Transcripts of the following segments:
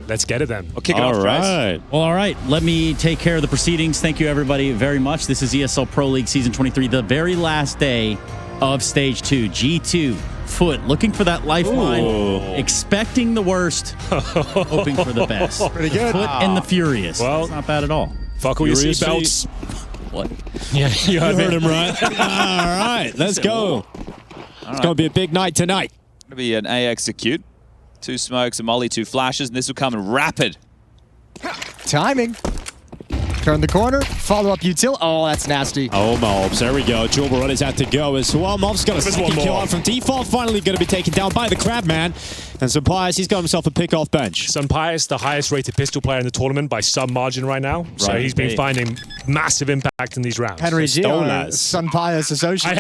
Let's get it then. We'll kick it off, guys. Well, all right. Let me take care of the proceedings. Thank you, everybody, very much. This is ESL Pro League Season 23, the very last day of Stage 2. G2, FUT, looking for that lifeline, expecting the worst, hoping for the best. Pretty good. FUT and the Furious. Well, it's not bad at all. Buckle your seatbelts. What? Yeah, you heard him right. All right, let's go. It's going to be a big night tonight. It's going to be an A execute. 2 smokes, a molly, 2 flashes, and this will come in rapid. Timing. Turn the corner, follow up util. Oh, that's nasty. Oh, Mobs. There we go. Julberud is out to go as well. Mobs got a second kill out from default. Finally going to be taken down by the Crabman. And SunPayus, he's got himself a pick off bench. SunPayus, the highest rated pistol player in the tournament by some margin right now. Right. So he's been finding massive impact in these rounds. Henry G, SunPayus associate.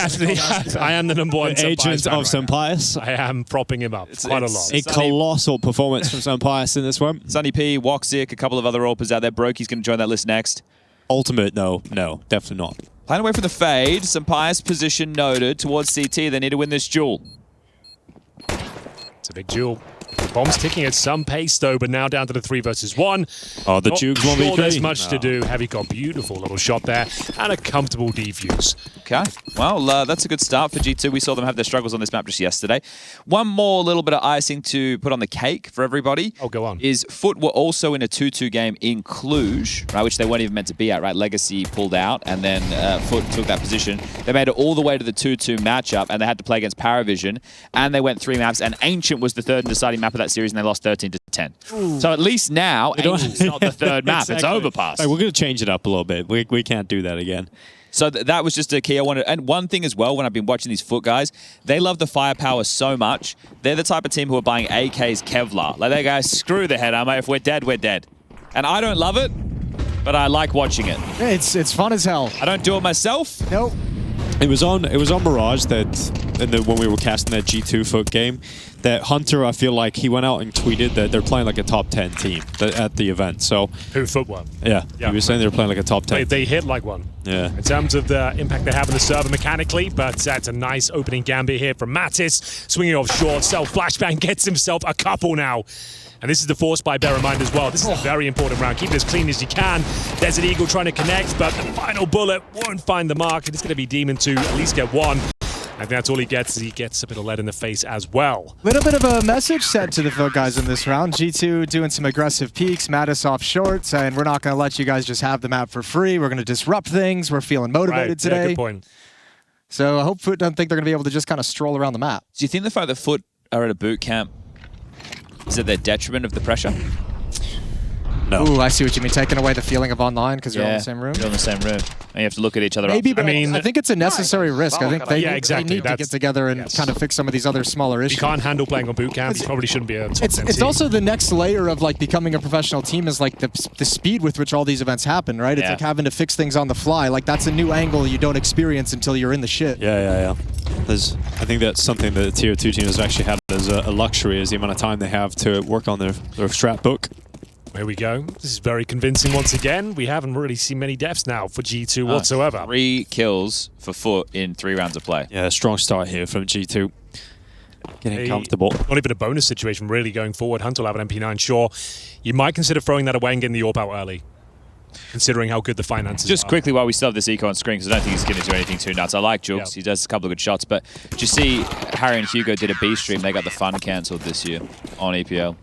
I am the #1 agent of SunPayus. I am propping him up quite a lot. A colossal performance from SunPayus in this one. Sunny P, Woxic, a couple of other AWPers out there. Brokey's going to join that list next. Ultimate, no, definitely not. Playing away from the fade. SunPayus position noted towards CT. They need to win this duel. It's a big duel. The bomb's ticking at some pace, though, but now down to the 3 versus 1. Oh, the Duke's 1v3. Sure there's much to do. Heavy got beautiful little shot there and a comfortable defuse. Okay, well, that's a good start for G2. We saw them have their struggles on this map just yesterday. One more little bit of icing to put on the cake for everybody. Oh, go on. Is FUT were also in a 2-2 game in Cluj, right, which they weren't even meant to be at, right? Legacy pulled out, and then FUT took that position. They made it all the way to the 2-2 matchup, and they had to play against Paravision, and they went 3 maps, and Ancient was the 3rd and deciding map of that series, and they lost 13-10. Ooh. So at least now, Ancient's not the 3rd map, exactly. It's Overpass. Like, we're going to change it up a little bit. We can't do that again. So that was just a key I wanted. And one thing as well, when I've been watching these FUT guys, they love the firepower so much. They're the type of team who are buying AKs Kevlar. Like, they go, screw the header, mate. If we're dead, we're dead. And I don't love it, but I like watching it. It's fun as hell. I don't do it myself. Nope. It was on Mirage that when we were casting that G2 FUT game, that Hunter, I feel like he went out and tweeted that they're playing like a top 10 team at the event. So who FUT won? Yeah, he was saying they were playing like a top 10. They hit like one. Yeah. In terms of the impact they have on the server mechanically, but that's a nice opening gambit here from Mattis, swinging off short. Self flashbang gets himself a couple now. And this is the force by, bear in mind as well. This is a very important round. Keep it as clean as you can. Desert Eagle trying to connect, but the final bullet won't find the mark. It's going to be Demon to at least get 1. I think that's all he gets. He gets a bit of lead in the face as well. Little bit of a message sent to the FUT guys in this round. G2 doing some aggressive peeks, Mattis off short, saying we're not going to let you guys just have the map for free. We're going to disrupt things. We're feeling motivated today. Yeah, good point. So I hope FUT don't think they're going to be able to just kind of stroll around the map. Do you think the fact that FUT are at a boot camp is at their detriment of the pressure? No. Ooh, I see what you mean. Taking away the feeling of online because you're all in the same room. You're in the same room. And you have to look at each other. Maybe, but I think it's a necessary risk. I think they need to get together and kind of fix some of these other smaller issues. You can't handle playing on boot camp. You probably shouldn't be a top 10 It's team. also the next layer of like becoming a professional team is like the speed with which all these events happen, right? It's like having to fix things on the fly. Like that's a new angle you don't experience until you're in the shit. Yeah. I think that's something that the Tier 2 team has actually had as a luxury, is the amount of time they have to work on their strat book. Here we go. This is very convincing once again. We haven't really seen many deaths now for G2 whatsoever. 3 kills for FUT in 3 rounds of play. Yeah, strong start here from G2. Getting comfortable. Not even a bonus situation really going forward. Hunter will have an MP9, sure. You might consider throwing that away and getting the AWP out early, considering how good the finances Just are. quickly while we still have this eco on screen, because I don't think he's going to do anything too nuts. I like Jules. He does a couple of good shots, but do you see Harry and Hugo did a B stream? They got the fun cancelled this year on EPL.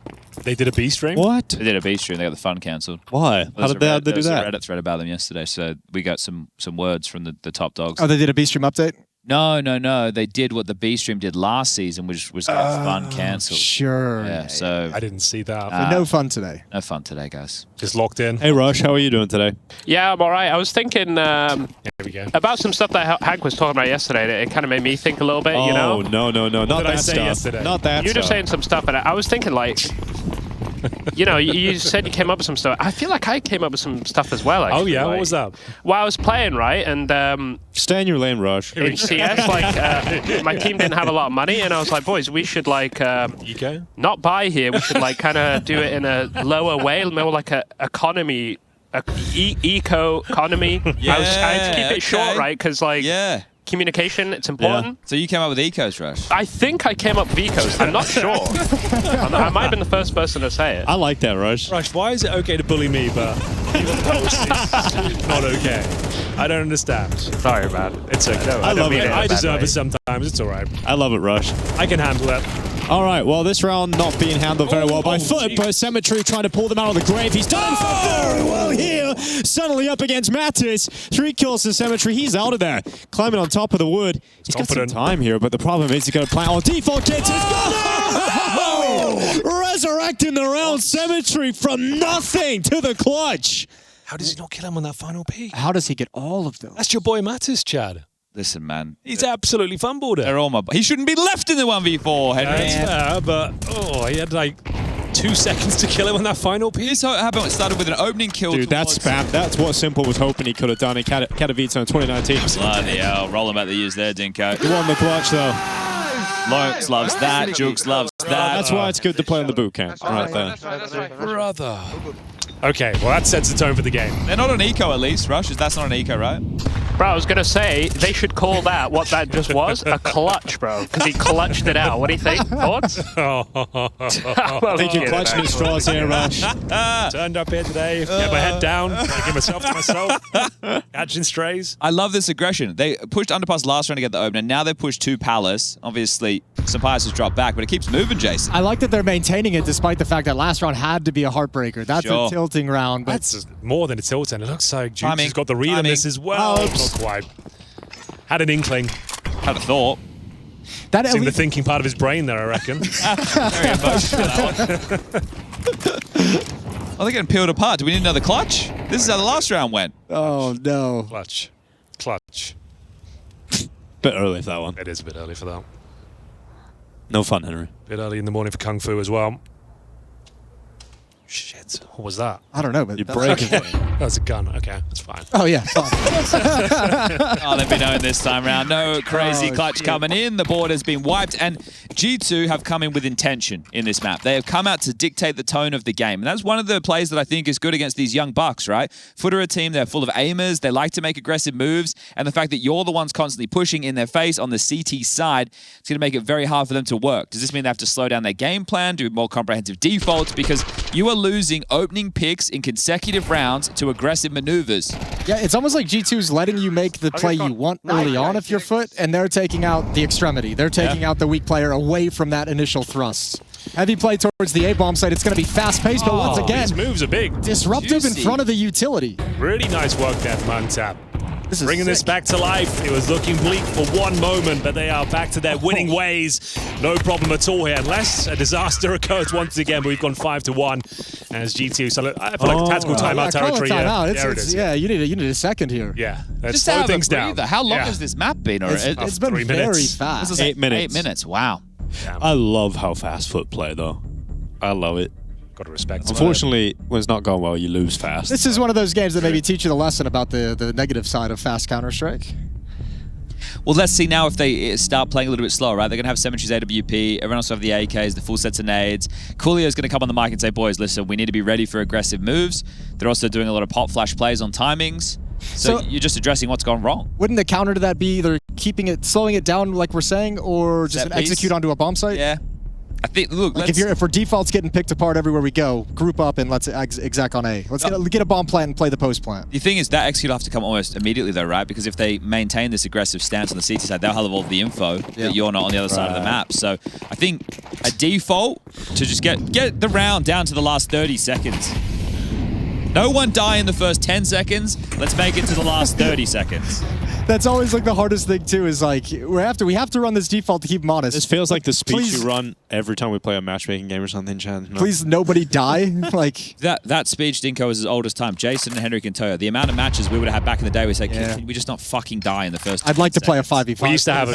They did a B stream? What? They did a B stream. They got the fun cancelled. Why? How did they do that? There was a Reddit thread about them yesterday, so we got some words from the top dogs. Oh, they did a B stream update? No. They did what the B stream did last season, which was get fun cancelled. Sure. Yeah, so I didn't see that. So no fun today. No fun today, guys. Just locked in. Hey, Rush, how are you doing today? Yeah, I'm all right. I was thinking Here we go. about some stuff that Hank was talking about yesterday. That it kind of made me think a little bit, you know? No. Not that stuff. Yesterday? Not that You were stuff. just saying some stuff, and I was thinking, like, you know, you said you came up with some stuff. I feel like I came up with some stuff as well, actually. Oh, yeah? Like, What was that? Well, I was playing, right? And Stay in your lane, Rush. in CS, like, my team didn't have a lot of money, and I was like, boys, we should, like, Eco? not buy here. We should, like, kind of do it in a lower way, more like a economy, eco economy. I had to keep it short, right? Because, like, communication. It's important. So you came up with Ecos, Rush? I think I came up with Ecos. I'm not sure. I might have been the first person to say it. I like that, Rush. Rush, why is it okay to bully me, but it's not okay? I don't understand. Sorry, man. It's okay. I love it. I deserve it sometimes. It's all right. I love it, Rush. I can handle that. All right, well, this round not being handled very well by FUT, geez. but Symmetry trying to pull them out of the grave. He's done very well here. Suddenly up against Mattis. 3 kills to Symmetry. He's out of there. Climbing on top of the wood. He's got some time here, but the problem is he's going to plant on default kids. Resurrecting the round. Symmetry from nothing to the clutch. How does he not kill him on that final peak? How does he get all of those? That's your boy Mattis, Chad. Listen, man. He's absolutely fumbled it. They're all my... He shouldn't be left in the 1v4, Henry. That's fair, but he had like 2 seconds to kill him on that final piece. This happened. It started with an opening kill. Dude, that's spam. That's what Simple was hoping he could have done in Katowice in 2019. Bloody hell. Roll him at the use there, Dinko. He won the clutch, though. Lawrence loves that. Jukes loves that. That's why it's good to play in the boot camp, right there. Brother. Okay, well that sets the tone for the game. They're not an eco at least, Rush. That's not an eco, right? Bro, I was going to say, they should call that, what that just was, a clutch, bro. Because he clutched it out. What do you think? Thoughts? I think you're clutching his straws here, Rush. Turned up here today, get my head down, thinking myself to myself, catching strays. I love this aggression. They pushed Underpass last round to get the opener. Now they've pushed 2 Palace. Obviously, SunPayus has dropped back, but it keeps moving, Jason. I like that they're maintaining it despite the fact that last round had to be a heartbreaker. That's a tilting round. But That's more than a tilt, and it looks like Jukes Timing. has got the read on this as well. Oops. Not quite. Had an inkling. Had a thought. that It's in the thinking part of his brain there, I reckon. Very emotional, that one. Oh, they're getting peeled apart. Do we need another clutch? This is how the last round went. Oh, no. Clutch. Bit early for that one. It is a bit early for that. No fun, Henry. Bit early in the morning for Kung Fu as well. Shit, what was that? I don't know, but You're breaking it. That was a gun. Okay, that's fine. Oh, yeah. Fine. Oh, they've been known this time round. No crazy clutch coming in. The board has been wiped, and G2 have come in with intention in this map. They have come out to dictate the tone of the game, and that's one of the plays that I think is good against these young bucks, right? FUT are a team, they're full of aimers, they like to make aggressive moves, and the fact that you're the ones constantly pushing in their face on the CT side, it's going to make it very hard for them to work. Does this mean they have to slow down their game plan, do more comprehensive defaults? Because you are losing opening picks in consecutive rounds to aggressive maneuvers. Yeah, it's almost like G2's letting you make the play you want early on if you're FUT, and they're taking out the extremity. They're taking out the weak player away from that initial thrust. Heavy play towards the A-bomb site. It's going to be fast-paced, but once again, These moves are big. disruptive in Juicy. front of the utility. Really nice work there from Untap. This is Bringing this sick. back to life. It was looking bleak for one moment, but they are back to their winning ways. No problem at all here, unless a disaster occurs once again. But we've gone 5-1 as G2. So I feel like tactical timeout call it territory. timeout. There it is. Yeah, you need a second here. Yeah, let's Just slow have things a breather. down. How long Yeah. has this map been? Or It's been 3 very minutes. fast. 8 minutes. 8 minutes. Wow. I love how fast FUT play, though. I love it. Got to respect. Unfortunately, when it's not going well, you lose fast. This is one of those games that maybe teach you the lesson about the negative side of fast Counter-Strike. Well, let's see now if they start playing a little bit slower, right? They're going to have Symmetry's AWP. Everyone else will have the AKs, the full sets of nades. Coolio's going to come on the mic and say, boys, listen, we need to be ready for aggressive moves. They're also doing a lot of pop flash plays on timings. So you're just addressing what's gone wrong. Wouldn't the counter to that be either slowing it down like we're saying, or just Set an piece? execute onto a bomb site? Yeah. I think, look, Like let's... if we're defaults getting picked apart everywhere we go, group up and let's exec on A. Let's get a bomb plant and play the post plant. The thing is, that execute will have to come almost immediately, though, right? Because if they maintain this aggressive stance on the CT side, they'll have all the info that you're not on the other side of the map. So I think a default to just get the round down to the last 30 seconds. No one die in the first 10 seconds. Let's make it to the last 30 seconds. That's always like the hardest thing too. Is like we have to run this default to keep them honest. This feels like the speech Please- you run every time we play a matchmaking game or something, Chad. No. Please, nobody die. Like That speech, Dinko, is as old as time. Jason and Henry can tell you. The amount of matches we would have had back in the day, we say, can we just not fucking die in the first I'd like to 10 play a seconds? 5v5. We used to have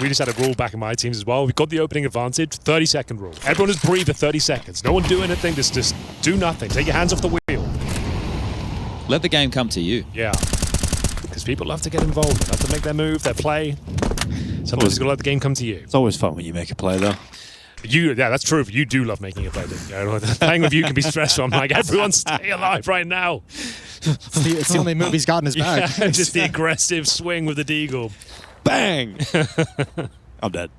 we just had a rule back in my teams as well. We've got the opening advantage, 30-second rule. Everyone just breathe for 30 seconds. No one do anything, just do nothing. Take your hands off the wheel. Let the game come to you. Yeah. Because people love to get involved. They love to make their move, their play. Sometimes you've got to let the game come to you. It's always fun when you make a play, though. Yeah, that's true. You do love making a play. Playing with you can be stressful. I'm like, everyone stay alive right now. It's the only move he's got in his bag. Yeah, just the aggressive swing with the deagle. Bang! I'm dead.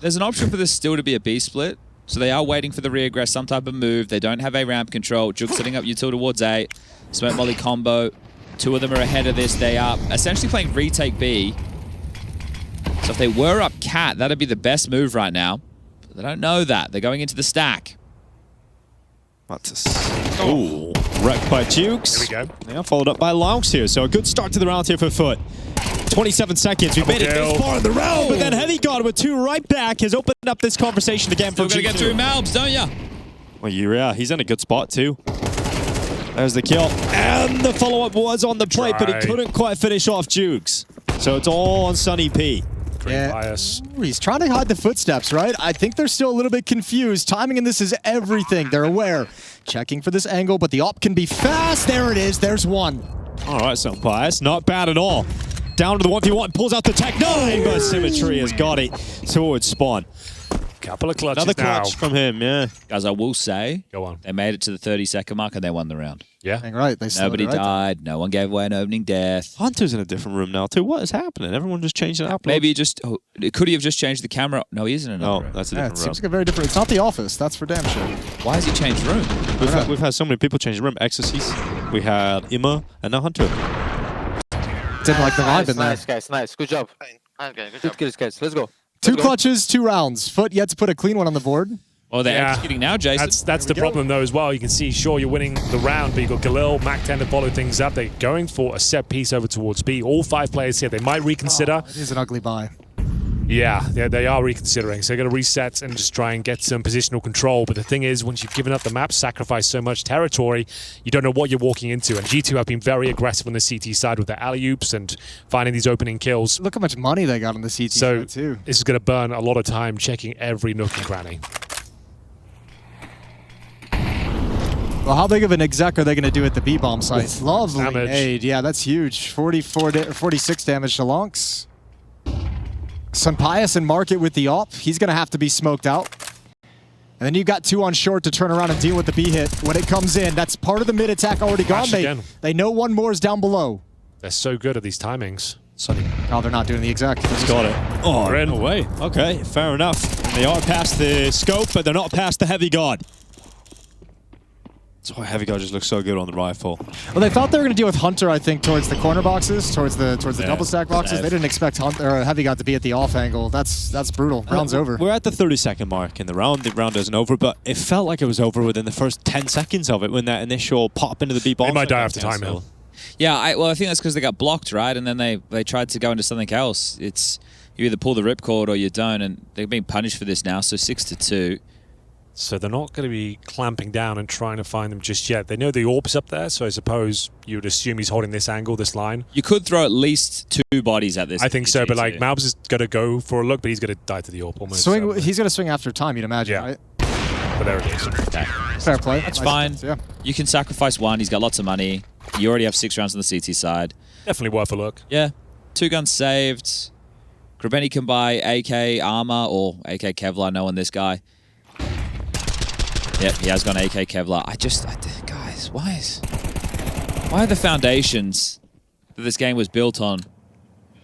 There's an option for this still to be a B split. So they are waiting for the reaggress, some type of move. They don't have a ramp control. Juke setting up util towards A. Smoke Molly combo. Two of them are ahead of this. They are essentially playing retake B. So if they were up cat, that'd be the best move right now. But they don't know that. They're going into the stack. Ooh, wrecked by Jukes. There we go. Yeah, followed up by Laux here. So a good start to the round here for FUT. 27 seconds. We've made it this far in the round, but then Heavy God with 2 right back has opened up this conversation again for Still G2. gotta get through Malbs, don't ya? Well, yeah, he's in a good spot too. There's the kill. And the follow-up was on the plate, but he couldn't quite finish off Jukes. So it's all on Sunny P. Bias. He's trying to hide the footsteps, right? I think they're still a little bit confused. Timing in this is everything. They're aware. Checking for this angle, but the op can be fast. There it is. There's one. All right, SunPayus, not bad at all. Down to the 1v1, pulls out the Tech 9, but Symmetry has got it towards spawn. Couple of clutches Another clutch from him, yeah. Guys, I will say, Go on. they made it to the 30-second mark and they won the round. Yeah. Dang right. They Nobody right died. No one gave away an opening death. Hunter's in a different room now too. What is happening? Everyone just changed it up. Maybe he just... Oh, could he have just changed the camera? No, he isn't in another Oh, room. that's a Yeah, it different seems room. like a very different. It's not the office. That's for damn sure. Why has he changed room? We've had so many people change the room. Ecstasies. We had Imma and now Hunter. Didn't like the vibe in there. Nice, guys. Nice. Good job. Nice, guys. Good kills, guys. Let's go. 2 clutches, 2 rounds. FUT yet to put a clean one on the board. Oh, they're Yeah. executing now, Jason. That's the problem though as well. You can see, sure, you're winning the round, but you've got Galil, Mac-10 to follow things up. They're going for a set piece over towards B. All 5 players here. They might reconsider. It is an ugly buy. Yeah, they are reconsidering. So they're going to reset and just try and get some positional control. But the thing is, once you've given up the map, sacrificed so much territory, you don't know what you're walking into. And G2 have been very aggressive on the CT side with their alley-oops and finding these opening kills. Look how much money they got on the CT So side, too. this is going to burn a lot of time checking every nook and cranny. Well, how big of an exec are they going to do at the B-bomb site? Lovely damage. nade. Yeah, that's huge. 46 damage to Lonks. SunPayus and Market with the op. He's going to have to be smoked out. And then you got 2 on short to turn around and deal with the B hit when it comes in. That's part of the mid attack already gone. They know one more is down below. They're so good at these timings. Sunny. Oh, they're not doing the exec. He's got it. Oh, They're in. no way. Okay, fair enough. They are past the scope, but they're not past the Heavy God. That's why Heavy God just looks so good on the rifle. Well, they thought they were going to deal with Hunter, I think, towards the corner boxes, towards the double stack boxes. Safe. They didn't expect Heavy God to be at the off angle. That's brutal. Round's over. We're at the 30-second mark in the round. The round isn't over, but it felt like it was over within the first 10 seconds of it when that initial pop into the B-bomb. They might die after time hill. Yeah, well, I think that's because they got blocked, right? And then they tried to go into something else. It's you either pull the ripcord or you don't, and they're being punished for this now, so 6-2. So they're not going to be clamping down and trying to find them just yet. They know the orb's up there, so I suppose you would assume he's holding this angle, this line. You could throw at least 2 bodies at this. I think so, but like Malbs is going to go for a look, but he's going to die to the orb almost. Swing. He's going to swing after time, you'd imagine, Yeah. right? But there it is. Okay. Fair play. That's Nice fine. defense, yeah. You can sacrifice 1. He's got lots of money. You already have 6 rounds on the CT side. Definitely worth a look. Yeah. 2 guns saved. Grabeni can buy AK armor or AK Kevlar, knowing this guy. Yep, he has gone AK Kevlar. Guys, why are the foundations that this game was built on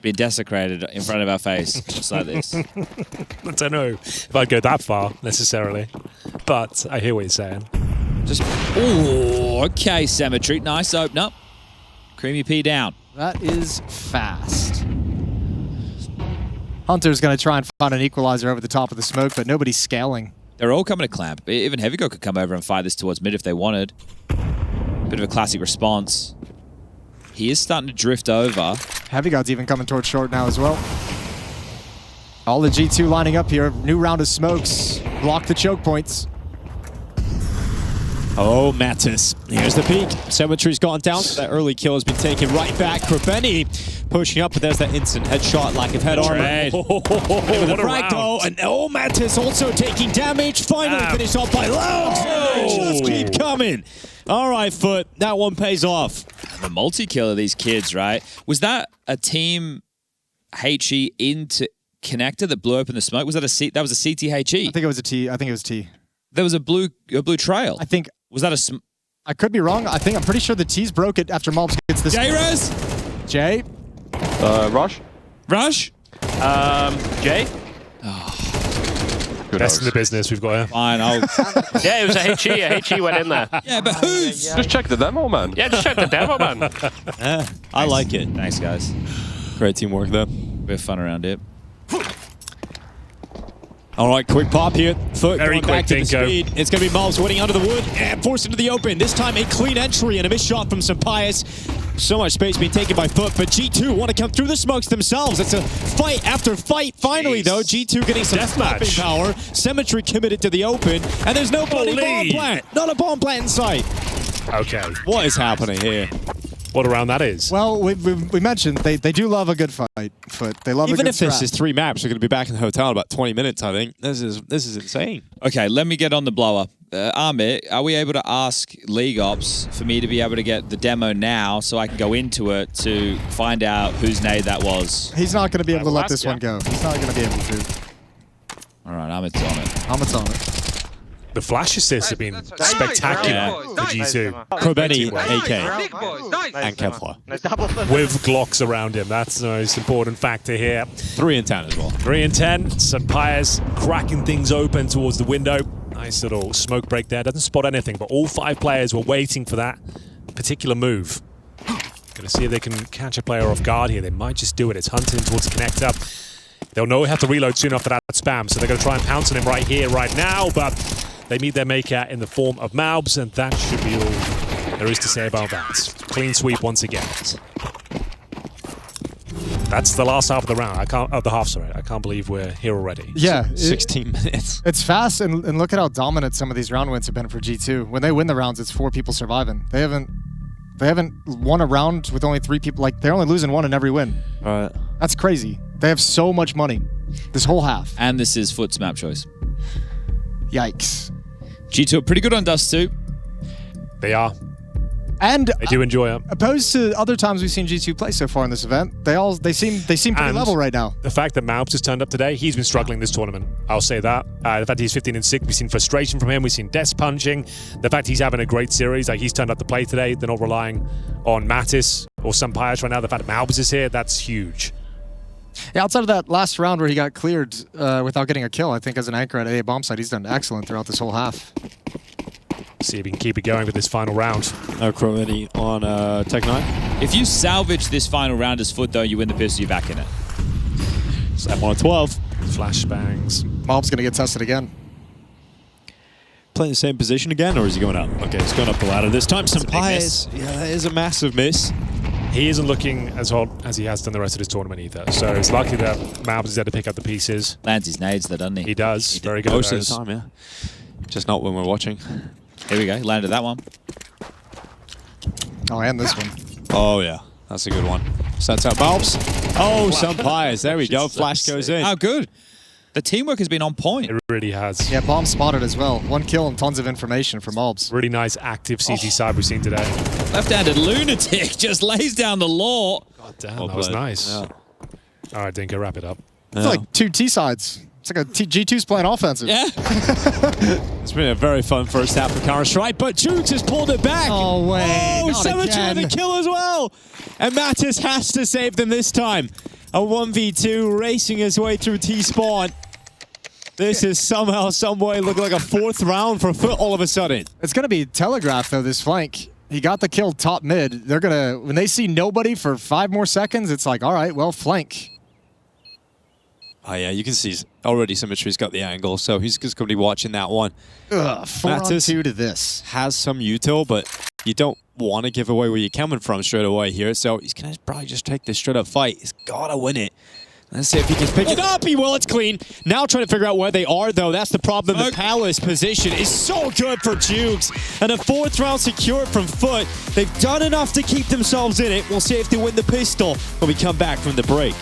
being desecrated in front of our face, just like this? I don't know if I'd go that far necessarily, but I hear what you're saying. Just, oh, okay, Symmetry. Nice open up. Creamy P down. That is fast. Hunter's going to try and find an equalizer over the top of the smoke, but nobody's scaling. They're all coming to clamp. Even Heavy God could come over and fire this towards mid if they wanted. Bit of a classic response. He is starting to drift over. Heavy God's even coming towards short now as well. All the G2 lining up here. New round of smokes. Block the choke points. Oh, Mattis. Here's the peak. Symmetry's gone down. That early kill has been taken right back. Grabeni pushing up, but there's that instant headshot, lack of head armor. What With a the frag though, round. and oh, Mattis also taking damage. Finally finished off by Laux. They just keep coming. All right, FUT. That one pays off. The multi-kill of these kids, right? Was that a team HE into connector that blew open the smoke? Was that that was a CTHE? I think it was a T. I think it was T. There was a blue trail. I think. Was that a... I could be wrong. I'm pretty sure the T's broke it after Malbs gets this. J-Res? Jay? Rush? Rush? Jay? Best in the business we've got here. Fine, I'll... Yeah, it was a HE. A HE went in there. Yeah, but who's? Just check the demo, man. Yeah, just check the demo, man. I like it. Thanks, guys. Great teamwork there. Bit of fun around here. All right, quick pop here. Foot Very going back to quick, the Dinko. speed. It's going to be Malbs waiting under the wood and forced into the open. This time a clean entry and a missed shot from SunPayus. So much space being taken by Foot, but G2 want to come through the smokes themselves. It's a fight after fight. Finally, though, G2 getting some stopping power. Symmetry committed to the open, and there's no bloody bomb plant. Not a bomb plant in sight. Okay. What is happening here? What a round that is. Well, we mentioned they do love a good fight, Foot. They love a Even good if this scrap. is 3 maps, we're going to be back in the hotel in about 20 minutes, I think. This is insane. Okay, let me get on the blower. Amit, are we able to ask League Ops for me to be able to get the demo now so I can go into it to find out whose nade that was? He's not going to be able to let Last this guy. one go. He's not going to be able to. All right, Amit's on it. Hamit's on it. The flash assists have been spectacular Yeah. for G2. Krobeni, Teamwork. AK, and Kevlar. With Glocks around him. That's the most important factor here. 3 and 10 as well. 3 and 10. SunPayus cracking things open towards the window. Nice little smoke break there. Doesn't spot anything, but all 5 players were waiting for that particular move. Gonna see if they can catch a player off guard here. They might just do it. It's hunting towards the connector. They'll know they have to reload soon after that spam, so they're gonna try and pounce on him right here, right now, but they meet their maker in the form of Malbs, and that should be all there is to say about that. Clean sweep once again. That's the last half of the round. I can't believe we're here already. Yeah. 16 minutes. It's fast, and look at how dominant some of these round wins have been for G2. When they win the rounds, it's 4 people surviving. They haven't won a round with only 3 people. Like, they're only losing 1 in every win. All right. That's crazy. They have so much money. This whole half. And this is Foot's map choice. Yikes. G2 are pretty good on Dust2. They are. And They do enjoy it. opposed to other times we've seen G2 play so far in this event, they seem pretty And level right now. The fact that Malbs has turned up today, he's been struggling this tournament. I'll say that. The fact he's 15 and 6, we've seen frustration from him. We've seen desk punching. The fact he's having a great series, like he's turned up to play today. They're not relying on Mattis or SunPayus right now. The fact that Malbs is here, that's huge. Yeah, outside of that last round where he got cleared without getting a kill, I think as an anchor at A bomb site, he's done excellent throughout this whole half. See if he can keep it going for this final round. No Krobeni on Tech 9. If you salvage this final round as Foot, though, you win the pistol, you're back in it. Snap on 12. Flashbangs. Mob's going to get tested again. Playing the same position again, or is he going up? Okay, he's going up the ladder this time. SunPayus. Yeah, that is a massive miss. He isn't looking as hot as he has done the rest of his tournament either. So it's lucky that Malbs is there to pick up the pieces. Lands his nades, though, doesn't he? He does. Very good. Most at of the those. time, yeah. Just not when we're watching. Here we go. Landed that one. Oh, and this one. Oh, yeah. That's a good one. Sets out Malbs. Oh, SunPayus. There we go. Flash goes in. Oh, good. The teamwork has been on point. It really has. Yeah, bomb spotted as well. 1 kill and tons of information for Mobs. Really nice active CT side we've seen today. Left-handed lunatic just lays down the law. God damn, Well that was played. nice. Yeah. All right, Dinko, wrap it up. It's like 2 T sides. It's like G2's playing offensive. Yeah. It's been a very fun first half for Counter-Strike, but Jukes has pulled it back. Oh, wait. Oh, Not Symmetry again. with a kill as well. And Mattis has to save them this time. A 1v2 racing his way through T-spawn. This is somehow, some way looking like a 4th round for Foot all of a sudden. It's going to be telegraphed, though, this flank. He got the kill top mid. They're going to, when they see nobody for 5 more seconds, it's like, all right, well, flank. Oh, yeah, you can see already Symmetry's got the angle, so he's just going to be watching that one. Ugh, 4 on Mattis 2 to this. has some util, but you don't want to give away where you're coming from straight away here, so he's going to probably just take this straight up fight. He's got to win it. Let's see if he can pick it up. He will. It's clean. Now trying to figure out where they are, though. That's the problem. The Palace position is so good for Jukes. And a 4th round secured from Foot. They've done enough to keep themselves in it. We'll see if they win the pistol when we come back from the break.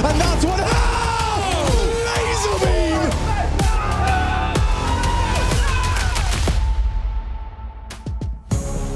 And that's what... Oh! Laser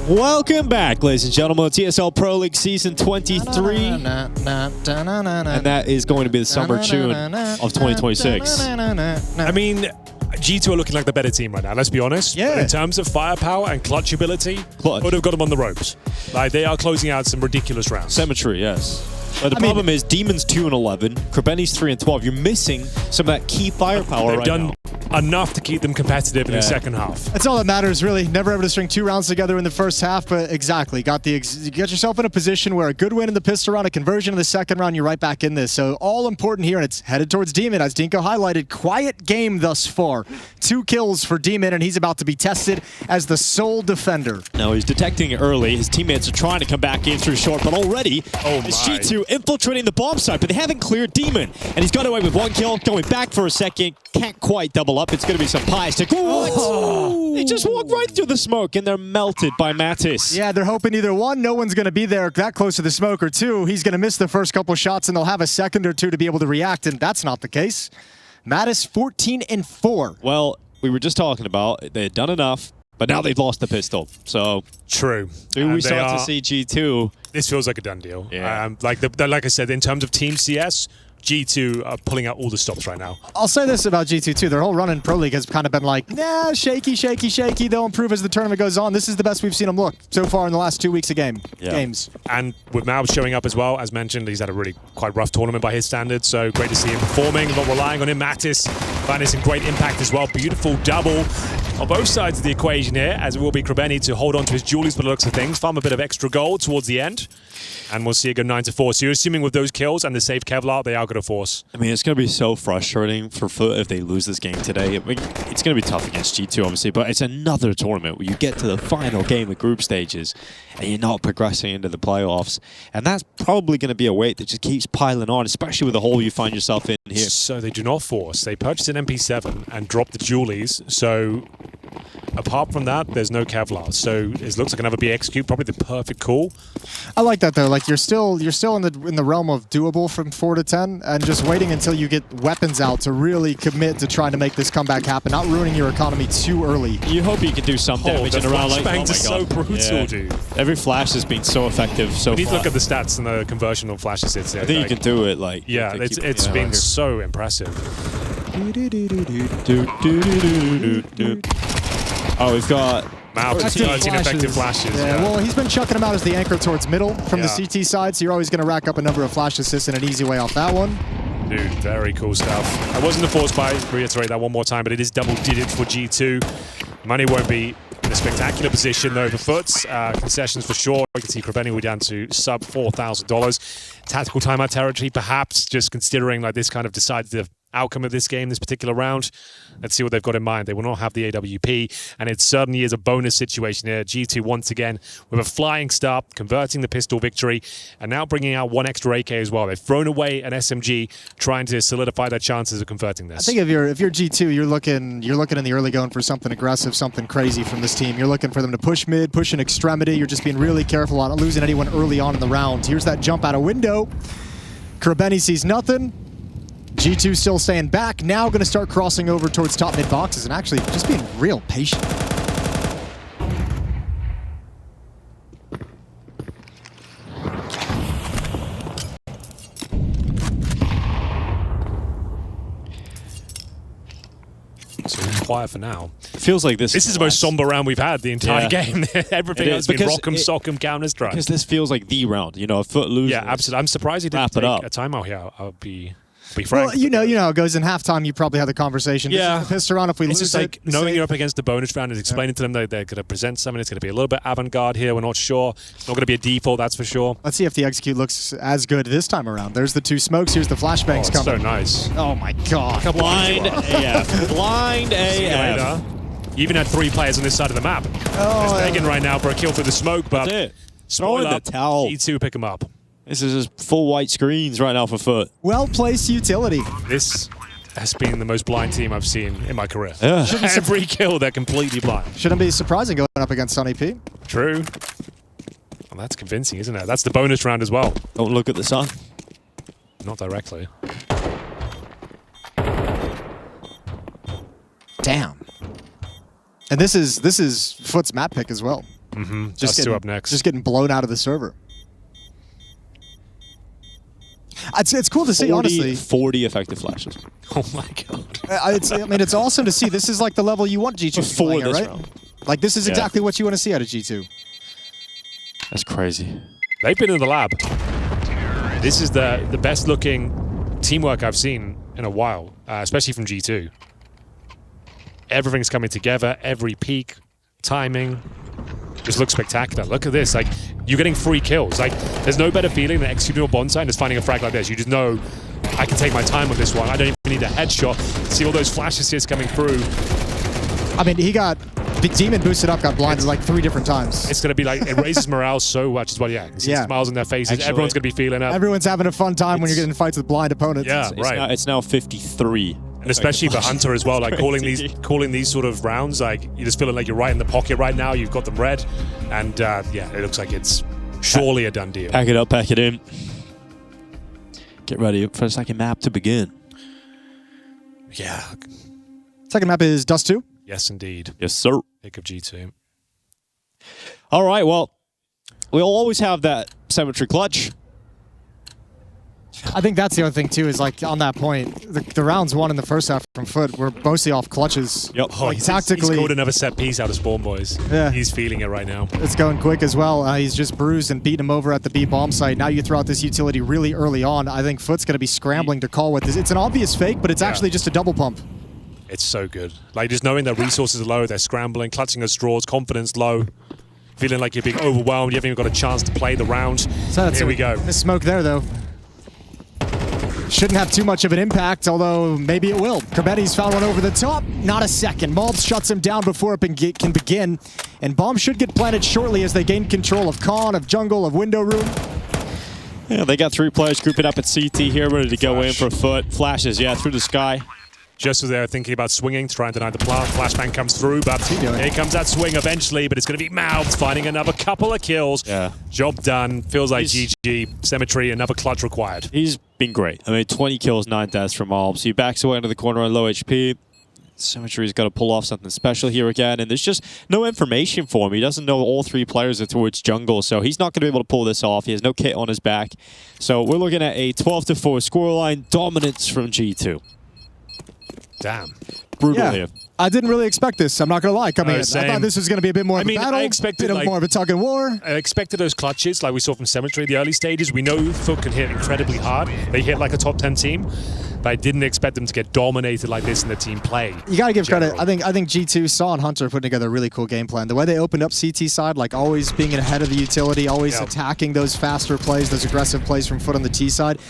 beam! Welcome back, ladies and gentlemen, to ESL Pro League Season 23. And that is going to be the summer tune of 2026. I mean, G2 are looking like the better team right now, let's be honest. Yeah. But in terms of firepower and clutch ability, would have got them on the ropes. Like, they are closing out some ridiculous rounds. Symmetry, yes. But the problem is Demon's 2-11, Krabeni's 3-12. You're missing some of that key firepower They've right done now. enough to keep them competitive in the second half. That's all that matters, really. Never able to string 2 rounds together in the first half, but exactly. You get yourself in a position where a good win in the pistol round, a conversion in the second round, you're right back in this. So all important here, and it's headed towards Demon, as Dinko highlighted. Quiet game thus far. 2 kills for Demon, and he's about to be tested as the sole defender. No, he's detecting it early. His teammates are trying to come back in through short, but already it's G2 infiltrating the bomb site, but they haven't cleared Demon. And he's got away with 1 kill, going back for a second. Can't quite double up. It's going to be SunPayus to... What? They just walk right through the smoke, and they're melted by Mattis. Yeah, they're hoping either 1, no one's going to be there that close to the smoke, or 2, he's going to miss the first couple shots, and they'll have a second or 2 to be able to react, and that's not the case. Mattis 14-4. Well, we were just talking about they had done enough, but now they've lost the pistol. So True. do we start to see G2? This feels like a done deal. Yeah. Like I said, in terms of Team CS, G2 are pulling out all the stops right now. I'll say this about G2 too. Their whole run in Pro League has kind of been like, nah, shaky, shaky, shaky. They'll improve as the tournament goes on. This is the best we've seen them look so far in the last 2 weeks of games. And with Mao showing up as well, as mentioned, he's had a really quite rough tournament by his standards, so great to see him performing, not relying on him. Mattis finding some great impact as well. Beautiful double on both sides of the equation here, as it will be Krabeni to hold on to his Julies by the looks of things, farm a bit of extra gold towards the end, and we'll see it go 9-4. So you're assuming with those kills and the safe Kevlar, they are going to force. I mean, it's going to be so frustrating for FUT if they lose this game today. I mean, it's going to be tough against G2, obviously, but it's another tournament where you get to the final game of group stages and you're not progressing into the playoffs. And that's probably going to be a weight that just keeps piling on, especially with the hole you find yourself in here. So they do not force. They purchase an MP7 and drop the Julies. So apart from that, there's no Kevlar. So it looks like another BX cube, probably the perfect call. I like that though. Like you're still in the realm of doable from 4 to 10, and just waiting until you get weapons out to really commit to trying to make this comeback happen, not ruining your economy too early. You hope you can do some damage in a round like that. So brutal, dude. Every flash has been so effective so far. We need to look at the stats and the conversion on flash assists. I think you can do it. Like yeah, it's been so impressive. Oh, we've got Mao 13 effective flashes. Yeah, well, he's been chucking them out as the anchor towards middle from the CT side, so you're always going to rack up a number of flash assists in an easy way off that one. Dude, very cool stuff. That wasn't a force buy, reiterate that one more time, but it is double digit for G2. Money won't be in a spectacular position though for FUTs. Concessions for sure. You can see Krabeni will down to sub $4,000. Tactical timeout territory, perhaps, just considering like this kind of decides the outcome of this game, this particular round. Let's see what they've got in mind. They will not have the AWP, and it certainly is a bonus situation here. G2 once again with a flying start, converting the pistol victory, and now bringing out 1 extra AK as well. They've thrown away an SMG, trying to solidify their chances of converting this. I think if you're G2, you're looking in the early going for something aggressive, something crazy from this team. You're looking for them to push mid, push an extremity. You're just being really careful on not losing anyone early on in the round. Here's that jump out a window. Krabeni sees nothing. G2 still staying back, now going to start crossing over towards top mid boxes and actually just being real patient. So it's quiet for now. It feels like this is the most somber round we've had the entire game. Everything has been rock'em sock'em Counter-Strike. Because this feels like the round, you know, a FUT loses. Yeah, absolutely. I'm surprised he didn't take a timeout here. I'll be frank. Well, you know how it goes in halftime. You probably had the conversation. Yeah, pissed around if we lose. It's just like knowing you're up against the bonus round and explaining to them that they're going to present something. It's going to be a little bit avant-garde here. We're not sure. It's not going to be a default, that's for sure. Let's see if the execute looks as good this time around. There's the 2 smokes. Here's the flashbangs coming. So nice. Oh my god. Blind AF. Blind AF. You even had 3 players on this side of the map. Oh, There's begging right now for a kill through the smoke, but That's it. Throw in the towel. G2 pick him up. This is just full white screens right now for FUT. Well-placed utility. This has been the most blind team I've seen in my career. Yeah. Every kill, they're completely blind. Shouldn't be surprising going up against Sunny P. True. Well, that's convincing, isn't it? That's the bonus round as well. Don't look at the sun. not directly. Damn. And this is FUT's map pick as well. Mm-hmm. Dust2 up next. Just getting blown out of the server. It's cool to see, honestly. 40 effective flashes. Oh my god. I mean, it's awesome to see. This is like the level you want G2 to play at, right? round. Like, this is exactly what you want to see out of G2. That's crazy. They've been in the lab. This is the best looking teamwork I've seen in a while, especially from G2. Everything's coming together, every peak, timing, just looks spectacular. Look at this, like, you're getting free kills. Like, there's no better feeling than executing your bonsai and just finding a frag like this. You just know, I can take my time with this one. I don't even need a headshot. See all those flash assists coming through. I mean, the Demon boosted up, got blinded like 3 different times. It's going to be like, it raises morale so much as well. Yeah, you see smiles on their faces. Actually, everyone's going to be feeling up. Everyone's having a fun time when you're getting in fights with blind opponents. Yeah, right. It's now 53. And especially for Hunter as well, like calling these sort of rounds, like you're just feeling like you're right in the pocket right now. You've got them red, and yeah, it looks like it's surely a done deal. Pack it up, pack it in. Get ready for the second map to begin. Yeah. Second map is Dust2. Yes, indeed. Yes, sir. Pick of G2. All right, well, we'll always have that symmetry clutch. I think that's the other thing, too, is like on that point, the rounds won in the first half from FUT were mostly off clutches. Yep. Oh, Like, tactically, he's called another set piece out of Spawn Boys. Yeah. He's feeling it right now. it's going quick as well. He's just bruised and beaten him over at the B bomb site. Now you throw out this utility really early on. I think FUT's going to be scrambling to call with this. It's an obvious fake, but it's actually just a double pump. It's so good. Like, just knowing their resources are low, they're scrambling, clutching at straws, confidence low, feeling like you're being overwhelmed, you haven't even got a chance to play the round. So Here we go. The smoke there, though. Shouldn't have too much of an impact, although maybe it will. Corbetti's found one over the top. Not a second. Malbs shuts him down before it can begin. And Bomb should get planted shortly as they gain control of Con, of Jungle, of Window Room. Yeah, they got 3 players grouping up at CT here, ready to go in for FUT. Flashes, yeah, through the sky. Just as they're thinking about swinging, trying to deny the plant, flashbang comes through, but here comes that swing eventually, but it's going to be Mouthed finding another couple of kills. Yeah. Job done. Feels like GG. Symmetry, another clutch required. He's been great. I mean, 20 kills, 9 deaths from Malbs. He backs away into the corner on low HP. Symmetry's got to pull off something special here again, and there's just no information for him. He doesn't know all 3 players are towards jungle, so he's not going to be able to pull this off. He has no kit on his back. So we're looking at a 12-4 scoreline, dominance from G2. Damn. Brutal here. I didn't really expect this. I'm not going to lie. Coming in, I thought this was going to be a bit more of a battle, I expected more of a tug and war. I expected those clutches like we saw from Symmetry in the early stages. We know FUT can hit incredibly hard. They hit like a top 10 team, but I didn't expect them to get dominated like this in the team play. You got to give credit. I think G2 saw and Hunter putting together a really cool game plan. The way they opened up CT side, like always being ahead of the utility, always attacking those faster plays, those aggressive plays from FUT on the T side.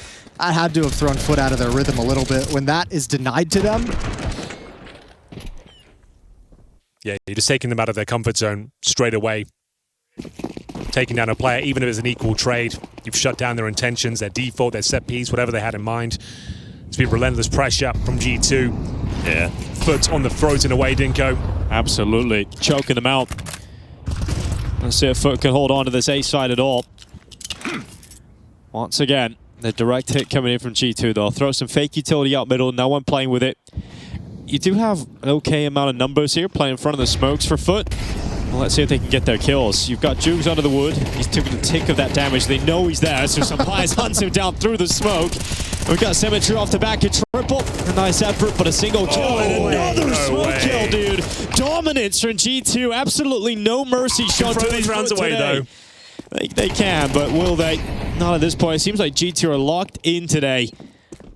I had to have thrown FUT out of their rhythm a little bit. When that is denied to them, yeah, you're just taking them out of their comfort zone straight away. Taking down a player, even if it's an equal trade, you've shut down their intentions, their default, their set piece, whatever they had in mind. It's been relentless pressure from G2. Yeah. FUT on the throat in a way, Dinko. Absolutely. Choking them out. Let's see if FUT can hold on to this A side at all. Once again, the direct hit coming in from G2, though. Throw some fake utility out middle, no one playing with it. You do have an okay amount of numbers here playing in front of the smokes for FUT. Well, let's see if they can get their kills. You've got Jugs under the wood. He's taking a tick of that damage. They know he's there, so SunPayus hunts him down through the smoke. We've got Symmetry off the back of triple. A nice effort, but a single kill and another smoke kill, dude. Dominance from G2. Absolutely no mercy shown to these rounds away, though. They can, but will they? Not at this point. It seems like G2 are locked in today.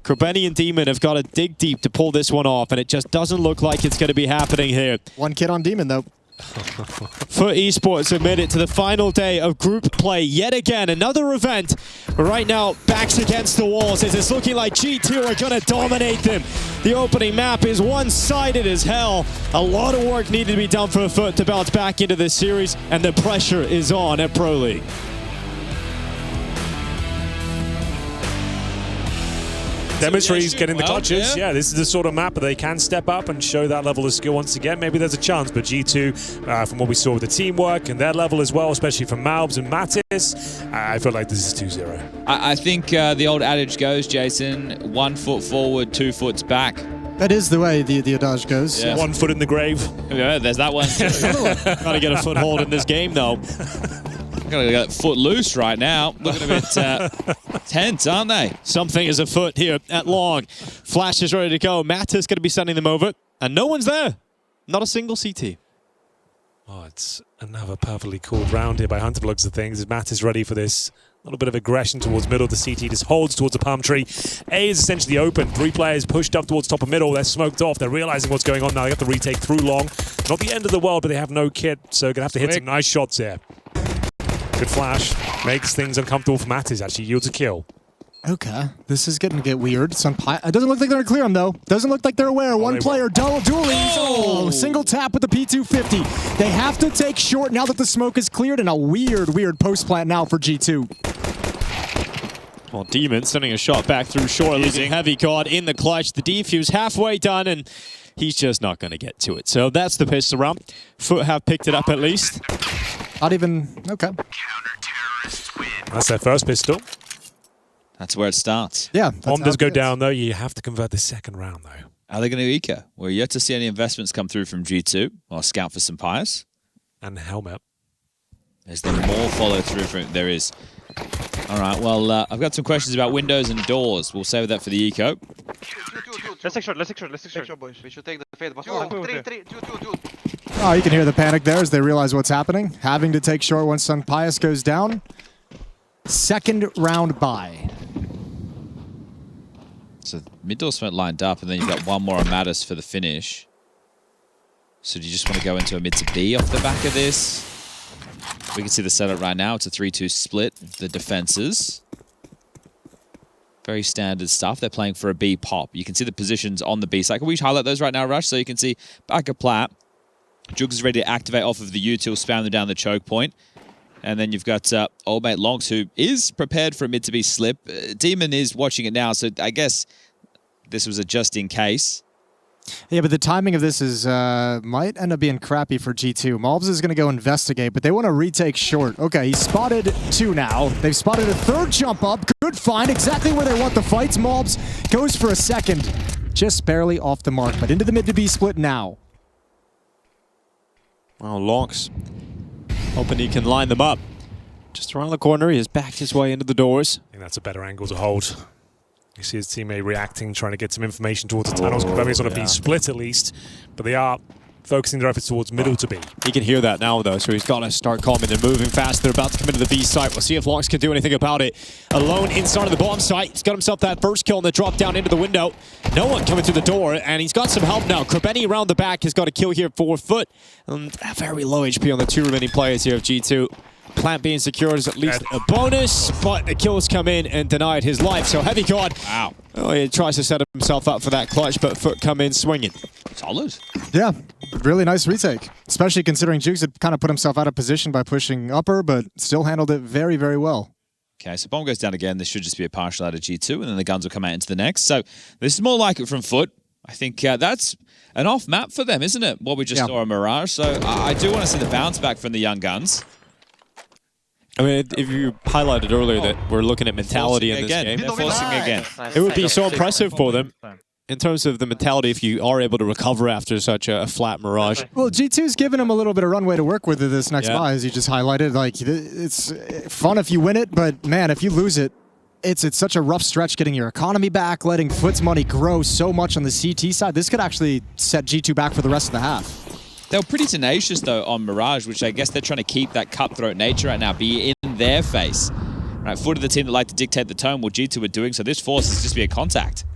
Corbetty and Demon have got to dig deep to pull this one off, and it just doesn't look like it's going to be happening here. One kid on Demon, though. FUT Esports admit it to the final day of group play yet again. Another event. Right now, backs against the walls as it's looking like G2 are going to dominate them. The opening map is one-sided as hell. A lot of work needed to be done for FUT to bounce back into this series, and the pressure is on at Pro League. Demonstre's getting the clutches. Yeah, this is the sort of map where they can step up and show that level of skill once again. Maybe there's a chance, but G2, from what we saw with the teamwork and their level as well, especially from Malbs and Mattis, I feel like this is 2-0. I think the old adage goes, Jason, 1 foot forward, 2 foot back. That is the way the adage goes. Yeah. 1 foot in the grave. Yeah, there's that one. Gotta get a foothold in this game, though. Gotta get foot loose right now. Looking a bit tense, aren't they? Something is afoot here at Long. Flash is ready to go. Mattis going to be sending them over, and no one's there. Not a single CT. Oh, it's another perfectly called round here by Hunter Looks of things. Is Mattis ready for this? A little bit of aggression towards middle. The CT just holds towards the palm tree. A is essentially open. 3 players pushed up towards top of middle. They're smoked off. They're realizing what's going on now. They have to retake through Long. Not the end of the world, but they have no kit, so going to have to hit some nice shots here. Good flash. Makes things uncomfortable for Mattis. Actually yields a kill. Okay, this is getting to get weird. It doesn't look like they're going to clear him, though. Doesn't look like they're aware. One player dueling. Oh, single tap with the P250. They have to take short now that the smoke is cleared, and a weird post plant now for G2. Well, Demon sending a shot back through short, losing Heavy caught in the clutch. The defuse halfway done, and he's just not going to get to it. So that's the pistol round. Foot have picked it up at least. Not even, okay. That's their first pistol. That's where it starts. Yeah. Bomb does go down, though. You have to convert the second round, though. Are they going to eco? We're yet to see any investments come through from G2 or scout for SunPayus. And Helmet. Is there more follow through from there is? All right, well, I've got some questions about windows and doors. We'll save that for the eco. Let's take short. boys. We should take the fade. Oh, you can hear the panic there as they realize what's happening. Having to take short once SunPayus goes down. Second round bye. So mid door smoke lined up, and then you've got one more on Mattis for the finish. So do you just want to go into a mid to B off the back of this? We can see the setup right now. It's a 3-2 split. The defenses. Very standard stuff. They're playing for a B pop. You can see the positions on the B side. Can we highlight those right now, Rush? So you can see back of Plat. Jugs is ready to activate off of the util, spam them down the choke point. And then you've got old mate Longs, who is prepared for a mid to B slip. Demon is watching it now, so I guess this was a just in case. Yeah, but the timing of this is might end up being crappy for G2. Malbs is going to go investigate, but they want to retake short. Okay, he's spotted 2 now. They've spotted a 3rd jump up. Good find, exactly where they want the fights. Malbs goes for a 2nd, just barely off the mark, but into the mid to B split now. Well, Lonks hoping he can line them up. Just around the corner, he has backed his way into the doors. I think that's a better angle to hold. You see his teammate reacting, trying to get some information towards the tunnels, confirming it's on a B split at least, but they are focusing their efforts towards middle to B. He can hear that now, though, so he's got to start calming. They're moving fast. They're about to come into the B site. We'll see if Lonks can do anything about it. Alone inside of the bomb site. He's got himself that first kill on the drop down into the window. No one coming through the door, and he's got some help now. Krabeni around the back has got a kill here for Foot. And very low HP on the 2 remaining players here of G2. Plant being secured is at least a bonus, but the kills come in and denied his life. So Heavy God, wow. Oh, he tries to set himself up for that clutch, but Foot come in swinging. Solid. Yeah, really nice retake, especially considering Jukes had kind of put himself out of position by pushing upper, but still handled it very, very well. Okay, so bomb goes down again. This should just be a partial out of G2, and then the guns will come out into the next. So this is more like it from Foot. I think that's an off map for them, isn't it? What we just saw on Mirage. So I do want to see the bounce back from the young guns. I mean, if you highlighted earlier that we're looking at mentality in this game. They're forcing again. It would be so impressive for them in terms of the mentality if you are able to recover after such a flat Mirage. Well, G2's giving them a little bit of runway to work with this next buy, as you just highlighted. Like, it's fun if you win it, but man, if you lose it, it's such a rough stretch getting your economy back, letting Foot's money grow so much on the CT side. This could actually set G2 back for the rest of the half. They were pretty tenacious, though, on Mirage, which I guess they're trying to keep that cutthroat nature right now, be in their face. Right, Foot of the team that like to dictate the tone, what G2 are doing, so this forces just be a contact.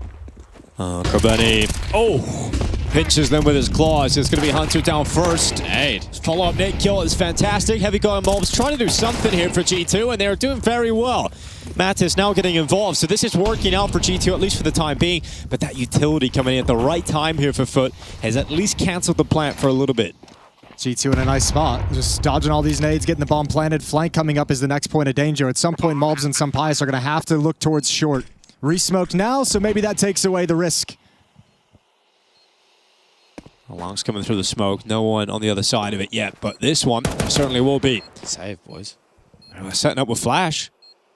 Krabeni. Oh! Pinches them with his claws. It's going to be Hunter down first. Nade. Follow-up nade kill is fantastic. Heavy going Malbs trying to do something here for G2, and they're doing very well. Mattis now getting involved, so this is working out for G2, at least for the time being. But that utility coming in at the right time here for Foot has at least canceled the plant for a little bit. G2 in a nice spot. Just dodging all these nades, getting the bomb planted. Flank coming up is the next point of danger. At some point, Malbs and SunPayus are going to have to look towards short. Re-smoked now, so maybe that takes away the risk. Long's coming through the smoke. No one on the other side of it yet, but this one certainly will be. Save, boys. We're setting up with Flash.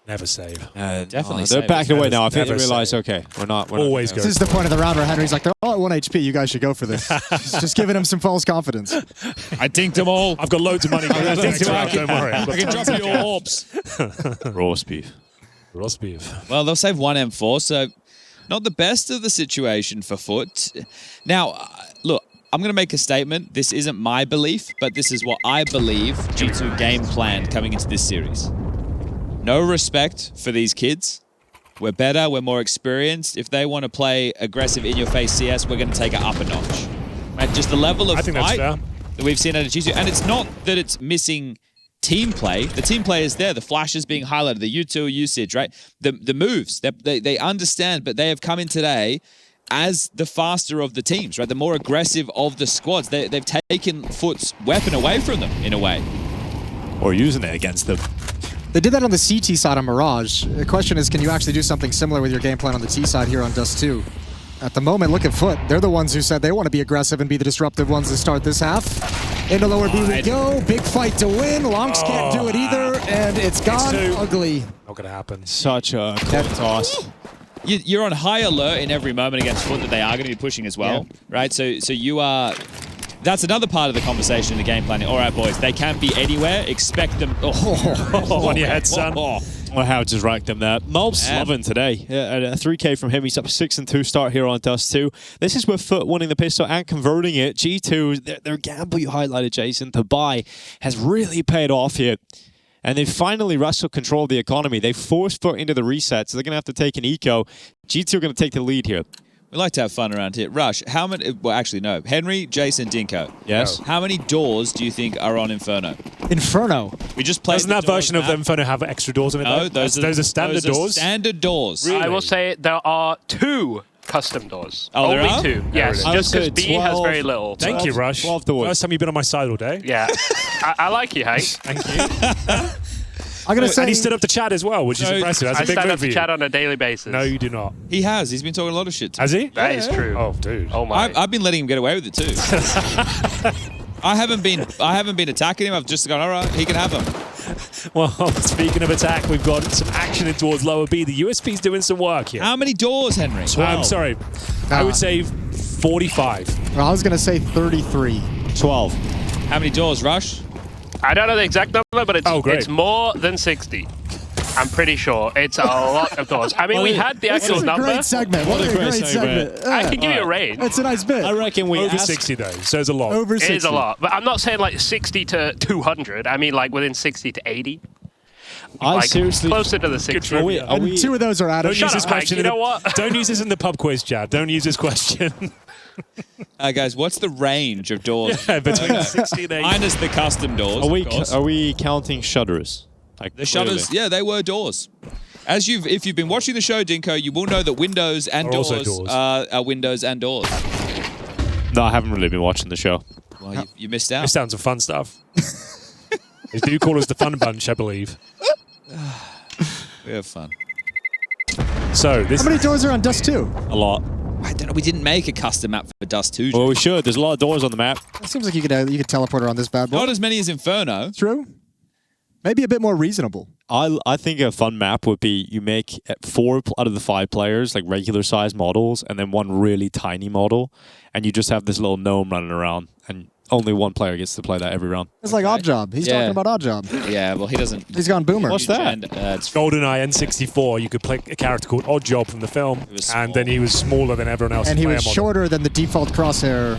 Never save. Definitely They're save. backing away now. I think they Never realize, save. okay, we're not Always go. go. This is the point of the round where Henry's like, they're all at 1 HP. You guys should go for this. just giving him some false confidence. I dinked them all. I've got loads of money. Don't worry. I've got I can drop your orbs. Roast beef. roast beef. Well, they'll save one M4, so not the best of the situation for FUT. Now, look, I'm going to make a statement. This isn't my belief, but this is what I believe G2 game planned coming into this series. No respect for these kids. We're better, we're more experienced. If they want to play aggressive in-your-face CS, we're going to take it up a notch. Right? Just the level of I think that's fight fair. that we've seen out of G2. And it's not that it's missing team play. The team play is there. The flashes being highlighted, the util usage, right? The moves, they understand, but they have come in today as the faster of the teams, right? The more aggressive of the squads. They've taken FUT's weapon away from them, in a way. Or using it against them. They did that on the CT side on Mirage. The question is, can you actually do something similar with your game plan on the T side here on Dust2? At the moment, look at FUT. They're the ones who said they want to be aggressive and be the disruptive ones to start this half. Into lower B we go. Big fight to win. Longs can't do it either, and it's gone ugly. Not going to happen. Such a coin toss. You're on high alert in every moment against FUT that they are going to be pushing as well, right? So you are... That's another part of the conversation in the game planning. All right, boys, they can't be anywhere. Expect them... On your head, son. Well, how just racked them there. Malb's loving today. Yeah, a 3K from him. He's up 6-2 start here on Dust2. This is with FUT winning the pistol and converting it. G2, their gamble you highlighted, Jason, to buy has really paid off here. And they finally wrestled control of the economy. They forced FUT into the reset, so they're going to have to take an eco. G2 are going to take the lead here. We like to have fun around here. Rush, how many... Well, actually, no. Henry, Jason, Dinko. Yes. How many doors do you think are on Inferno? Inferno. We just played Doesn't that version of the Inferno have extra doors in it? No, those are standard doors. Standard doors. I will say there are 2 custom doors. Oh, there Only are? 2. Yes, I just would because say B has 12. very little. Thank you, Rush. 12 doors. First time you've been on my side all day. Yeah. I like you, Hank. Thank you. I'm going to say... And he stood up to chat as well, which is impressive. That's I a big stand move up for to you. chat on a daily basis. No, you do not. He has. He's been talking a lot of shit to me. Has he? That is true. Oh, dude. Oh my. I've been letting him get away with it too. I haven't been attacking him. I've just gone, all right, he can have them. Well, speaking of attack, we've got some action in towards lower B. The USP's doing some work here. How many doors, Henry? I'm sorry. I would say 45. Well, I was going to say 33. 12. How many doors, Rush? I don't know the exact number, but Oh, great. it's more than 60. I'm pretty sure. It's a lot of doors. I mean, we had the This actual is a number. great segment. What a great segment. I can give you a range. It's a nice bit. I reckon we Over asked 60, though, so it's a lot. Over 60. It is a lot. But I'm not saying like 60 to 200. I mean like within 60 to 80. I Like seriously... closer to the 60. Are we, And 2 of those are out of... Don't use this up, Hank. question. You know what? Don't use this in the pub quiz, Chad. Don't use this question. Guys, what's the range of doors? Between 60 and 80. Minus the custom doors, of course. Are we counting shutters? Like, The shutters, clearly. yeah, they were doors. If you've been watching the show, Dinko, you will know that windows and Are also doors, doors. are windows and doors. No, I haven't really been watching the show. Well, you missed out. This sounds some fun stuff. They do call us the Fun Bunch, I believe. We have fun. So this. How many doors are on Dust2? A lot. I don't know. We didn't make a custom map for Dust2. Well, we should. There's a lot of doors on the map. It seems like you could teleport around this bad boy. Not as many as Inferno. True. Maybe a bit more reasonable. I think a fun map would be you make 4 out of the 5 players like regular size models and then 1 really tiny model, and you just have this little gnome running around, and only 1 player gets to play that every round. It's like Odd Job. He's talking about Odd Job. Yeah, well, he doesn't. He's gone boomer. What's that? And, it's GoldenEye N64, you could play a character called Oddjob from the film, was and then he was smaller than everyone else. And he was shorter than the default crosshair.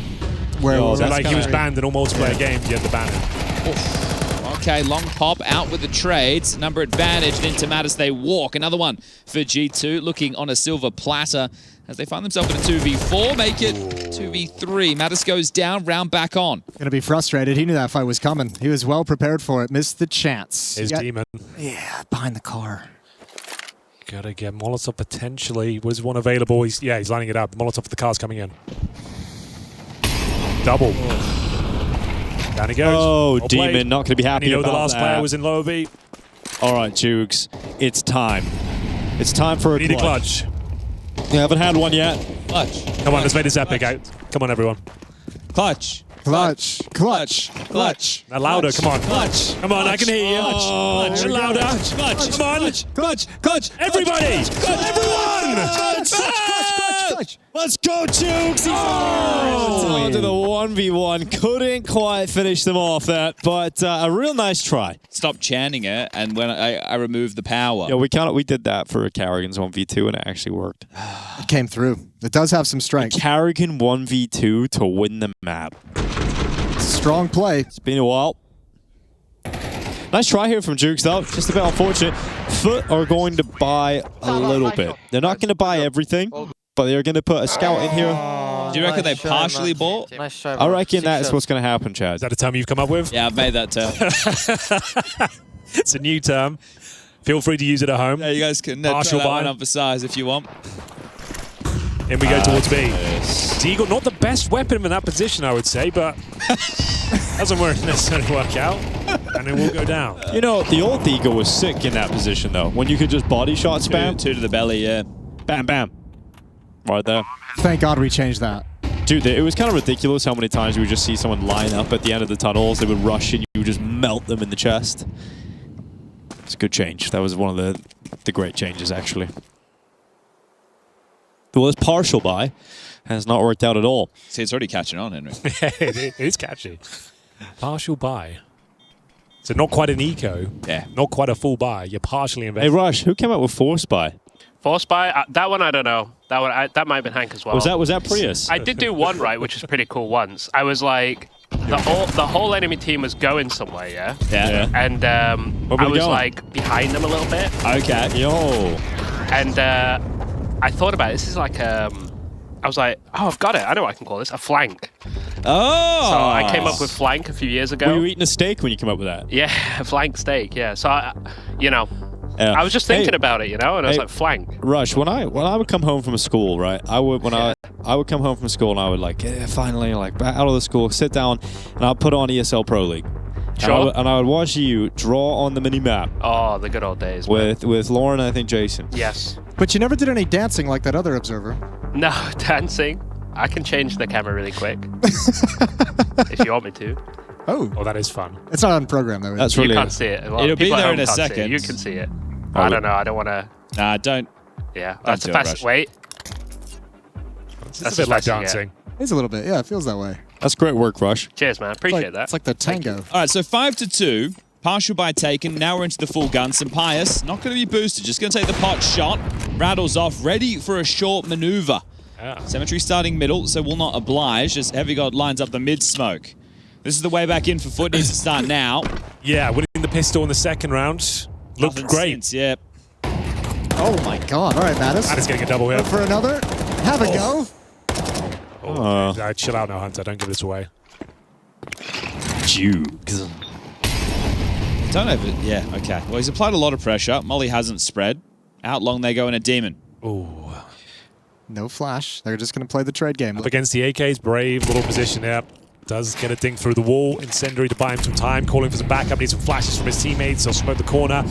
Where Oh, So that's like he was kinda- banned in all multiplayer games, you had to ban him. Okay, long pop out with the trades. Number advantage, then to Mattis they walk. Another one for G2, looking on a silver platter as they find themselves in a 2v4. Make it 2v3. Mattis goes down, round back on. Gonna be frustrated. He knew that fight was coming. He was well prepared for it. Missed the chance. His demon. Yeah, behind the car. Gotta get Molotov potentially. Was one available? He's lining it up. Molotov for the car's coming in. Double. Down he goes. Oh, Well Demon, played. not going to be happy And you know about the last that. player was in lower B. All right, Jukes, it's time. It's time for a Need a clutch. clutch. We haven't had one yet. Clutch. Come on, let's make this epic. Come on, everyone. Clutch. Clutch. Clutch. Clutch. Now louder, come on. Clutch. Come on, I can hear you. Clutch. Louder. Clutch. Come on. Clutch. Clutch. Everybody. Everyone. Clutch. Let's go, Jukes! On to the 1v1. Couldn't quite finish them off that, but a real nice try. Stop chanting it, and when I removed the power. Yeah, we did that for a Carrigan's 1v2, and it actually worked. It came through. It does have some strength. Carrigan 1v2 to win the map. Strong play. It's been a while. Nice try here from Jukes, though. Just a bit unfortunate. FUT are going to buy a little bit. They're not going to buy everything, but they're going to put a scout in here. Do you reckon they partially bought? I reckon that's what's going to happen, Chad. Is that a term you've come up with? Yeah, I've made that term. It's a new term. Feel free to use it at home. Yeah, you guys can try Partial that buy. one up for size if you want. In we go towards B. Deagle, not the best weapon in that position, I would say, but doesn't necessarily work out. And it will go down. You know, the old Deagle was sick in that position, though. When you could just body shot spam. Two to the belly, yeah. Bam, bam. Right there. Thank God we changed that. Dude, it was kind of ridiculous how many times we would just see someone line up at the end of the tunnels. They would rush and you would just melt them in the chest. It's a good change. That was one of the great changes, actually. Well, this partial buy has not worked out at all. See, it's already catching on, Henry. It is catchy. Partial buy. So not quite an eco. Yeah. Not quite a full buy. You're partially Hey, invested. Rush, who came up with force buy? Force buy? That one I don't know. That one that might have been Hank as well. Was that Prius? I did do one right, which was pretty cool once. I was like, the whole enemy team was going somewhere, yeah? Yeah. And I we was going? like behind them a little bit. Okay. Yo. And I thought about it. This is like I was like, oh, I've got it. I know what I can call this. A flank. Oh! So I came up with flank a few years ago. Were you eating a steak when you came up with that? Yeah, flank steak, yeah. So, you know, Yeah. I was just thinking Hey, about it, you know, and I was hey, like, flank. Rush, when I would come home from school, right? I would come home from school and I would like finally like out of the school, sit down, and I'd put on ESL Pro League. Sure. And I would watch you draw on the mini map Oh, the good old days. Man. with Lauren and I think Jason. Yes. But you never did any dancing like that other observer. No, dancing. I can change the camera really quick. If you want me to. Oh. Oh, that is fun. It's not on program, though. That's You really can't see it. Well, It'll be people at there home in a can't see it. second. You can see it. Oh, I don't know. I don't want to. Nah, don't. Yeah. Don't That's do the it, fast. Rush. Wait. It's That's a bit like as fast as you get. dancing. It's a little bit. Yeah, it feels that way. That's great work, Rush. Cheers, man. Appreciate that. It's like the tango. All right, so 5-2. Partial buy taken. Now we're into the full gun. SunPayus not going to be boosted. Just going to take the pot shot. Rattles off. Ready for a short maneuver. Yeah. Cemetery starting middle, so will not oblige as Heavy God lines up the mid smoke. This is the way back in for FUT. Needs to start now. Yeah, winning the pistol in the second round. Looked Nothing great. since, yeah. Oh my God. All right, Mattis. That is getting a double hit. Go for another. Have a go. Oh, chill out now, Hunter. Don't give this away. Jukes. Don't know if it, yeah, okay. Well, he's applied a lot of pressure. Molly hasn't spread. Out long they go in a demon. Ooh. No flash. They're just going to play the trade game. Up against the AKs, brave little position there. Does get a dink through the wall. Incendiary to buy him some time, calling for some backup. Needs some flashes from his teammates. He'll smoke the corner.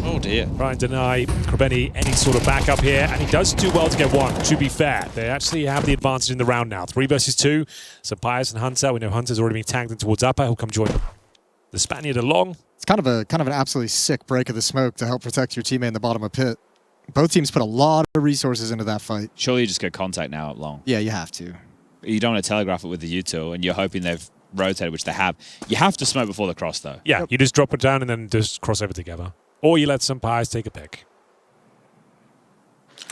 Oh dear. Try and deny Krabeni any sort of backup here. And he does do well to get one, to be fair. They actually have the advantage in the round now. 3 versus 2. SunPayus and Hunter. We know Hunter's already been tagged in towards upper. He'll come join the Spaniard along. It's kind of an absolutely sick break of the smoke to help protect your teammate in the bottom of pit. Both teams put a lot of resources into that fight. Surely you just get contact now up long. Yeah, you have to. You don't want to telegraph it with the U2, and you're hoping they've rotated, which they have. You have to smoke before the cross, though. Yeah, you just drop it down and then just cross over together. Or you let SunPayus take a pick.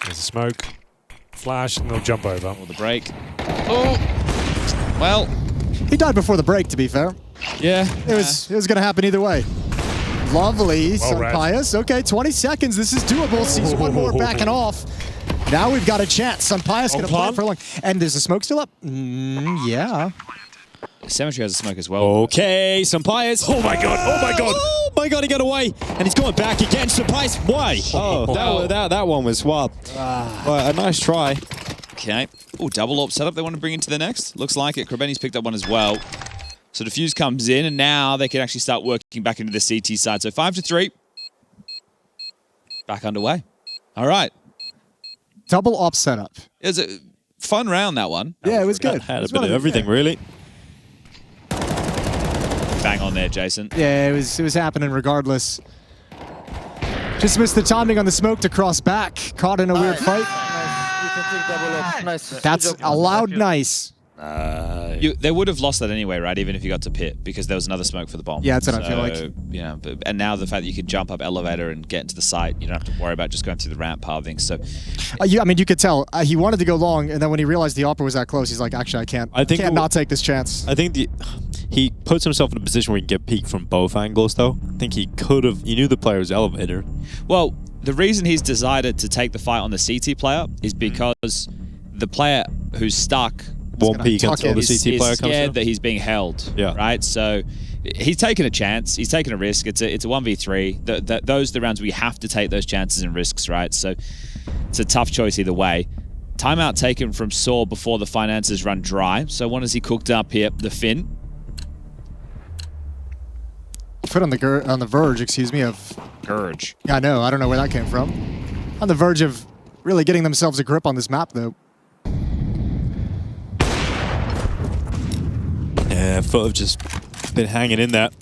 There's a smoke. Flash, and they'll jump over. Or the break. Oh! Well, He died before the break, to be fair. yeah. It was going to happen either way. Lovely, Well read. SunPayus. Okay, 20 seconds. This is doable. Sees one more backing off. Now we've got a chance. SunPayus going to play for long. And there's the smoke still up? Yeah. Cemetery has a smoke as well. Okay, SunPayus. Oh my god, oh my god. Oh my god, he got away. And he's going back again. SunPayus. Why? Oh, that one was wild. But a nice try. Okay. Oh, double AWP setup they want to bring into the next. Looks like it. Krabeni's picked up one as well. So Diffuse comes in, and now they can actually start working back into the CT side. So 5-3. Back underway. All right. Double op setup. It was a fun round, that one. Yeah, it was good. Had It a was bit one of the- everything, really. Bang on there, Jason. Yeah, it was happening regardless. Just missed the timing on the smoke to cross back. Caught in a weird fight. That's allowed nice. They would have lost that anyway, right? Even if you got to pit, because there was another smoke for the bomb. Yeah, that's what I feel like. You know, and now the fact that you can jump up elevator and get into the site, you don't have to worry about just going through the ramp pathing. So, I mean, you could tell he wanted to go long, and then when he realized the opera was that close, he's like, actually, I can't not take this chance. I think he puts himself in a position where he can get peak from both angles, though. I think he could have. He knew the player was elevator. well, the reason he's decided to take the fight on the CT player is because the player who's stuck Won't peak tuck until in. the is CT player comes scared in. that he's being held. Yeah. Right. So he's taking a chance. He's taking a risk. It's a 1v3. Those are the rounds where you have to take those chances and risks. Right. So it's a tough choice either way. Timeout taken from Saw before the finances run dry. So what has he cooked up here? The Finn. Foot on the verge, excuse me, of... Gurge. Yeah, I know. I don't know where that came from. On the verge of really getting themselves a grip on this map, though. Yeah, FUT have just been hanging in that.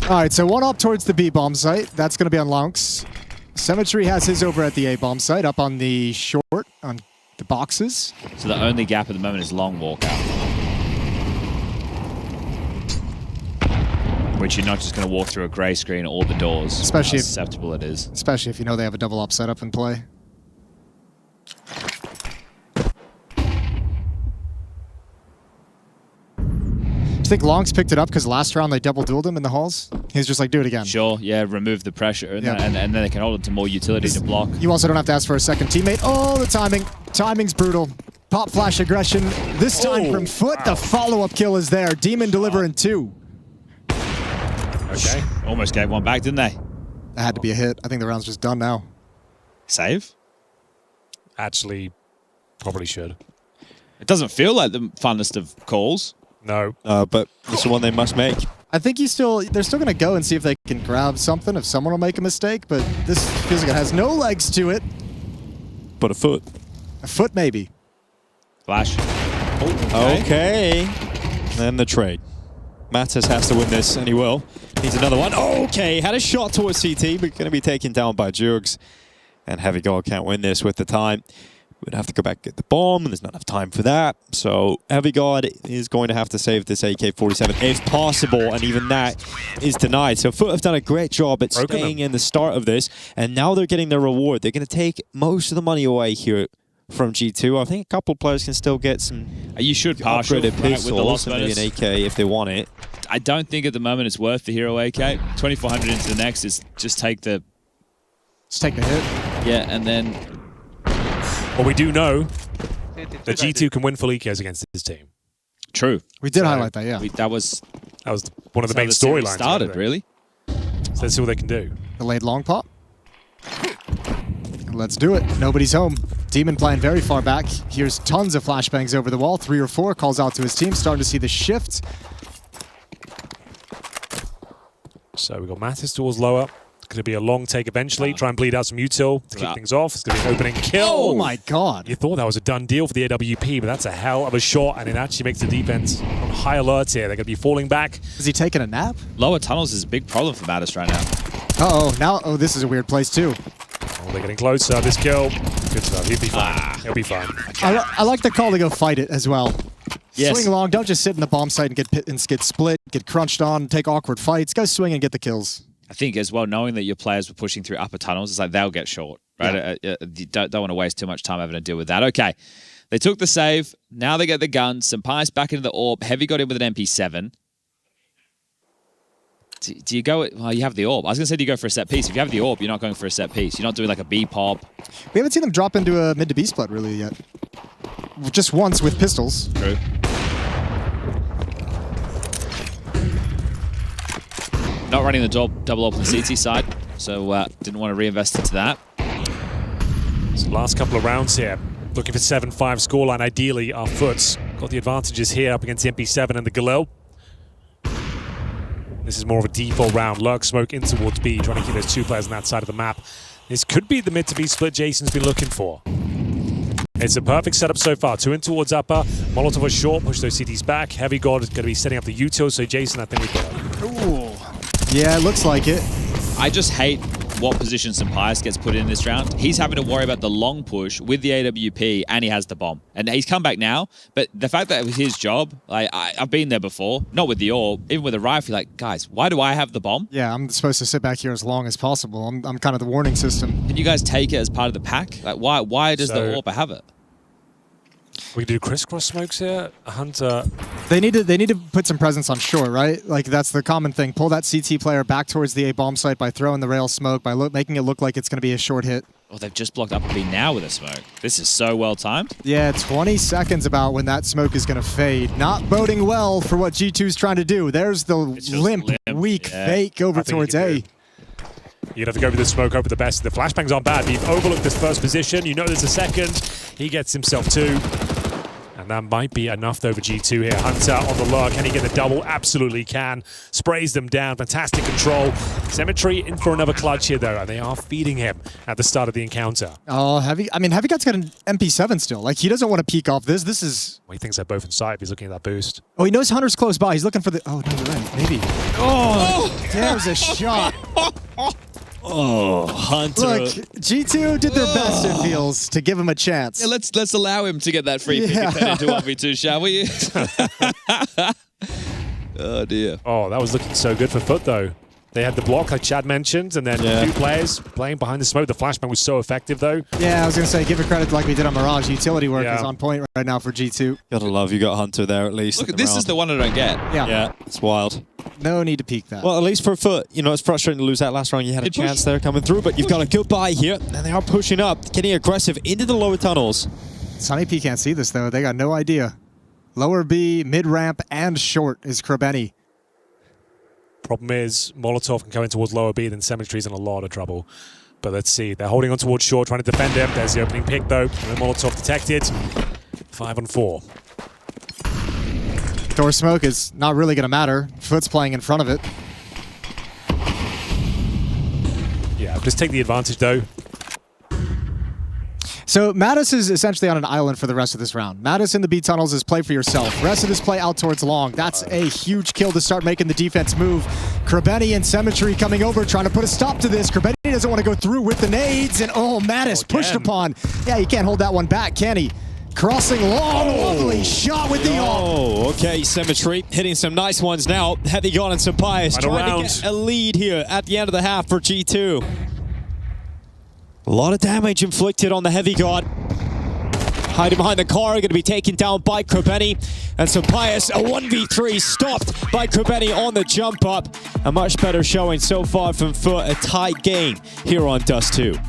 All right, so one up towards the B bomb site. That's going to be on Lonks. Symmetry has his over at the A bomb site, up on the short, on the boxes. So the only gap at the moment is long walkout. Which you're not just going to walk through a grey screen or the doors. Especially how if- susceptible it is. Especially if you know they have a double up setup in play. Do you think Longs picked it up because last round they double dueled him in the halls? He was just like, do it again. Sure, yeah, remove the pressure, and, Yeah. and then they can hold it to more utility to block. You also don't have to ask for a second teammate. Oh, the timing. Timing's brutal. Pop flash aggression. This time from FUT. The follow-up kill is there. Demon delivering 2. Okay. Almost gave one back, didn't they? That had to be a hit. I think the round's just done now. Save? Actually, probably should. It doesn't feel like the funnest of calls. No. But it's the one they must make. I think they're still going to go and see if they can grab something, if someone will make a mistake, but this feels like it has no legs to it. But a FUT. A FUT maybe. Flash. Okay. And the trade. Mattis has to win this, and he will. Needs another one. Okay, had a shot towards CT, but going to be taken down by Jugs. And Heavy God can't win this with the time. We'd have to go back and get the bomb, and there's not enough time for that. So Heavy God is going to have to save this AK-47 if possible, and even that is denied. So FUT have done a great job at staying in the start of this, and now they're getting their reward. They're going to take most of the money away here from G2. I think a couple players can still get some You should partial upgraded right, with the pistols loss and maybe bonus. an AK if they want it. I don't think at the moment it's worth the hero AK. 2,400 into the next is just take the... Just take the hit. Yeah, and then... Well, we do know that G2 can win full EKs against this team. True. We did highlight that, yeah. That was one of the how main the series storylines. started, really. So let's see what they can do. Delayed long pop. Let's do it. Nobody's home. Demon playing very far back. Here's tons of flashbangs over the wall. 3 or 4 calls out to his team. Starting to see the shift. So we've got Mattis towards lower. It's going to be a long take eventually. Try and bleed out some util to kick things off. It's going to be an opening kill. Oh my god. You thought that was a done deal for the AWP, but that's a hell of a shot, and it actually makes the defense on high alert here. They're going to be falling back. Is he taking a nap? Lower tunnels is a big problem for Mattis right now. Uh-oh. Now, oh, this is a weird place too. Oh, they're getting closer. This kill. Good stuff. He'll be fine. He'll be fine. I like the call to go fight it as well. Yes. Swing long. Don't just sit in the bomb site and get split, get crunched on, take awkward fights. Go swing and get the kills. I think as well, knowing that your players were pushing through upper tunnels, it's like they'll get short, right? Yeah. You don't want to waste too much time having to deal with that. Okay, they took the save. Now they get the gun. SunPayus back into the orb. Heavy got in with an MP7. Do you go... Well, you have the orb. I was going to say, do you go for a set piece? If you have the orb, you're not going for a set piece. You're not doing like a B pop. We haven't seen them drop into a mid to B split really yet. Just once with pistols. True. Not running the double up on the CT side, so didn't want to reinvest into that. So last couple of rounds here. Looking for 7-5 scoreline. Ideally, our FUTs got the advantages here up against the MP7 and the Galil. This is more of a default round. Lurk smoke in towards B, trying to keep those 2 players on that side of the map. This could be the mid-to-B split Jason's been looking for. It's a perfect setup so far. 2 in towards upper. Molotov was short, push those CTs back. Heavy God is going to be setting up the util, so Jason, I think we've got it. Ooh. Yeah, it looks like it. I just hate what position SunPayus gets put in this round. He's having to worry about the long push with the AWP, and he has the bomb. And he's come back now, but the fact that it was his job, like I've been there before, not with the AWP, even with a rifle, like, guys, why do I have the bomb? Yeah, I'm supposed to sit back here as long as possible. I'm kind of the warning system. Can you guys take it as part of the pack? Like, why does the AWP have it? We do crisscross smokes here. Hunter. They need to put some presence on short, right? Like that's the common thing. Pull that CT player back towards the A bomb site by throwing the rail smoke, by making it look like it's going to be a short hit. Oh, they've just blocked up B now with a smoke. This is so well timed. Yeah, 20 seconds about when that smoke is going to fade. Not boding well for what G2's trying to do. There's the limp, weak fake over towards A. You'd have to go for the smoke, hope for the best. The flashbangs aren't bad. You've overlooked this first position. You know there's a second. He gets himself 2. And that might be enough though for G2 here. Hunter on the lure. Can he get the double? Absolutely can. Sprays them down. Fantastic control. Cemetery in for another clutch here though. And they are feeding him at the start of the encounter. Oh, Heavy God's got an MP7 still. Like, he doesn't want to peek off this. This is... Well, he thinks they're both inside if he's looking at that boost. Oh, he knows Hunter's close by. He's looking for the... Oh, no, you're right. Maybe. Oh, there's a shot. Oh, Hunter. Look, G2 did their best, it feels, to give him a chance. Yeah, let's allow him to get that free pick and turn into 1v2, shall we? Oh, dear. Oh, that was looking so good for FUT, though. They had the block, like Chad mentioned, and then 2 players playing behind the smoke. The flashbang was so effective, though. Yeah, I was going to say, give it credit like we did on Mirage. Utility work is on point right now for G2. Gotta love you got Hunter there at least. Look, this is the one I don't get. Yeah, it's wild. No need to peek that. Well, at least for FUT, you know, it's frustrating to lose that last round. You had a chance there coming through, but you've got a good buy here, and they are pushing up, getting aggressive into the lower tunnels. Sunny P can't see this, though. They got no idea. Lower B, mid-ramp, and short is Krabeni. Problem is, Molotov can go in towards lower B, then Cemetery's in a lot of trouble. But let's see. They're holding on towards short, trying to defend him. There's the opening pick, though. And then Molotov detected. 5 on 4. Door smoke is not really going to matter. FUT's playing in front of it. Yeah, just take the advantage, though. So Mattis is essentially on an island for the rest of this round. Mattis in the B tunnels is play for yourself. Rest of this play out towards long. That's a huge kill to start making the defense move. Krabeni and Cemetery coming over, trying to put a stop to this. Krabeni doesn't want to go through with the nades, and Mattis pushed upon. Yeah, he can't hold that one back, can he? Crossing long, lovely shot with the Oh, okay, Cemetery hitting some nice ones now. Heavy God and SunPayus trying to get a lead here at the end of the half for G2. A lot of damage inflicted on the Heavy God. Hiding behind the car, going to be taken down by Krabeni. And SunPayus, a 1v3 stopped by Krabeni on the jump up. A much better showing so far from FUT, a tight game here on Dust2.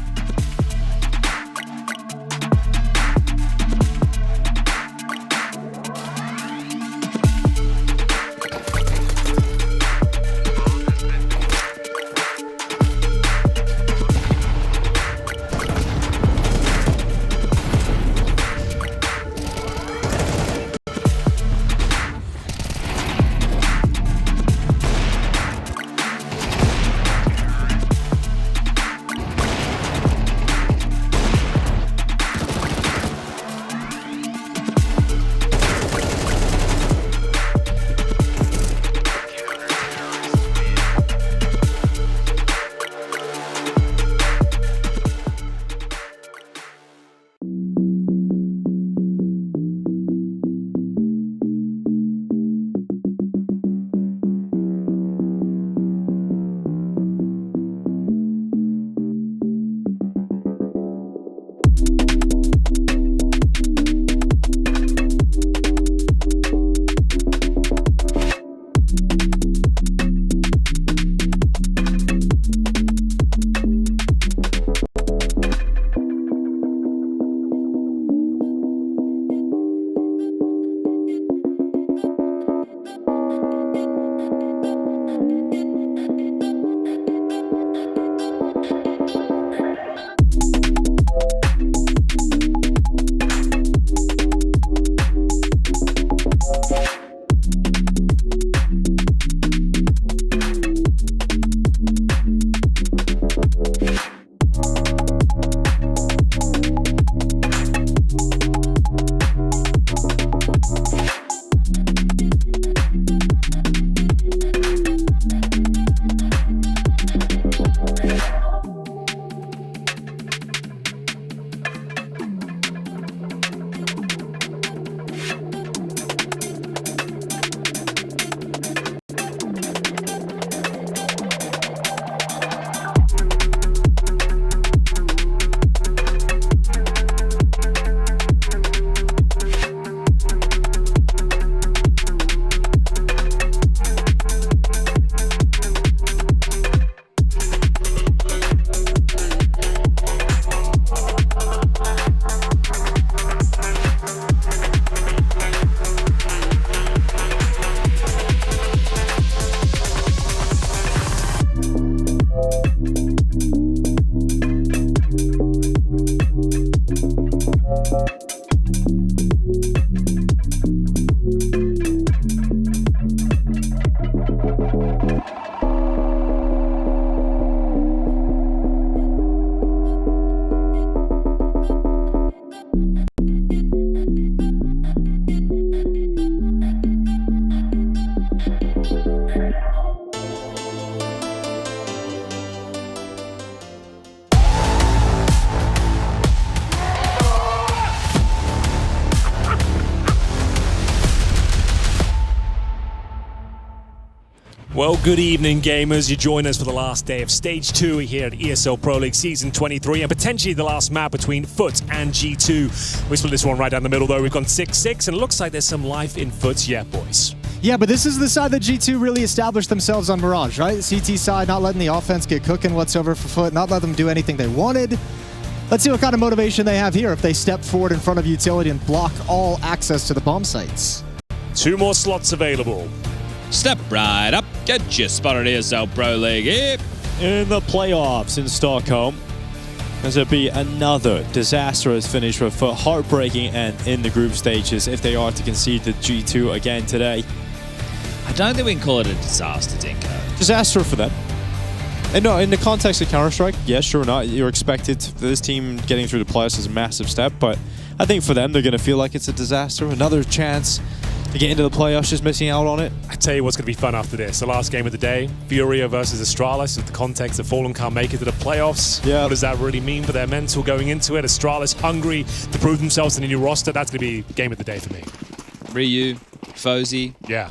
Well, good evening, gamers. You join us for the last day of Stage 2 here at ESL Pro League Season 23, and potentially the last map between FUT and G2. We split this one right down the middle, though. We've gone 6-6, and it looks like there's some life in FUT yet, boys. Yeah, but this is the side that G2 really established themselves on Mirage, right? The CT side, not letting the offense get cooking whatsoever for FUT, not let them do anything they wanted. Let's see what kind of motivation they have here if they step forward in front of Utility and block all access to the bomb sites. 2 more slots available. Step right up, get your spot at ESL Pro League here. In the playoffs in Stockholm, as it'll be another disastrous finish for FUT, heartbreaking, and in the group stages if they are to concede to G2 again today. I don't think we can call it a disaster, Dinko. Disaster for them. And no, in the context of Counter-Strike, yes, sure not. You're expected this team getting through the playoffs is a massive step, but I think for them, they're going to feel like it's a disaster. Another chance to get into the playoffs, just missing out on it. I tell you what's going to be fun after this. The last game of the day, Furia versus Astralis, with the context of Fallen can't make it to the playoffs. Yeah. What does that really mean for their mental going into it? Astralis hungry to prove themselves in a new roster. That's going to be game of the day for me. Ryu, Fozy, Yeah.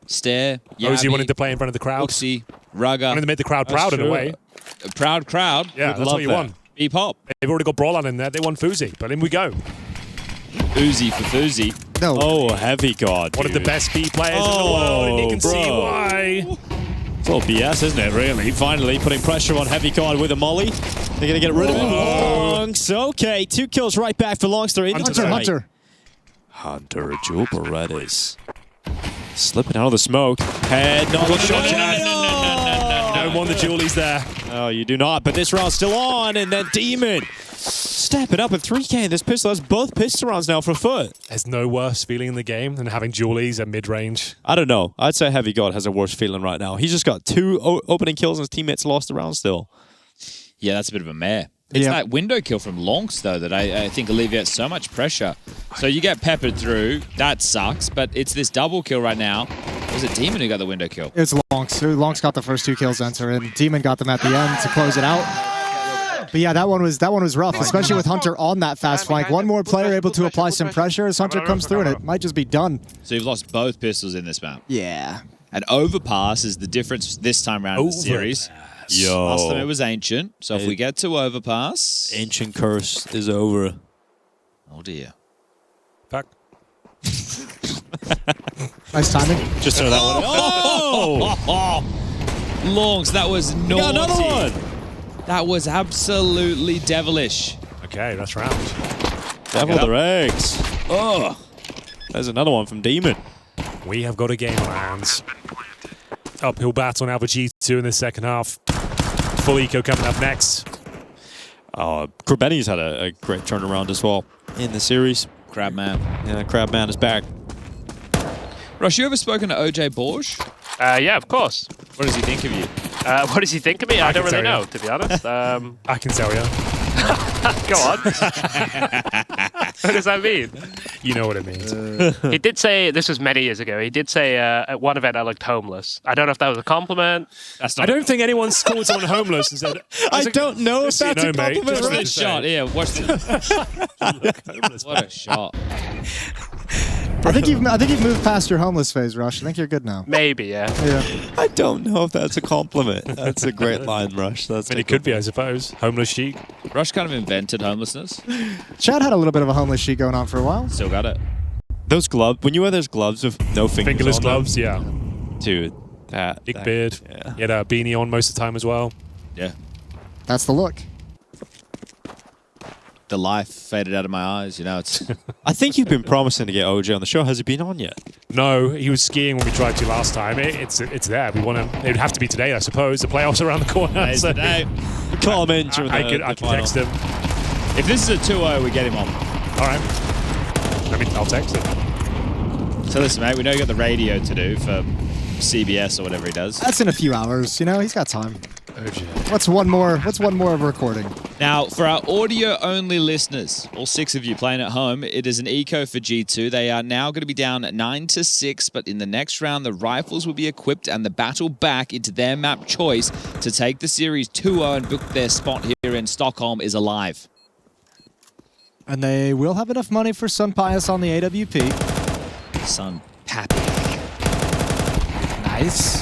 Stare, Ozzy Yami, wanting to play in front of the crowd. Uxie, Rugger. Wanting to make the crowd proud in a way. A proud crowd. Yeah, Would that's love what you that. want. E-pop. They've already got Brawlon in there. They want Fuzi, but in we go. Uzi for Fuzi. No. Oh, heavy god, One of the dude. best B players in the world, and you can see bro. why. It's all BS, isn't it, really? Finally putting pressure on Heavy God with a molly. They're going to get rid of it. Longs, okay. 2 kills right back for Longs. They're in Hunter, tonight. Hunter. Hunter, Jewel Berettas. Slipping out of the smoke. Head, not a shot. No more the Julies there. Oh, you do not. But this round's still on, and then Demon stepping up at 3K. This pistol has both pistol rounds now for FUT. There's no worse feeling in the game than having Julies at mid-range. I don't know. I'd say Heavy God has a worse feeling right now. He's just got 2 opening kills, and his teammates lost the round still. Yeah, that's a bit of a mare. It's that window kill from Lonks, though, that I think alleviates so much pressure. So you get peppered through. That sucks, but it's this double kill right now. Was it Demon who got the window kill? It was Lonks. Lonks got the first 2 kills enter, and Demon got them at the end to close it out. But yeah, that one was rough, especially with Hunter on that fast flank. One more player able to apply some pressure as Hunter comes through, and it might just be done. So you've lost both pistols in this map. Yeah. And Overpass is the difference this time around in the series. Yo. Last time it was Ancient, so if we get to Overpass... Ancient curse is over. Oh dear. Back. Nice timing. Just throw that one. Oh! Longs, that was naughty. Got another one. That was absolutely devilish. Okay, that's round. Devil the eggs. Oh! There's another one from Demon. We have got a game on our hands. Uphill battle now for G2 in the second half. Full eco coming up next. Krabeni's had a great turnaround as well in the series. Crabman. Yeah, Crabman is back. Rush, you ever spoken to OJ Borge? Yeah, of course. What does he think of you? What does he think of me? I don't can really tell know, you. to be honest. I can tell you. Go on. What does that mean? You know what it means. He did say, this was many years ago, he did say at one event I looked homeless. I don't know if that was a compliment. That's I don't think anyone's called someone homeless and said, I don't know if just so you that's a know, mate, compliment. just Watch to this say. shot. Yeah, watch this. What a shot. I think you've moved past your homeless phase, Rush. I think you're good now. Maybe, yeah. Yeah. I don't know if that's a compliment. That's a great line, Rush. That's I mean, it could be, I suppose. Homeless chic. Rush kind of invented homelessness. Chad had a little bit of a homeless sheet going on for a while. Still got it. Those gloves, when you wear those gloves with no fingers Fingerless on them, gloves, yeah. dude, that Big beard. Yeah. He had a beanie on most of the time as well. Yeah. That's the look. The life faded out of my eyes. You know, it's... I think you've been promising to get OJ on the show. Has he been on yet? No, he was skiing when we tried to last time. It's there. We want him. It would have to be today, I suppose. The playoffs are around the corner. Today's so the day. Call him in during I the can final. text him. If this is a 2-0, we get him on. All right. I mean, I'll text him. So listen, mate, we know you got the radio to do for CBS or whatever he does. That's in a few hours. You know, he's got time. What's one more of a recording? Now, for our audio-only listeners, all 6 of you playing at home, it is an eco for G2. They are now going to be down 9-6, but in the next round, the rifles will be equipped and the battle back into their map choice to take the series 2-0 and book their spot here in Stockholm is alive. And they will have enough money for SunPayus on the AWP. Son, Pappy. Nice.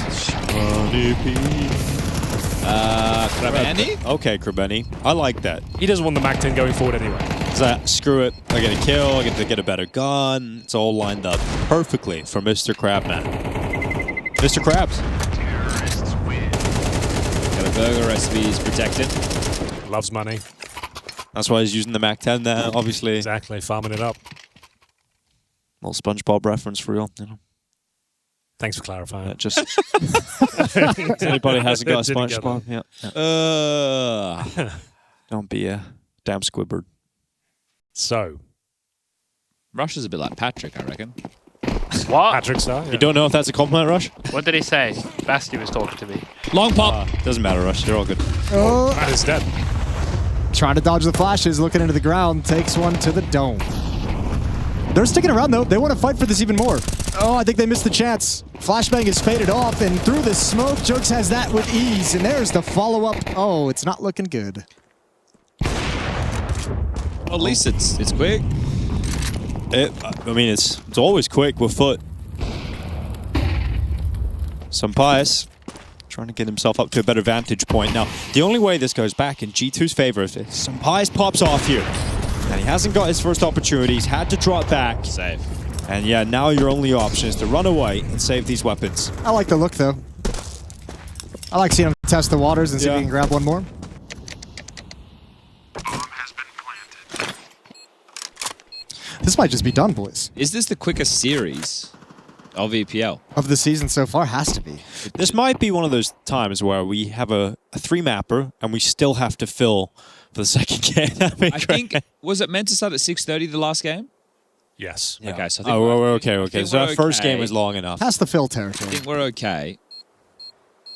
Krabani? Okay, Krabani. I like that. He doesn't want the Mac 10 going forward anyway. Screw it. I get a kill. I get to get a better gun. It's all lined up perfectly for Mr. Crabman. Mr. Krabs. Got a burger recipe. He's protected. Loves money. That's why he's using the Mac 10 there, obviously. Exactly, farming it up. Little SpongeBob reference for real. You know. Thanks for clarifying. Just anybody hasn't got a Didn't get SpongeBob. Yeah. Don't be a damn Squidward. So, Rush is a bit like Patrick, I reckon. What? Patrick Star. You don't know if that's a compliment, Rush? What did he say? Basti was talking to me. Long pop. Doesn't matter, Rush. They're all good. Oh, Matt is dead. trying to dodge the flashes, looking into the ground, takes one to the dome. They're sticking around, though. They want to fight for this even more. Oh, I think they missed the chance. Flashbang is faded off, and through the smoke, Jokes has that with ease, and there's the follow-up. Oh, it's not looking good. Well, at least it's quick. I mean, it's always quick with FUT. SunPayus trying to get himself up to a better vantage point. Now, the only way this goes back in G2's favor is if SunPayus pops off here. And he hasn't got his first opportunity. He's had to drop back. Save. And yeah, now your only option is to run away and save these weapons. I like the look, though. I like seeing him test the waters and see if he can grab one more. This might just be done, boys. Is this the quickest series of EPL? Of the season so far, has to be. This might be one of those times where we have a 3-mapper and we still have to fill for the second game. I think, was it meant to start at 6:30 the last game? Yes. Yeah. Okay, so I think okay. So that first game was long enough. Past the fill I territory. think we're okay.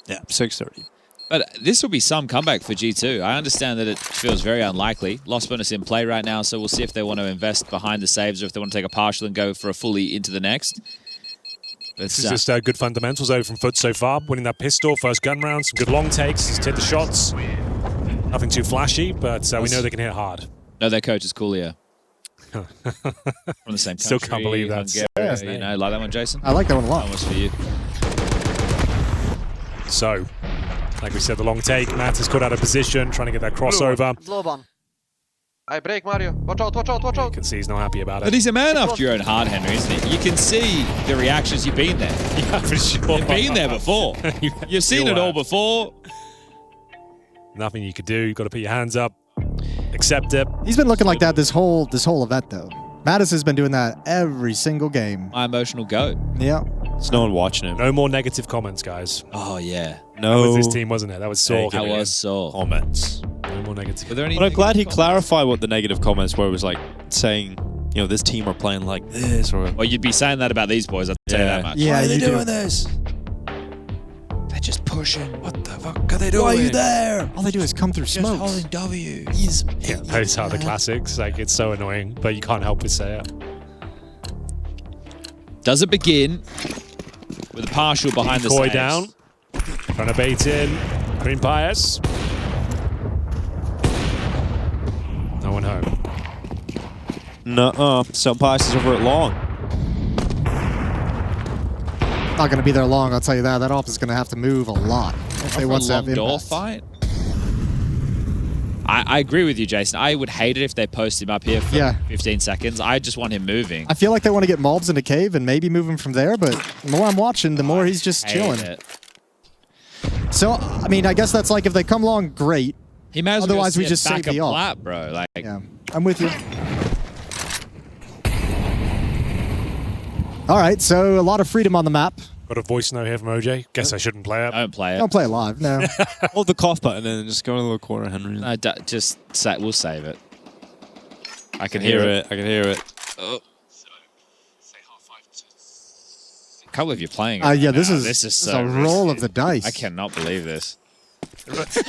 Yeah, 6:30. But this will be some comeback for G2. I understand that it feels very unlikely. Lost bonus in play right now, so we'll see if they want to invest behind the saves or if they want to take a partial and go for a fully into the next. But, This is just good fundamentals over from FUT so far. Winning that pistol, first gun round, some good long takes. He's hit the shots. Nothing too flashy, but we know they can hit hard. no, their coach is Coolio. From the same country. Still can't believe that's Hungary, you know, like that one, Jason? I like that one a lot. That was for you. So, like we said, the long take. Matt is caught out of position, trying to get that crossover. Low bomb. I break Mario. Watch out, watch out, watch You out. can see he's not happy about But it. he's a man after your own heart, Henry, isn't he? You can see the reactions. You've been there. Yeah, for sure. You've been there before. You've seen it all before. Nothing you could do. You've got to put your hands up, accept it. He's been looking like that this whole event, though. Mattis has been doing that every single game. My emotional goat. Yeah. There's no one watching him. No more negative comments, guys. Oh, yeah. That No was his team, wasn't it? That was Saul. That was so. comments. No more negative. Were there any But I'm glad he negative comments? clarified what the negative comments were. It was like saying, you know, this team are playing like this, or Well, you'd be saying that about these boys, I'd say that much. Yeah, you do. this? They're just pushing. What the fuck are they doing? Why are you there? All they do is come through smoke. W. Those are the classics. Like, it's so annoying, but you can't help but say it. Does it begin with a partial behind the Koi saves? down. Trying to bait in. Green Pius. No one home. Nuh-uh. SunPayus is over at long. Not going to be there long, I'll tell you that. That off is going to have to move a lot if they For a want to have long door impact. fight? I agree with you, Jason. I would hate it if they post him up here for 15 seconds. I just want him moving. I feel like they want to get Mobs into cave and maybe move him from there, but the more I'm watching, the more he's just chilling. It. So, I mean, I guess that's like if they come along, great. He may as well Otherwise, we sit just back save the a off. plat, bro. Like, Yeah, I'm with you. All right, so a lot of freedom on the map. Got a voice note here from OJ. Guess I shouldn't play it. don't play it. Don't play it live, no. Hold the cough button and just go in the little corner, Henry. No, just say, we'll save it. I can hear hear it. I can hear it. Oh. I can't believe you're playing it. Yeah, right this now. is this is a so roll of the dice. I cannot believe this.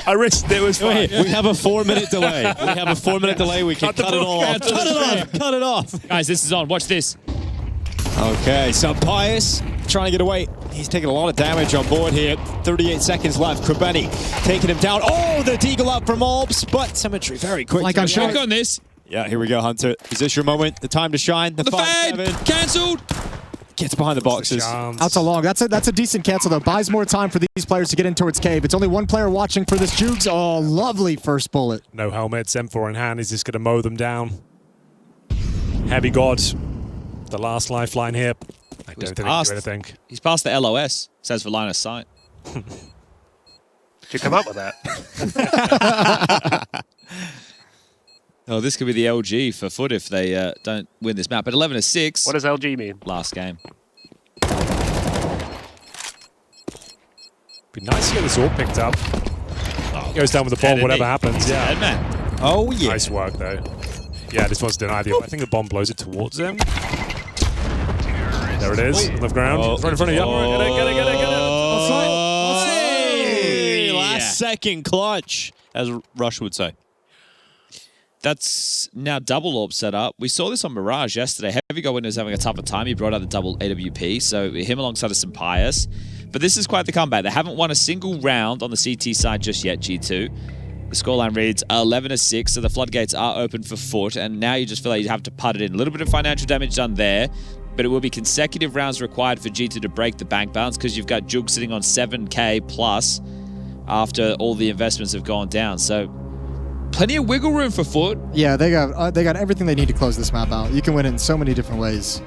I risked it. Was fine. We have a 4-minute delay. We have a 4-minute delay. We can cut it all off. Cancel Cut the it off. stream. Cut it off. Guys, this is on. Watch this. Okay, SunPayus trying to get away. He's taking a lot of damage on board here. 38 seconds left. Krabani taking him down. Oh, the deagle up from Albs, but Symmetry very quick. Like on Check on this. Yeah, here we go, Hunter. Is this your moment? The time to shine? The The fade. 5-7. Cancelled. Gets behind the boxes. Out to long. That's a decent cancel, though. Buys more time for these players to get in towards cave. It's only one player watching for this Jugs. Oh, lovely first bullet. No helmets, M4 in hand. Is this going to mow them down? Heavy God, the last lifeline here. I don't think he can do anything. He's past the LOS. Says for line of sight. Did you come up with that? Oh, this could be the LG for FUT if they don't win this map. But 11-6. What does LG mean? Last game. Be nice to get this all picked up. Goes down with the bomb, whatever happens. Yeah. Headman. Oh, yeah. Nice work, though. Yeah, this one's denied. I think the bomb blows it towards him. There it is, on the ground. Right in front of you. Get it. Hey, last second clutch, as Rush would say. That's now double AWP set up. We saw this on Mirage yesterday. Heavy God when he was having a tougher time, he brought out the double AWP, so him alongside of SunPayus. But this is quite the comeback. They haven't won a single round on the CT side just yet, G2. The scoreline reads 11-6, so the floodgates are open for FUT, and now you just feel like you have to put it in. A little bit of financial damage done there, but it will be consecutive rounds required for G2 to break the bank balance because you've got Jug sitting on 7K plus after all the investments have gone down. So plenty of wiggle room for FUT. Yeah, they got everything they need to close this map out. You can win it in so many different ways.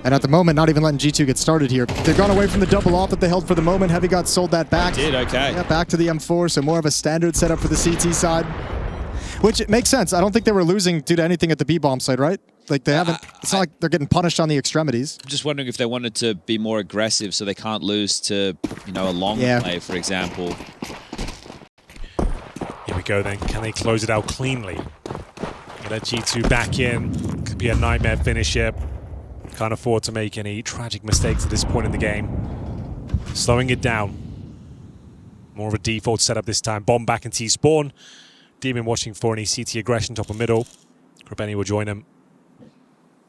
And at the moment, not even letting G2 get started here. They've gone away from the double off that they held for the moment. Heavy God sold that back. Did, okay. Yeah, back to the M4, so more of a standard setup for the CT side. Which it makes sense. I don't think they were losing due to anything at the B-bomb side, right? Like they haven't, it's not like they're getting punished on the extremities. I'm just wondering if they wanted to be more aggressive so they can't lose to, you know, a long play, for example. Here we go then. Can they close it out cleanly? Get a G2 back in. Could be a nightmare finish here. Can't afford to make any tragic mistakes at this point in the game. Slowing it down. More of a default setup this time. Bomb back in T-spawn. Demon watching for any CT aggression top of middle. Grabeni will join him.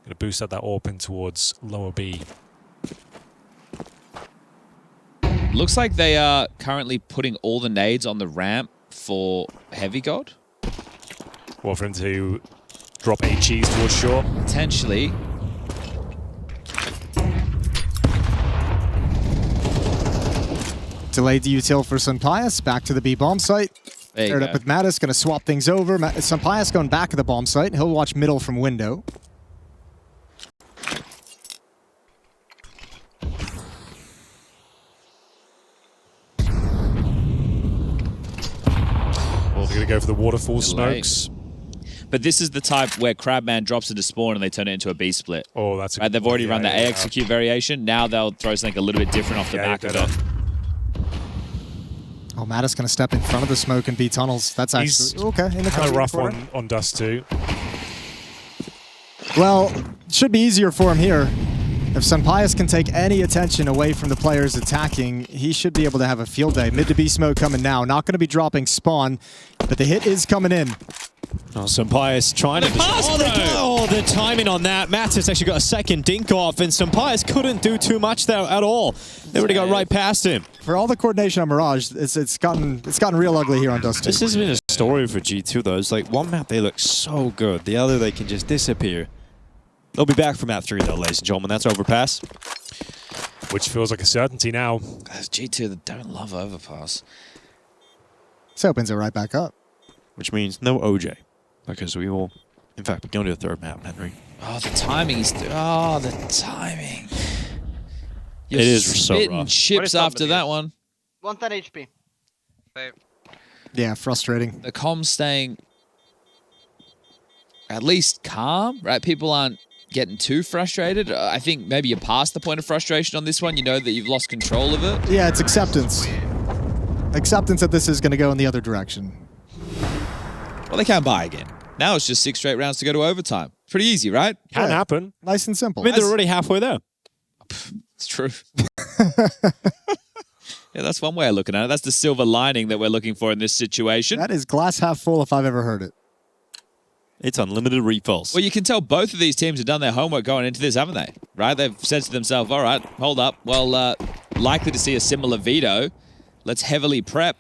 Gonna boost up that AWP in towards lower B. Looks like they are currently putting all the nades on the ramp for Heavy God. Well, for him to drop HEs towards shore. Potentially. Delayed the util for SunPayus, back to the B bomb site. Paired up with Mattis, gonna swap things over. SunPayus going back to the bomb site. He'll watch middle from window. Well, they're gonna go for the waterfall smokes. But this is the type where Crabman drops into spawn and they turn it into a B split. Oh, that's a right. They've already run the A execute variation. Now they'll throw something a little bit different off the back of it. Oh, Mattis gonna step in front of the smoke and B tunnels. That's actually okay. In the kind of rough on Dust2. Well, should be easier for him here. If SunPayus can take any attention away from the players attacking, he should be able to have a field day. Mid to B smoke coming now. Not going to be dropping spawn, but the hit is coming in. Oh, SunPayus trying to... the timing on that. Mattis actually got a second dink off, and SunPayus couldn't do too much there at all. They already got right past him. For all the coordination on Mirage, it's gotten real ugly here on Dust2. This has been a story for G2, though. It's like one map, they look so good. The other, they can just disappear. They'll be back for map 3, though, ladies and gentlemen. That's Overpass. Which feels like a certainty now. G2, they don't love Overpass. This opens it right back up. Which means no OJ. Because we will, in fact, we're going to the third map, Henry. Oh, the timing is... Oh, the timing. It is so spitting rough. chips after that one. 110 HP. Yeah, frustrating. The comms staying at least calm, right? People aren't getting too frustrated. I think maybe you're past the point of frustration on this one. You know that you've lost control of it. Yeah, it's acceptance. Acceptance that this is going to go in the other direction. Well, they can't buy again. Now it's just 6 straight rounds to go to overtime. Pretty easy, right? Can happen. Nice and simple. I mean, they're already halfway there. It's true. Yeah, that's one way of looking at it. That's the silver lining that we're looking for in this situation. That is glass half full if I've ever heard it. It's unlimited refills. Well, you can tell both of these teams have done their homework going into this, haven't they? Right? They've said to themselves, all right, hold up. Well, likely to see a similar veto. Let's heavily prep.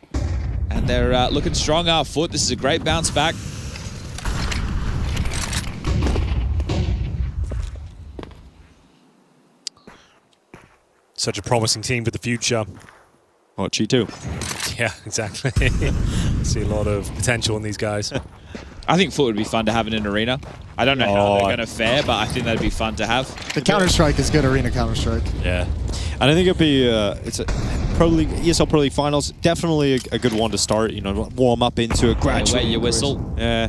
And they're looking strong out FUT. This is a great bounce back. Such a promising team for the future. What, G2? Yeah, exactly. See a lot of potential in these guys. I think FUT would be fun to have in an arena. I don't know how they're going to fare, but I think that'd be fun to have. The Counter-Strike is good, arena Counter-Strike. Yeah. And I think it'd be, it's a Pro League, ESL Pro League Finals, definitely a good one to start, you know, warm up into it gradually. Wet your whistle. Yeah.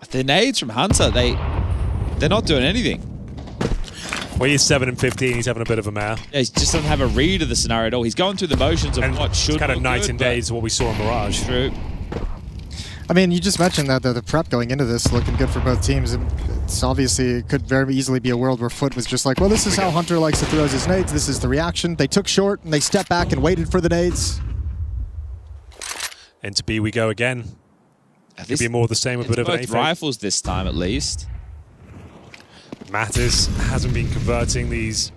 The nades from Hunter, they're not doing anything. Well, he's 7 and 15. He's having a bit of a mare. Yeah, he just doesn't have a read of the scenario at all. He's going through the motions of what should it's kind of look night good, and days what we saw in Mirage. True. I mean, you just mentioned that the prep going into this looking good for both teams. And it's obviously, it could very easily be a world where FUT was just like, well, this is how Hunter likes to throw his nades. This is the reaction. They took short and they stepped back and waited for the nades. Into B we go again. Could be more of the same, a bit of an both rifles this time, at least. Mattis hasn't been converting these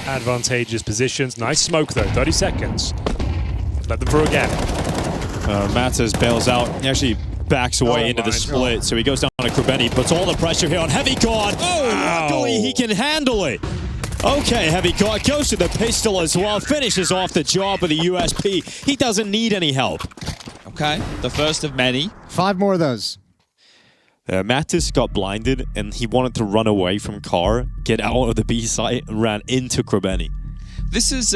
advantageous positions. Nice smoke, though. 30 seconds. Let them through again. Mattis bails out. He actually backs away into the split, so he goes down on Krubeni, puts all the pressure here on Heavy God. Oh, luckily he can handle it. Okay, Heavy God goes to the pistol as well, finishes off the job with the USP. He doesn't need any help. Okay, the first of many. 5 more of those. Mattis got blinded, and he wanted to run away from Car, get out of the B site, and ran into Krubeni. This is,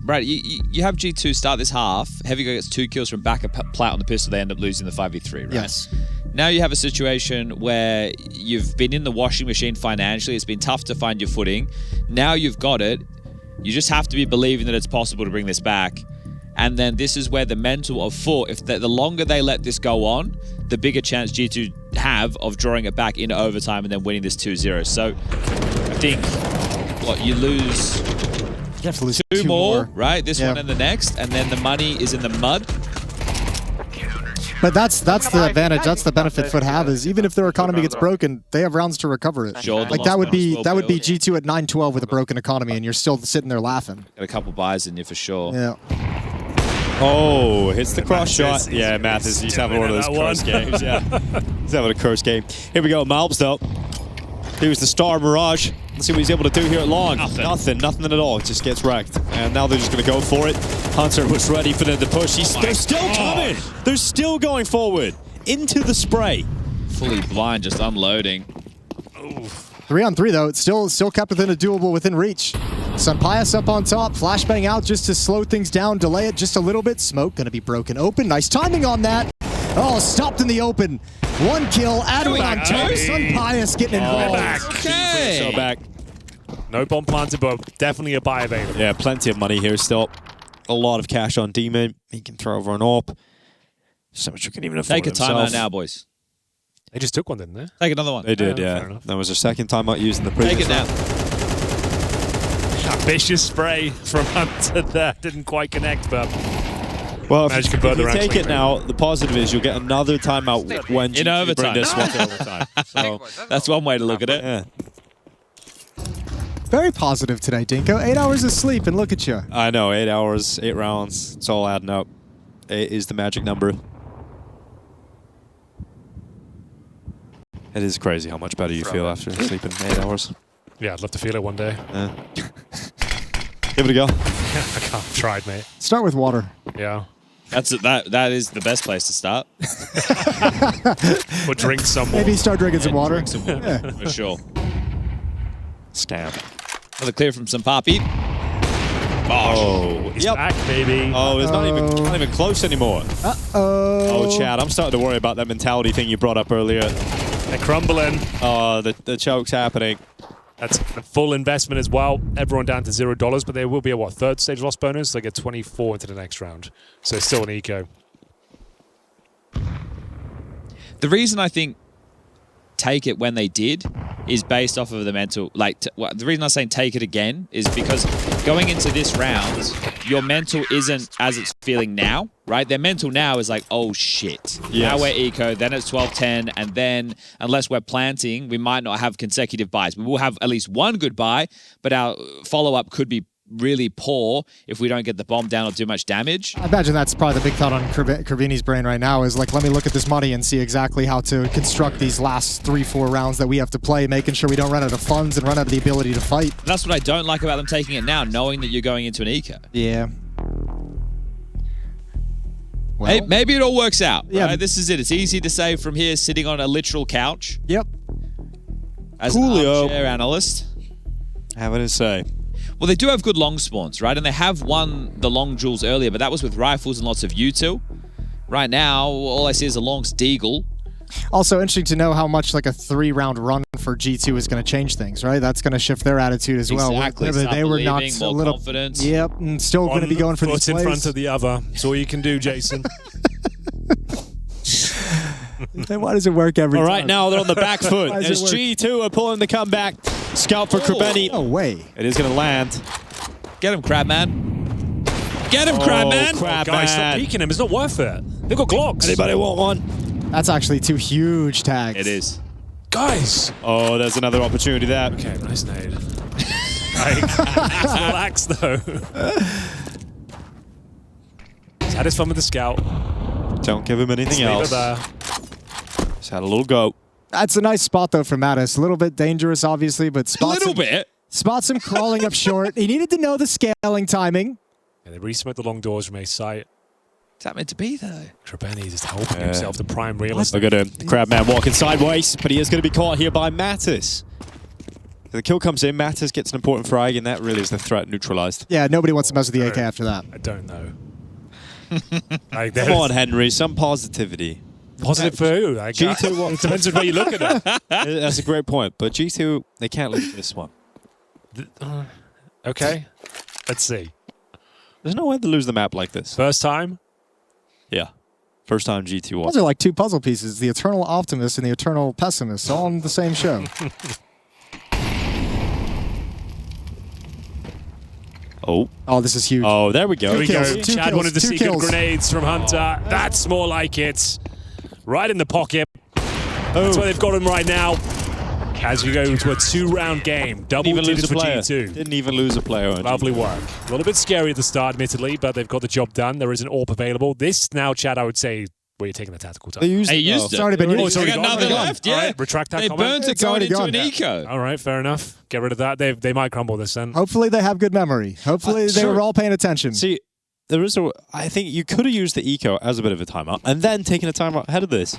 right, you have G2 start this half. Heavy gets 2 kills from back of Plat on the pistol. They end up losing the 5v3, right? Yes. Now you have a situation where you've been in the washing machine financially. It's been tough to find your footing. Now you've got it. You just have to be believing that it's possible to bring this back. And then this is where the mental of FUT, if the longer they let this go on, the bigger chance G2 have of drawing it back into overtime and then winning this 2-0. So I think, what, you lose, You have to lose 2 more, right? This one and the next, and then the money is in the mud. But that's the advantage. That's the benefit FUT have, is even if their economy gets broken, they have rounds to recover it. Sure, like that would be G2 at 9-12 with a broken economy, and you're still sitting there laughing. Got a couple buys in you for sure. Yeah. Oh, hits the cross shot. Yeah, Mattis, he's having one of those curse games. Yeah, he's having a curse game. Here we go, Malbs though. He was the star of Mirage. Let's see what he's able to do here at long. Nothing at all. Just gets wrecked. And now they're just going to go for it. Hunter was ready for them to push. They're still coming. They're still going forward into the spray. Fully blind, just unloading. 3-on-3 though, it's still kept within a doable within reach. SunPayus up on top, flashbang out just to slow things down, delay it just a little bit. Smoke gonna be broken open. Nice timing on that. Oh, stopped in the open. 1 kill, Adwin on top. SunPayus getting involved. Okay. So back. No bomb planted, but definitely a buy available. Yeah, plenty of money here still. A lot of cash on Demon. He can throw over an AWP. So much you can even afford Take a timeout now, boys. They just took one, didn't they? Take another one. They did, fair yeah. enough. That was their second timeout using the previous Take it now. Ambitious spray from Hunter there. Didn't quite connect, but well, managed if to convert the you round take it clean. now, the positive is you'll get another timeout when In you overtime. bring this one to overtime. So, That's one way to look at it. yeah. Very positive today, Dinko. 8 hours of sleep, and look at you. I know, 8 hours, 8 rounds. It's all adding up. 8 is the magic number. It is crazy how much better you feel after sleeping 8 hours. Yeah, I'd love to feel it one day. Give it a go. I can't. Tried, mate. Start with water. Yeah. That is the best place to start. Or drink some more. Maybe start drinking some water. Drink some water, for sure. Scam. Another clear from some Poppy. Oh, He's back, baby. Oh, it's not even close anymore. Oh, Chad, I'm starting to worry about that mentality thing you brought up earlier. They're crumbling. Oh, the choke's happening. That's a full investment as well. Everyone down to $0, but there will be a, what, 3rd stage loss bonus? They get 24 into the next round. So it's still an eco. The reason I think take it when they did is based off of the mental, like, the reason I'm saying take it again is because going into this round, your mental isn't as it's feeling now, right? Their mental now is like, oh shit. Yes. Now we're eco, then it's 12-10, and then unless we're planting, we might not have consecutive buys. We will have at least one good buy, but our follow-up could be really poor if we don't get the bomb down or do much damage. I imagine that's probably the big thought on Kervini's brain right now is like, let me look at this money and see exactly how to construct these last 3-4 rounds that we have to play, making sure we don't run out of funds and run out of the ability to fight. That's what I don't like about them taking it now, knowing that you're going into an eco. Yeah. Well, Hey, maybe it all works out. Yeah. Right? This is it. It's easy to say from here, sitting on a literal couch. Yep. As an armchair analyst. Having to say. Well, they do have good long spawns, right? And they have won the long duels earlier, but that was with rifles and lots of U2. Right now, all I see is a Long's Deagle. Also interesting to know how much like a 3-round run for G2 is going to change things, right? That's going to shift their attitude as well. Exactly. They were not more a little confidence. Yep, and still going to be going for these foot in plays. front of the other. That's all you can do, Jason. Then why does it work every All time? right, now they're on the back foot Why does as it work? G2 are pulling the comeback. Scout for Krabeni. No way. It is going to land. Get him, Crabman. Get him, Crabman. Crabman. Guys, stop peeking him. It's not worth it. They've got Glocks. Anybody want one? That's actually 2 huge tags. It is. Guys. Oh, there's another opportunity there. Okay, nice nade. Relax, though. He's had his fun with the scout. Don't give him anything Leave it else. there. Just had a little go. That's a nice spot, though, for Mattis. A little bit dangerous, obviously, but spots A little bit. Spots him crawling up short. He needed to know the scaling timing. Yeah, they re-smoke the long doors from a site. Is that meant to be, though? Krabeni just helping himself to prime real estate. Look at him. The Crabman walking sideways, but he is going to be caught here by Mattis. The kill comes in, Mattis gets an important frag, and that really is the threat neutralized. Yeah, nobody wants to mess with the AK after that. I don't know. Come on, Henry, some positivity. Positive for who? Like, G2 it depends on where you look at it. That's a great point, but G2, they can't lose this one. Okay, let's see. There's no way to lose the map like this. First time? Yeah. First time G2 won. Those are like 2 puzzle pieces, the eternal optimist and the eternal pessimist, all on the same show. Oh, this is huge. Oh, there we go. Here we go. kills, 2 Chad kills, wanted to 2 see good kills. grenades from Hunter. That's more like it. Right in the pocket. That's where they've got him right now. As we go to a 2-round game. Double digits for G2. Didn't even lose a player. On Lovely G2. work. A little bit scary at the start, admittedly, but they've got the job done. There is an AWP available. This now, Chad, I would say, where you're taking the tactical They time. used They it. used it. It's already been used. They already got gone. another Already left, gone. yeah. All right, retract that They comment. burnt it It's going already into gone. an eco. All right, fair enough. Get rid of that. They might crumble this then. Hopefully they have good memory. Hopefully they sure. were all paying attention. See, there is a. I think you could have used the eco as a bit of a timeout, and then taken a timeout ahead of this.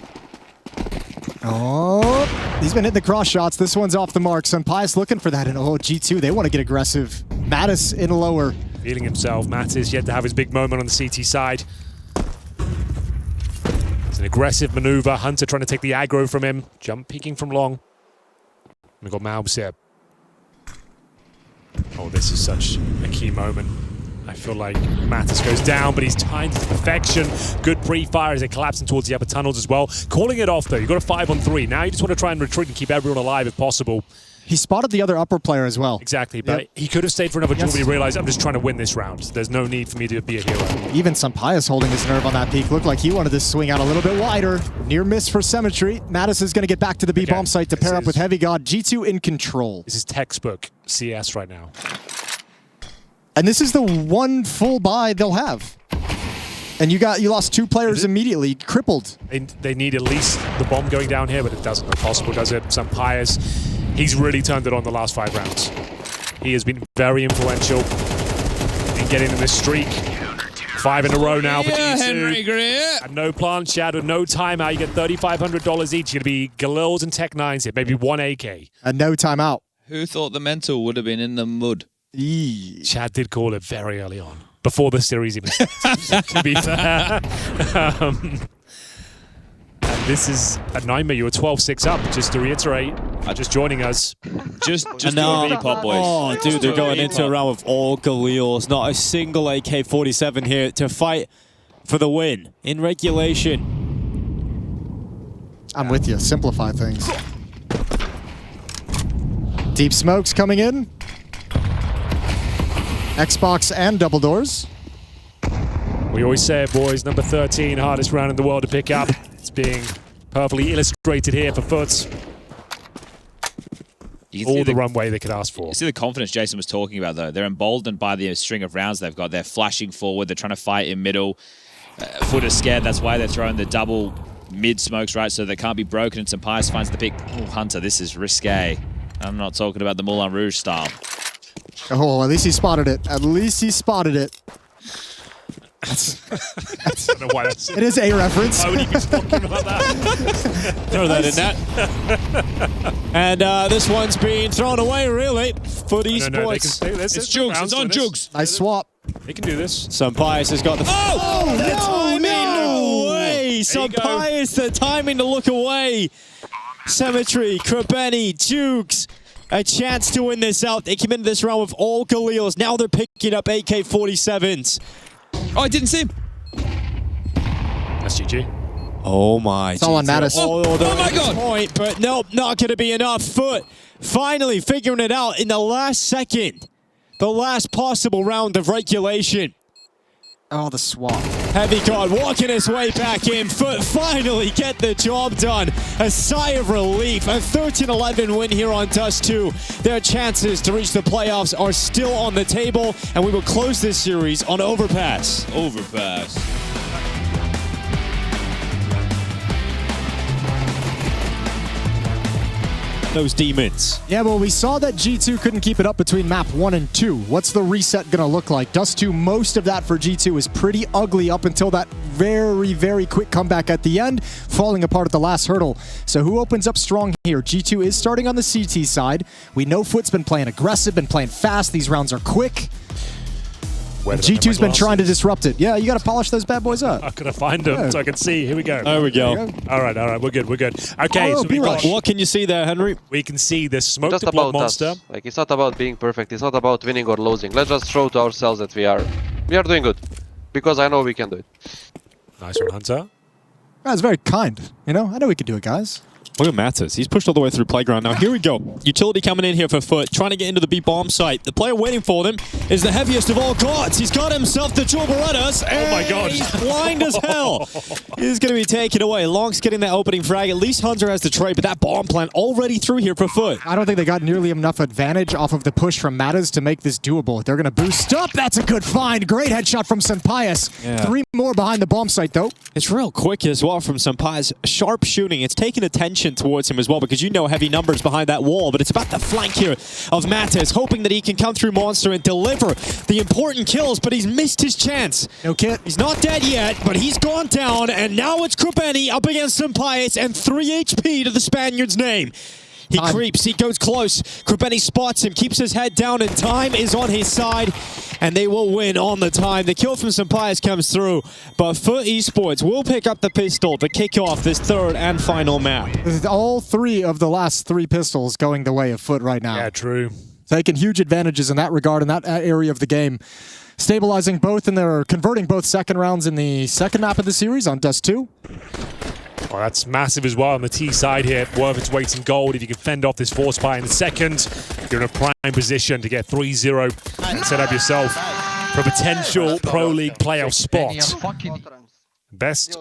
Oh, he's been hitting the cross shots. This one's off the mark. SunPayus looking for that. And oh, G2, they want to get aggressive. Mattis in lower. Feeling himself. Mattis yet to have his big moment on the CT side. It's an aggressive maneuver. Hunter trying to take the aggro from him. Jump peeking from long. We've got Maubs here. Oh, this is such a key moment. I feel like Mattis goes down, but he's timed to perfection. Good pre-fire as they collapse in towards the upper tunnels as well. Calling it off, though. You've got a 5-on-3. Now you just want to try and retreat and keep everyone alive if possible. He spotted the other upper player as well. Exactly, but Yep. he could have stayed for another duel, Yes. but he realized, I'm just trying to win this round. There's no need for me to be a hero. Even SunPayus holding his nerve on that peak. Looked like he wanted to swing out a little bit wider. Near miss for Symmetry. Mattis is going to get back to the B-bomb site to pair up with Heavy God. G2 in control. This is textbook CS right now. And this is the one full buy they'll have. And you lost 2 players immediately, crippled. They need at least the bomb going down here, but it doesn't look possible, does it? SunPayus, he's really turned it on the last 5 rounds. He has been very influential in getting in this streak. 5 in a row now for Yeah, G2. Henry Greer. And no plant shadow, no timeout. You get $3,500 each. You're going to be Galils and Tech 9s here, maybe 1 AK. And no timeout. Who thought the mental would have been in the mud? Chad did call it very early on, before the series even started, to be fair. And this is a nightmare. You were 12-6 up, just to reiterate. Just joining us. Just And do a V-pop, boys. Oh, dude, they're Do a going into a V-pop. round with all Galils. Not a single AK-47 here to fight for the win in regulation. I'm with you. Simplify things. Deep smokes coming in. Xbox and double doors. We always say it, boys. Number 13, hardest round in the world to pick up. It's being perfectly illustrated here for FUT. All the runway they could ask for. You see the confidence Jason was talking about, though. They're emboldened by the string of rounds they've got. They're flashing forward. They're trying to fight in middle. Foot is scared. That's why they're throwing the double mid smokes, right? So they can't be broken. And SunPayus finds the pick. Oh, Hunter, this is risque. I'm not talking about the Moulin Rouge style. Oh, at least he spotted it. At least he spotted it. I don't know why that's... It is a reference. Why would you be talking about that? Throw that in that. And this one's being thrown away, really. FUT Esports. It's Jugs. It's on Jugs. Nice swap. They can do this. SunPayus has got the... Oh! The timing! No way! SunPayus, the timing to look away. Symmetry, Krabeni, Jugs. A chance to win this out. They came into this round with all Galils. Now they're picking up AK-47s. Oh, I didn't see him. That's GG. Oh my. It's all on Mattis. Oh my God. Point, but nope, not going to be enough. FUT finally figuring it out in the last second. The last possible round of regulation. Oh, the swap. Heavy Card walking his way back in. FUT finally get the job done. A sigh of relief. A 13-11 win here on Dust2. Their chances to reach the playoffs are still on the table, and we will close this series on Overpass. Overpass. Those demons. Yeah, well, we saw that G2 couldn't keep it up between map 1 and 2. What's the reset going to look like? Dust2, most of that for G2 is pretty ugly up until that very, very quick comeback at the end, falling apart at the last hurdle. So who opens up strong here? G2 is starting on the CT side. We know FUT's been playing aggressive, been playing fast. These rounds are quick. G2's been trying to disrupt it. Yeah, you got to polish those bad boys up. I'm going to find them so I can see. Here we go. There we go. All right. We're good. Okay, so what can you see there, Henry? we can see the smoke Just to block about monster. us. Like, it's not about being perfect. It's not about winning or losing. Let's just show to ourselves that we are doing good. Because I know we can do it. Nice one, Hunter. That's very kind. You know, I know we can do it, guys. Look at Mattis. He's pushed all the way through Playground. Now, here we go. Utility coming in here for FUT, trying to get into the B-bomb site. The player waiting for them is the heaviest of all gods. He's got himself the Chilberettas. Oh my God. He's blind as hell. He's going to be taken away. Long's getting that opening frag. At least Hunter has the trade, but that bomb plant already through here for FUT. I don't think they got nearly enough advantage off of the push from Mattis to make this doable. They're going to boost up. That's a good find. Great headshot from SunPayus. Yeah. 3 more behind the bomb site, though. It's real quick as well from SunPayus. Sharp shooting. It's taken attention towards him as well, because you know heavy numbers behind that wall, but it's about the flank here of Mattis, hoping that he can come through Monster and deliver the important kills, but he's missed his chance. No kit. He's not dead yet, but he's gone down, and now it's Krabeni up against SunPayus, and 3 HP to the Spaniard's name. He creeps, he goes close. Krabeni spots him, keeps his head down, and time is on his side, and they will win on the time. The kill from SunPayus comes through, but FUT Esports will pick up the pistol to kick off this third and final map. All 3 of the last 3 pistols going the way of FUT right now. Yeah, true. Taking huge advantages in that regard, in that area of the game. Stabilizing both, and they're converting both second rounds in the second map of the series on Dust2. Well, that's massive as well on the T side here. Worth its weight in gold. If you can fend off this force buy in the second, you're in a prime position to get 3-0 and set up yourself for a potential Pro League playoff spot. Best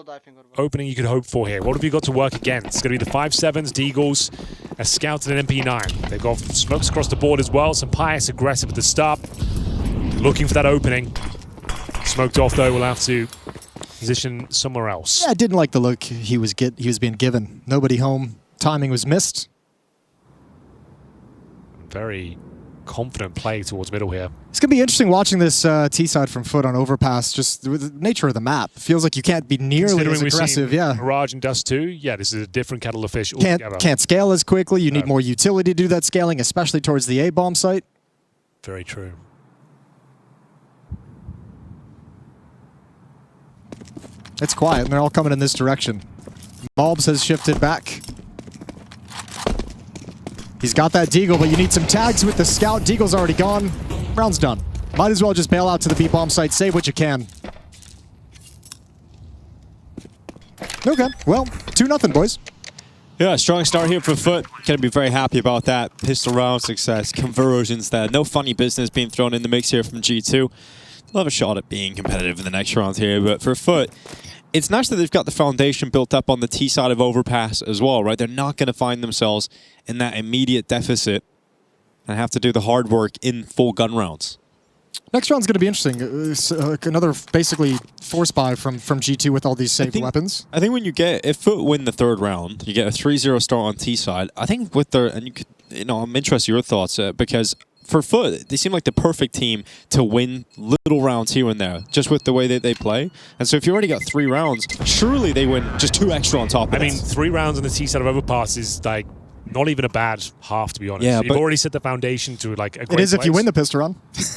opening you could hope for here. What have you got to work against? It's going to be the 5-7s, Deagles, a Scout, and an MP9. They've got smokes across the board as well. SunPayus aggressive at the start. Looking for that opening. Smoked off, though. We'll have to position somewhere else. Yeah, I didn't like the look he was being given. Nobody home. Timing was missed. Very confident play towards middle here. It's going to be interesting watching this T side from FUT on Overpass, just with the nature of the map. Feels like you can't be nearly as aggressive. Yeah. Mirage and Dust2, yeah, this is a different kettle of fish altogether. Can't scale as quickly. You need more utility to do that scaling, especially towards the A-bomb site. Very true. It's quiet, and they're all coming in this direction. Malbs has shifted back. He's got that Deagle, but you need some tags with the Scout. Deagle's already gone. Round's done. Might as well just bail out to the B-bomb site. Save what you can. Okay, well, 2-0, boys. Yeah, strong start here for FUT. Gonna be very happy about that. Pistol round success, conversions there. No funny business being thrown in the mix here from G2. They'll have a shot at being competitive in the next round here, but for FUT, it's nice that they've got the foundation built up on the T side of Overpass as well, right? They're not going to find themselves in that immediate deficit and have to do the hard work in full gun rounds. Next round's going to be interesting. Another basically force buy from G2 with all these saved weapons. I think when you get, if FUT win the third round, you get a 3-0 start on T side. I think with their, and you could, I'm interested in your thoughts because for FUT, they seem like the perfect team to win little rounds here and there, just with the way that they play. And so if you already got 3 rounds, surely they win just 2 extra on top of it. I mean, 3 rounds on the T side of Overpass is like not even a bad half, to be honest. Yeah, You've already set the foundation to like a great It is place. if you win the pistol run.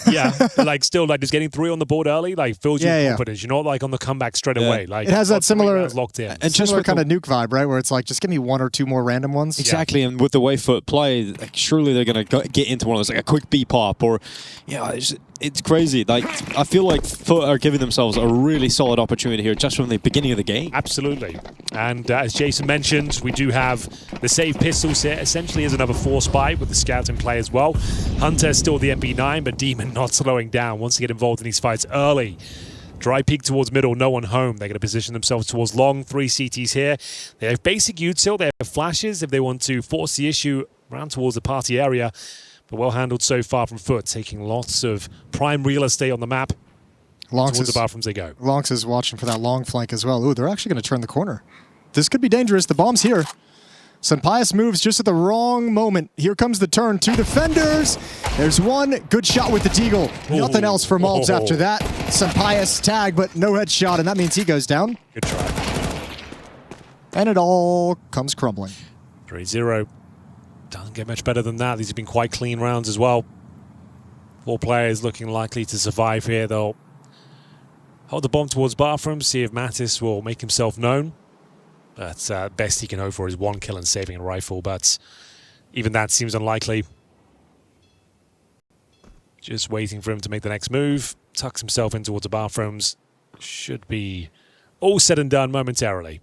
Yeah, like still like just getting 3 on the board early like fills you with confidence. You're not like on the comeback straight away. Like it has that similar locked in. And similar kind of nuke vibe, right? Where it's like just give me 1 or 2 more random ones. Exactly, and with the way FUT play, like, surely they're gonna get into one of those, like a quick B pop or it's crazy. Like I feel like FUT are giving themselves a really solid opportunity here just from the beginning of the game. Absolutely. And as Jason mentioned, we do have the save pistols here. Essentially as another force buy with the scout in play as well. Hunter is still the MP9, but Demon not slowing down. Wants to get involved in these fights early. Dry peek towards middle, no one home. They're going to position themselves towards long. 3 CTs here. They have basic util. They have flashes if they want to force the issue around towards the party area. But well handled so far from FUT, taking lots of prime real estate on the map. Towards the bathrooms they go. Lonx is watching for that long flank as well. Ooh, they're actually going to turn the corner. This could be dangerous. The bomb's here. SunPayus moves just at the wrong moment. Here comes the turn. 2 defenders. There's one. Good shot with the deagle. Nothing else for Malbs after that. SunPayus tag, but no headshot, and that means he goes down. Good try. And it all comes crumbling. 3-0. Doesn't get much better than that. These have been quite clean rounds as well. 4 players looking likely to survive here. They'll hold the bomb towards bathrooms, see if Mattis will make himself known. But best he can hope for is 1 kill and saving a rifle, but even that seems unlikely. Just waiting for him to make the next move. Tucks himself in towards the bathrooms. Should be all said and done momentarily.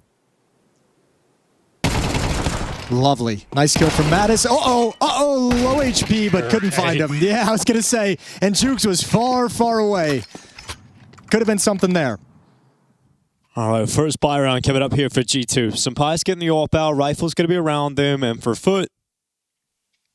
Lovely. Nice kill from Mattis. Uh-oh, low HP, but couldn't find him. Yeah, I was going to say, and Jukes was far, far away. Could have been something there. All right, first buy round coming up here for G2. SunPayus getting the AWP out, rifle's going to be around them, and for FUT,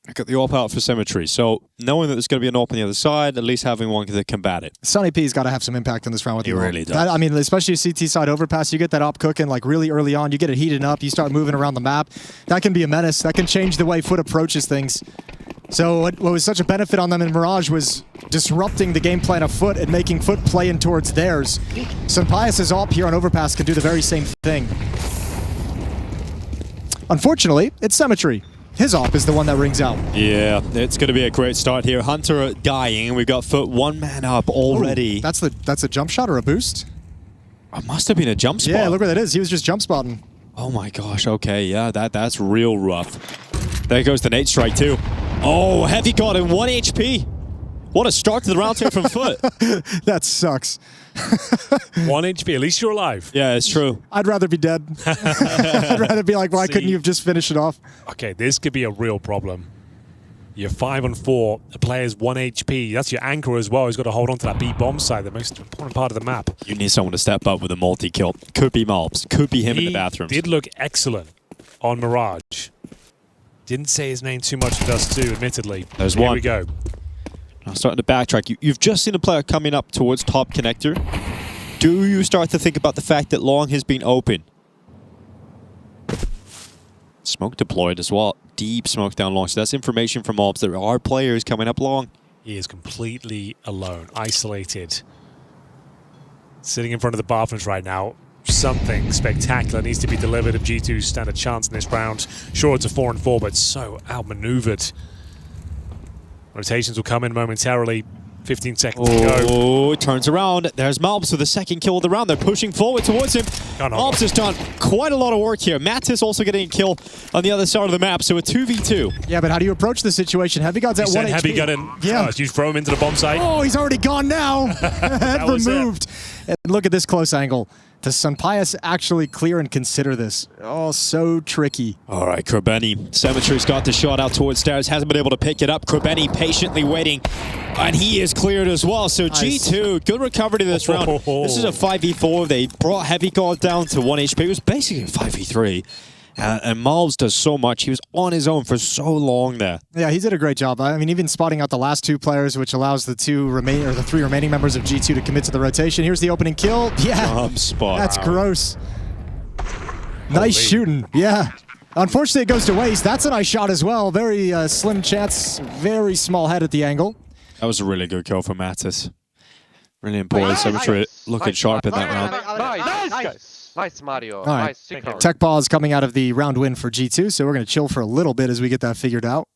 I got the AWP out for Symmetry. So knowing that there's going to be an AWP on the other side, at least having one to combat it. Sunny P's got to have some impact on this round with the AWP. Really does. That, I mean, especially CT side overpass, you get that AWP cooking like really early on, you get it heated up, you start moving around the map. That can be a menace. That can change the way FUT approaches things. So what was such a benefit on them in Mirage was disrupting the game plan of FUT and making FUT play in towards theirs. SunPayus' AWP here on Overpass can do the very same thing. Unfortunately, it's Symmetry. His AWP is the one that rings out. Yeah, it's going to be a great start here. Hunter dying. We've got FUT 1 man up already. Ooh, that's a jump shot or a boost? It must have been a jump spot. Yeah, look where that is. He was just jump spotting. Oh my gosh, okay, yeah, that's real rough. There goes the nade strike too. Oh, Heavy got him 1 HP. What a start to the round here from FUT. That sucks. 1 HP, at least you're alive. Yeah, it's true. I'd rather be dead. I'd rather be like, why couldn't you have just finished it off? Okay, this could be a real problem. You're 5-on-4, the player's 1 HP. That's your anchor as well. He's got to hold on to that B bomb side, the most important part of the map. You need someone to step up with a multi-kill. Could be Malbs. Could be him in the bathrooms. He did look excellent on Mirage. Didn't say his name too much for Dust2, admittedly. There's one. Here we go. Now starting to backtrack. You've just seen a player coming up towards top connector. Do you start to think about the fact that long has been open? Smoke deployed as well. Deep smoke down long. So that's information from Malbs. There are players coming up long. He is completely alone, isolated. Sitting in front of the bathrooms right now. Something spectacular needs to be delivered if G2 stand a chance in this round. Sure, it's a 4-on-4, but so outmaneuvered. Rotations will come in momentarily. 15 seconds to go. Oh, turns around. There's Malbs with the 2nd kill of the round. They're pushing forward towards him. Malbs has done quite a lot of work here. Mattis also getting a kill on the other side of the map, so a 2v2. Yeah, but how do you approach the situation? Heavy God's at 1 HP. Heavy Gun in first. You throw him into the bomb site. Oh, he's already gone now. Head removed. And look at this close angle. Does SunPayus actually clear and consider this? Oh, so tricky. All right, Krebeni. Symmetry's got the shot out towards stairs. Hasn't been able to pick it up. Krebeni patiently waiting. And he is cleared as well. So nice. G2, good recovery to this round. This is a 5v4. They brought Heavy God down to 1 HP. It was basically a 5v3. And Malbs does so much. He was on his own for so long there. Yeah, he did a great job. I mean, even spotting out the last 2 players, which allows the 3 remaining members of G2 to commit to the rotation. Here's the opening kill. Yeah, Spot. that's gross. Nice shooting. Yeah. Unfortunately, it goes to waste. That's a nice shot as well. Very slim chance. Very small head at the angle. That was a really good kill for Mattis. Brilliant boys. Symmetry looking sharp in that round. Nice, Mario. All right. Nice. Sick round. Tech pause coming out of the round win for G2, so we're going to chill for a little bit as we get that figured out.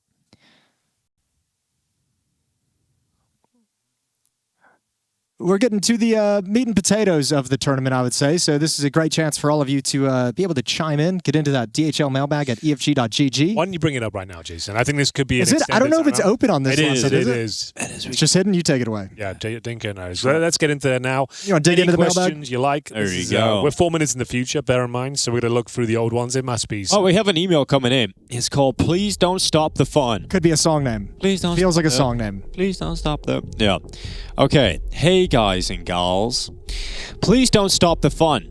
We're getting to the meat and potatoes of the tournament, I would say. So this is a great chance for all of you to be able to chime in, get into that DHL mailbag at efg.gg. Why don't you bring it up right now, Jason? I think this could be Is it? I don't know if it's open on this one. It is. It's just hidden. You take it away. Yeah, Dinka knows. Let's get into there now. You want to dig into the mailbag? Questions you like? There you go. We're 4 minutes in the future, bear in mind, so we're going to look through the old ones. It must be. Oh, we have an email coming in. It's called Please Don't Stop the Fun. Could be a song name. Please don't. Feels like a song name. Please don't stop the. Yeah. Okay. Hey, guys and gals. Please don't stop the fun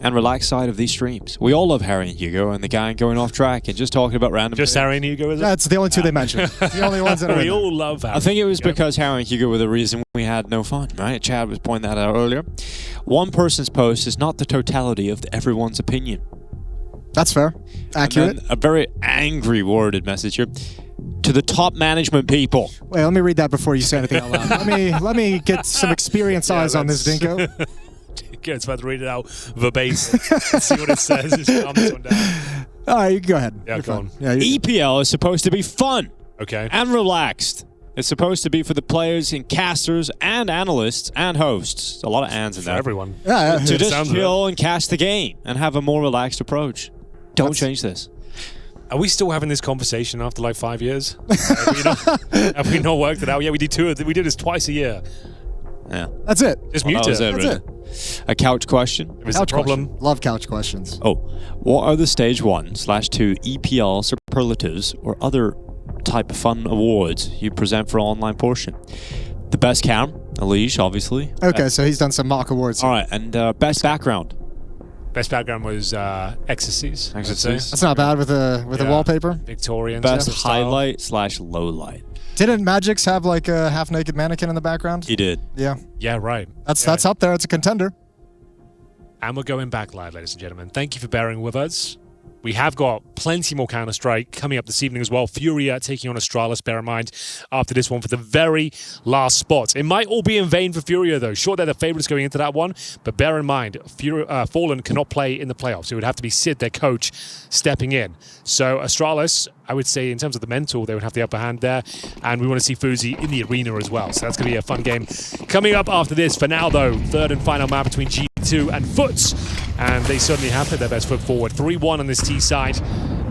and relaxed side of these streams. We all love Harry and Hugo and the gang going off track and just talking about random. Just Harry and Hugo, is it? That's the only 2 they mentioned. The only ones that are we all love Harry. I think it was because Harry and Hugo were the reason we had no fun, right? Chad was pointing that out earlier. One person's post is not the totality of everyone's opinion. That's fair. Accurate. A very angry worded message here. To the top management people. Wait, let me read that before you say anything out loud. let me get some experienced eyes on this, Dinko. Dinko's about to read it out verbatim. See what it says. Just calm this one down. All right, you go ahead. Yeah, go on. Yeah, EPL is supposed to be fun. Okay. And relaxed. It's supposed to be for the players and casters and analysts and hosts. A lot of ands in For there. everyone. Yeah, To just Sounds chill and catch the game and have a more relaxed approach. Don't change this. Are we still having this conversation after like 5 years? Have we not worked it out? Yeah, we do this twice a year. Yeah. That's it. Just mute it. That's it. A couch question. If it's a problem. Question. Love couch questions. Oh, what are the stage 1/2 EPL superlatives or other type of fun awards you present for online portion? The best cam, Elige, obviously. Okay, so he's done some mock awards. All right, and best background. Best background was Ecstasies. Ecstasies. That's not bad with a wallpaper. Victorian. Best style. highlight/low light. Didn't Magix have like a half-naked mannequin in the background? He did. Yeah. Yeah, right. That's up there. It's a contender. And we're going back live, ladies and gentlemen. Thank you for bearing with us. We have got plenty more Counter-Strike coming up this evening as well. Furia taking on Astralis, bear in mind, after this one for the very last spot. It might all be in vain for Furia, though. Sure, they're the favourites going into that one, but bear in mind, Fallen cannot play in the playoffs. It would have to be Sid, their coach, stepping in. So Astralis, I would say, in terms of the mental, they would have the upper hand there, and we want to see Fuzi in the arena as well. So that's going to be a fun game coming up after this. For now, though, third and final map between G2 and FUT, and they certainly have put their best foot forward. 3-1 on this T side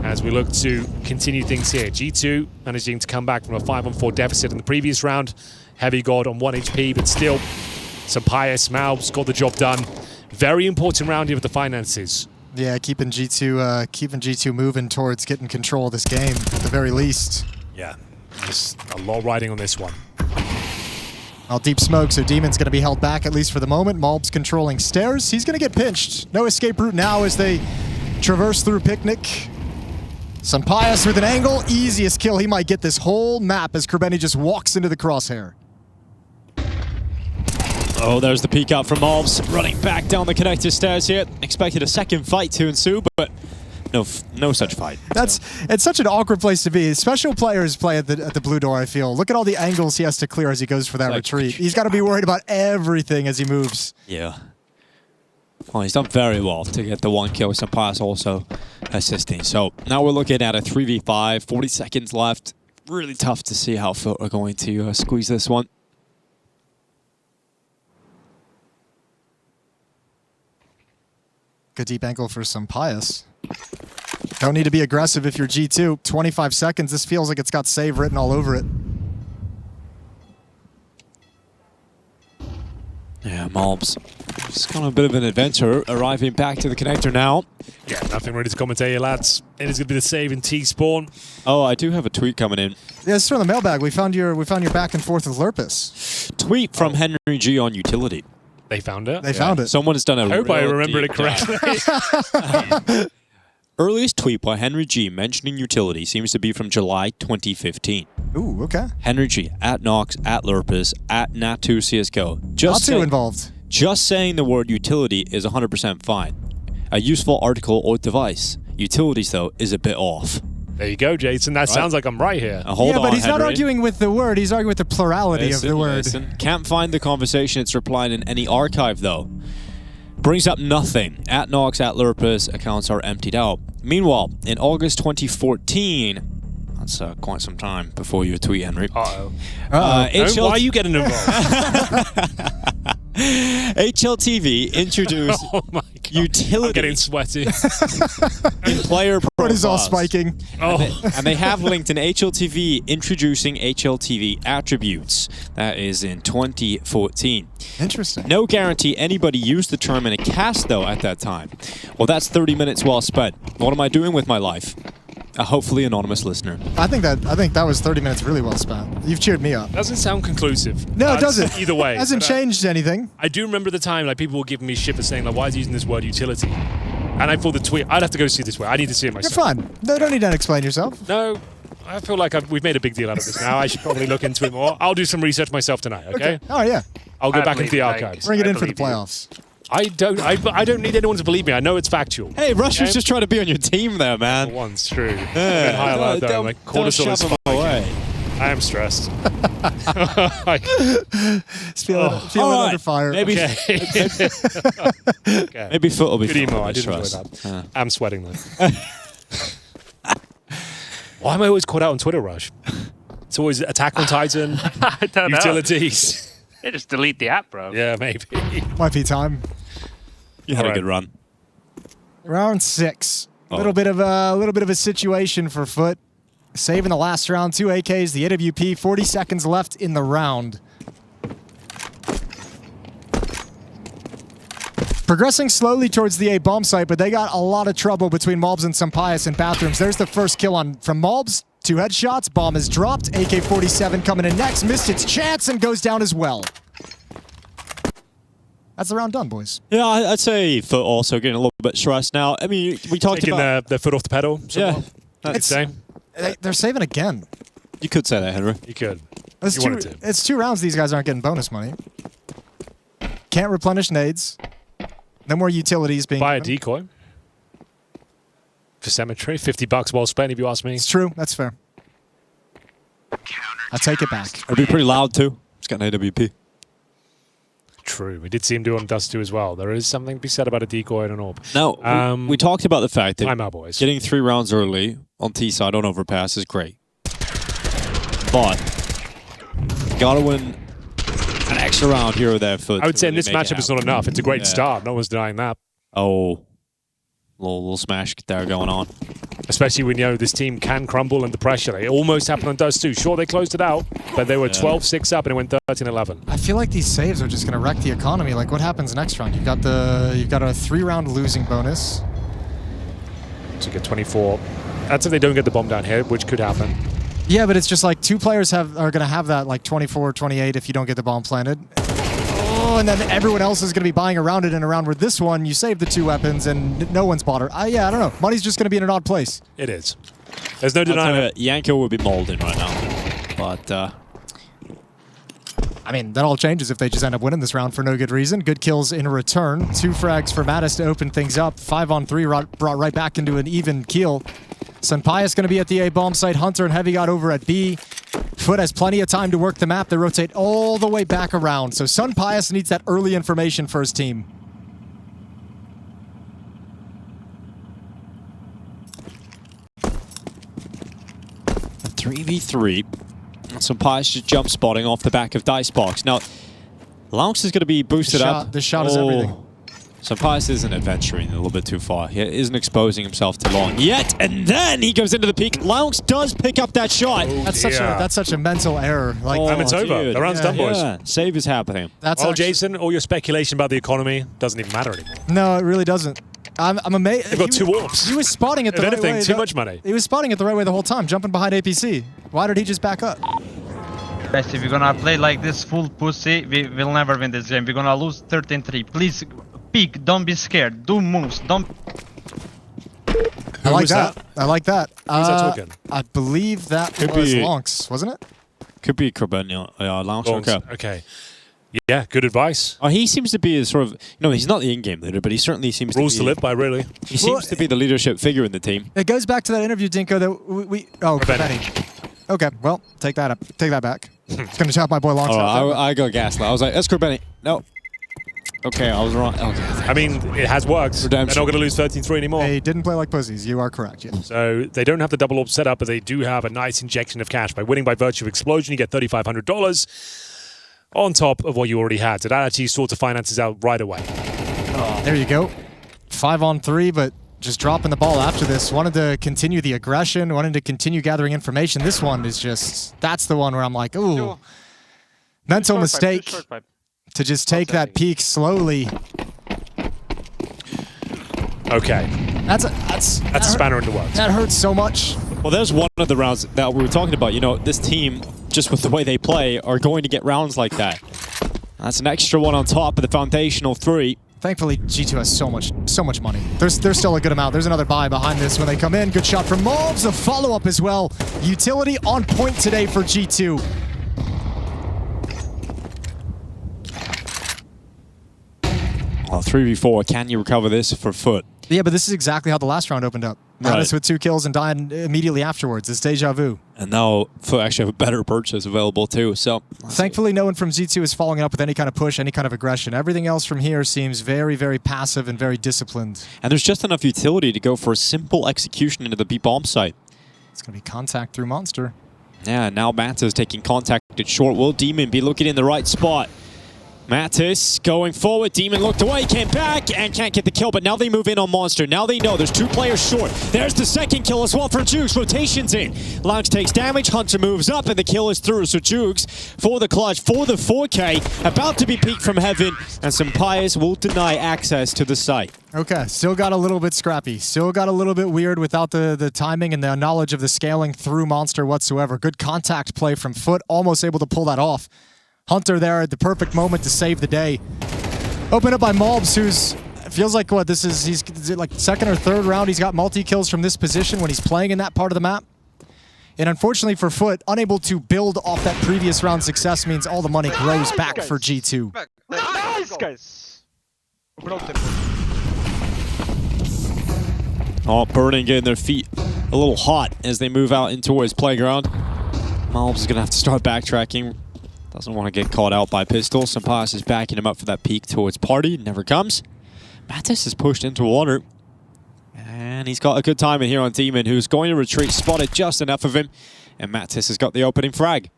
as we look to continue things here. G2 managing to come back from a 5-on-4 deficit in the previous round. Heavy God on 1 HP, but still, SunPayus, Malbs got the job done. Very important round here with the finances. Yeah, keeping G2 moving towards getting control of this game at the very least. Yeah, just a lot riding on this one. Well, deep smoke, so Demon's going to be held back at least for the moment. Malbs controlling stairs. He's going to get pinched. No escape route now as they traverse through Picnic. SunPayus with an angle. Easiest kill. He might get this whole map as Kerbeni just walks into the crosshair. Oh, there's the peek out from Malbs, running back down the connector stairs here. Expected a second fight to ensue, but no such fight. It's such an awkward place to be. Special players play at the blue door, I feel. Look at all the angles he has to clear as he goes for that retreat. He's got to be worried about everything as he moves. Yeah. Well, he's done very well to get the 1 kill. SunPayus also assisting. So now we're looking at a 3v5, 40 seconds left. Really tough to see how FUT are going to squeeze this one. Good deep angle for SunPayus. Don't need to be aggressive if you're G2. 25 seconds. This feels like it's got save written all over it. Yeah, Malbs. Just got a bit of an adventure arriving back to the connector now. Yeah, nothing really to commentate here, lads. It is going to be the save in T-spawn. Oh, I do have a tweet coming in. Yeah, this is from the mailbag. We found your back and forth with Lurpus. Tweet from Henry G on utility. They found it? They found it. Someone's done a I hope I remember it deep dive. correctly. Earliest tweet by Henry G mentioning utility seems to be from July 2015. Ooh, okay. Henry G, at Nox, at Lurpus, at Nat2 CSGO. Not too involved. Just saying the word utility is 100% fine. A useful article or device. Utilities, though, is a bit off. There you go, Jason. That sounds like I'm right here. Hold on, but he's not Henry. arguing with the word. He's arguing with the plurality of the word. Listen. Can't find the conversation it's replied in any archive, though. Brings up nothing. At Nox, at Lurpus, accounts are emptied out. Meanwhile, in August 2014, that's quite some time before you tweet, Henry. Uh-oh. HL Why are you getting involved? HLTV introduced Oh my God. utility I'm getting sweaty. in player What is all profiles. spiking? And they have linked an HLTV introducing HLTV attributes. That is in 2014. Interesting. No guarantee anybody used the term in a cast, though, at that time. Well, that's 30 minutes well spent. What am I doing with my life? A hopefully anonymous listener. I think that was 30 minutes really well spent. You've cheered me up. Doesn't sound conclusive. No, it doesn't. Either way. Hasn't But, changed anything. I do remember the time like people were giving me shit for saying like, why is he using this word utility? And I thought the tweet, I'd have to go see this way. I need to see it You're myself. fine. No, don't need to explain yourself. No, I feel like we've made a big deal out of this now. I should probably look into it more. I'll do some research myself tonight, okay? Oh, yeah. I'll go I back into the believe, like, archives. Bring it I in for the believe you. playoffs. I don't need anyone to believe me. I know it's factual. Hey, Rush was Okay? just trying to be on your team there, man. Once, true. I've been highlighted though. Like, cortisol is shove him spiking. away. I am stressed. It's feeling All right. under fire. Maybe, Okay. maybe Foot will be Good emo. fine, I did enjoy trust. that. I'm sweating though. Why am I always caught out on Twitter, Rush? It's always Attack on Titan, I don't know. utilities. They just delete the app, bro. Yeah, maybe. Might be time. You had a All good right. run. Round 6. A Oh. little bit of a situation for Foot. Saving the last round, 2 AKs, the AWP, 40 seconds left in the round. Progressing slowly towards the A bomb site, but they got a lot of trouble between Mobs and SunPayus in bathrooms. There's the first kill from Mobs. 2 headshots, bomb is dropped. AK-47 coming in next, missed its chance and goes down as well. That's the round done, boys. Yeah, I'd say Foot also getting a little bit stressed now. I mean, we talked Taking about... the foot off the pedal. Yeah, somewhat, you could say. They're saving again. you could say that, Henry. You could. It's You two, wanted to. it's 2 rounds these guys aren't getting bonus money. Can't replenish nades. No more utilities being Buy a given. decoy. For Cemetery. $50 well spent, if you ask me. It's true. That's fair. I take it back. It'd be pretty loud, too. It's got an AWP. True. We did see him do it on Dust2 as well. There is something to be said about a decoy and an orb. Now, we talked about the fact that Time out, boys. getting 3 rounds early on T-side on Overpass is great. But gotta win an extra round here or there. I would say in this matchup it's not enough. It's a great Yeah. start. No one's denying that. Oh, little smash there going on. Especially when you know this team can crumble under pressure. It almost happened on Dust2. Sure, they closed it out, but they were 12-6 up and it went 13-11. I feel like these saves are just going to wreck the economy. Like, what happens next round? You've got a 3-round losing bonus. So you get 24. That's if they don't get the bomb down here, which could happen. Yeah, but it's just like 2 players are going to have that like 24, 28 if you don't get the bomb planted. Oh, and then everyone else is going to be buying around it in a round where this one, you save the 2 weapons and no one's bought her. Yeah, I don't know. Money's just going to be in an odd place. It is. There's no I'll tell denying you, it. Yanko would be molding right now. But I mean, that all changes if they just end up winning this round for no good reason. Good kills in return. 2 frags for Mattis to open things up. 5-on-3 brought right back into an even kill. SunPayus going to be at the A bomb site. Hunter and Heavy got over at B. Foot has plenty of time to work the map. They rotate all the way back around. So SunPayus needs that early information for his team. a 3v3. SunPayus just jump spotting off the back of Dicebox. Now, Lounx is going to be boosted up. This shot is everything. SunPayus isn't adventuring a little bit too far. He isn't exposing himself too long yet, and then he goes into the peak. Lounx does pick up that shot. That's such a mental error. Like, And it's over. dude. The round's done, boys. Yeah, save is happening. that's Well, actually- Jason, all your speculation about the economy doesn't even matter anymore. No, it really doesn't. I'm amazed. They've got 2 orbs. He was spotting it the If right anything, way. too much money. He was spotting it the right way the whole time, jumping behind APC. Why did he just back up? Guys, if we're gonna play like this full pussy, we will never win this game. We're gonna lose 13-3. Please, peek, don't be scared. Do moves, don't... I like was that. I like that. Who's that talking? I believe that Could was be- Lonks, wasn't it? Could be Corbinian. Launch. Okay. Okay. Yeah, good advice. Oh, he seems to be a sort of, he's not the in-game leader, but he certainly seems Rules to to be. live by, really. He seems to be the leadership figure in the team. It goes back to that interview, Dinko, that we Benny. Okay, well, take that up. Take that back. It's going to chop my boy Lonks out. I got gaslit. I was like, that's Corbinian. No. Okay, I was wrong. Okay. I mean, it has worked. Redemption. They're not going to lose 13-3 anymore. They didn't play like pussies. You are correct, yeah. So they don't have the double orb set up, but they do have a nice injection of cash. By winning by virtue of explosion, you get $3,500 on top of what you already had. So that actually sorts of finances out right away. There you go. 5-on-3, but just dropping the ball after this. Wanted to continue the aggression, wanted to continue gathering information. This one is just, that's the one where I'm like, ooh. Mental mistake to just take that peak slowly. Okay. That's a spanner in the works. That hurts so much. Well, there's one of the rounds that we were talking about. This team, just with the way they play, are going to get rounds like that. That's an extra one on top of the foundational 3. Thankfully, G2 has so much money. There's still a good amount. There's another buy behind this when they come in. Good shot from Mobs. A follow-up as well. Utility on point today for G2. Well, 3v4. Can you recover this for FUT? Yeah, but this is exactly how the last round opened up. Mattis with 2 kills and dying immediately afterwards. It's deja vu. And now FUT actually have a better purchase available too. So thankfully, no one from G2 is following up with any kind of push, any kind of aggression. Everything else from here seems very, very passive and very disciplined. And there's just enough utility to go for a simple execution into the B-bomb site. It's going to be contact through Monster. Yeah, now Mattis taking contact at short. Will Demon be looking in the right spot? Mattis going forward. Demon looked away, came back, and can't get the kill, but now they move in on Monster. Now they know there's 2 players short. There's the second kill as well for Jukes. Rotations in. Lounge takes damage. Hunter moves up, and the kill is through. So Jukes for the clutch, for the 4K, about to be peeked from heaven, and SunPayus will deny access to the site. Okay, still got a little bit scrappy. Still got a little bit weird without the timing and the knowledge of the scaling through Monster whatsoever. Good contact play from FUT, almost able to pull that off. Hunter there at the perfect moment to save the day. Open up by Mobs, who's feels like he's like second or third round. He's got multi-kills from this position when he's playing in that part of the map. And unfortunately for FUT, unable to build off that previous round success means all the money grows back for G2. Nice, guys. Oh, Burning getting their feet a little hot as they move out in towards playground. Mobs is going to have to start backtracking. Doesn't want to get caught out by Pistol. SunPayus is backing him up for that peek towards Party. Never comes. Mattis is pushed into water. And he's got a good time in here on Demon, who's going to retreat. Spotted just enough of him. And Mattis has got the opening frag.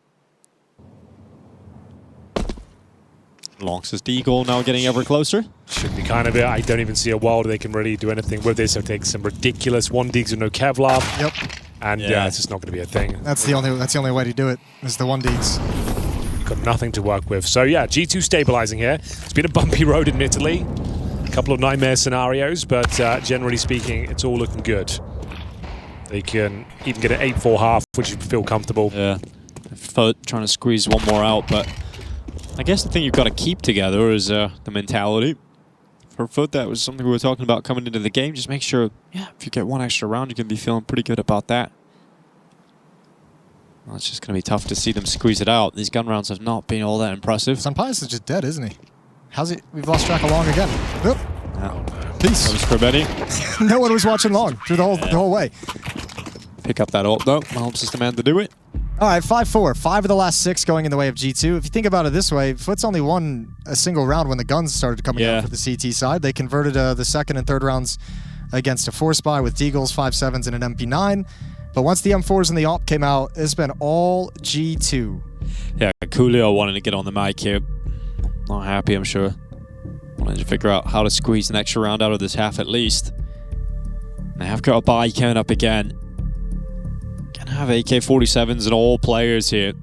Lonks' Deagle now getting ever closer. Should be kind of it. I don't even see a world they can really do anything with this. It takes some ridiculous 1Ds with no Kevlar. Yep. And yeah, it's just not going to be a thing. That's the only way to do it, is the 1Ds. Got nothing to work with. So yeah, G2 stabilizing here. It's been a bumpy road admittedly. A couple of nightmare scenarios, but generally speaking, it's all looking good. They can even get an 8-4 half, which would feel comfortable. Yeah. FUT trying to squeeze one more out, but I guess the thing you've got to keep together is the mentality. For FUT, that was something we were talking about coming into the game. Just make sure, if you get one extra round, you can be feeling pretty good about that. Well, it's just going to be tough to see them squeeze it out. These gun rounds have not been all that impressive. SunPayus is just dead, isn't he? How's it? We've lost track of Long again. Oop. Peace. That was Corbinian. No one was watching Long through the whole way. Pick up that ult, though. Mahomes is the man to do it. All right, 5-4. 5 of the last 6 going in the way of G2. If you think about it this way, FUT's only won a single round when the guns started coming out for the CT side. They converted the second and third rounds against a 4-spy with Deagles, 5.7s, and an MP9. But once the M4s and the AWP came out, it's been all G2. Yeah, Coolio wanted to get on the mic here. Not happy, I'm sure. Wanted to figure out how to squeeze an extra round out of this half at least. They have got a buy coming up again. Gonna have AK-47s and all players here.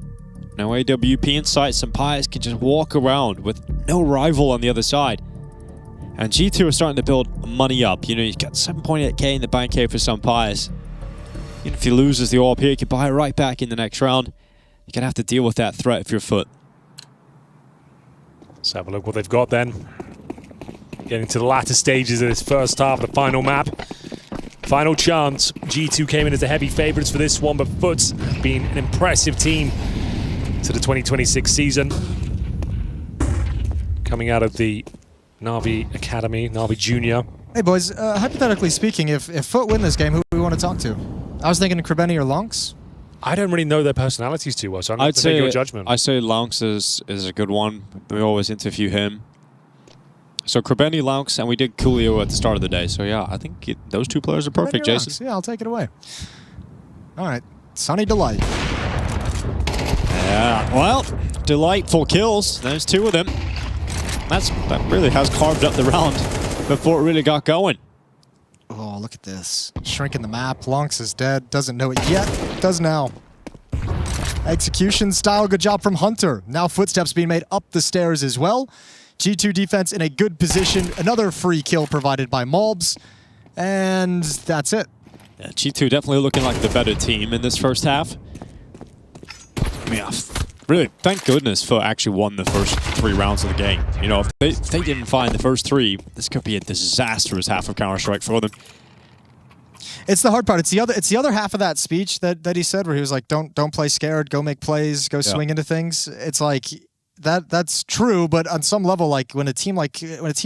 No AWP in sight. SunPayus can just walk around with no rival on the other side. And G2 are starting to build money up. You know, you've got 7.8k in the bank here for SunPayus. Even if he loses the AWP, he can buy it right back in the next round. You're going to have to deal with that threat if you're FUT. Let's have a look what they've got then. Getting to the latter stages of this first half, the final map. Final chance. G2 came in as the heavy favorites for this one, but FUT's been an impressive team to the 2026 season. Coming out of the Na'Vi Academy, Na'Vi Junior. Hey boys, hypothetically speaking, if FUT win this game, who do we want to talk to? I was thinking Krebeni or Lonks. I don't really know their personalities too well, so I'm going to take your judgment. I'd say Lonks is a good one. We always interview him. So Krebeni, Lonks, and we did Coolio at the start of the day. So yeah, I think those two players are perfect, Krebeni or Jason. Lonks. Yeah, I'll take it away. All right, Sunny Delight. Yeah, well, delightful kills. There's two of them. That really has carved up the round before it really got going. Oh, look at this. Shrinking the map. Lonks is dead. Doesn't know it yet. Does now. Execution style. Good job from Hunter. Now footsteps being made up the stairs as well. G2 defense in a good position. Another free kill provided by Malbs. And that's it. Yeah, G2 definitely looking like the better team in this first half. Yeah, really, thank goodness FUT actually won the first 3 rounds of the game. You know, if they didn't find the first 3, this could be a disastrous half of Counter-Strike for them. It's the hard part. It's the other half of that speech that he said, where he was like, "Don't play scared. Go make plays. Go swing into things." It's like that's true, but on some level, like when a team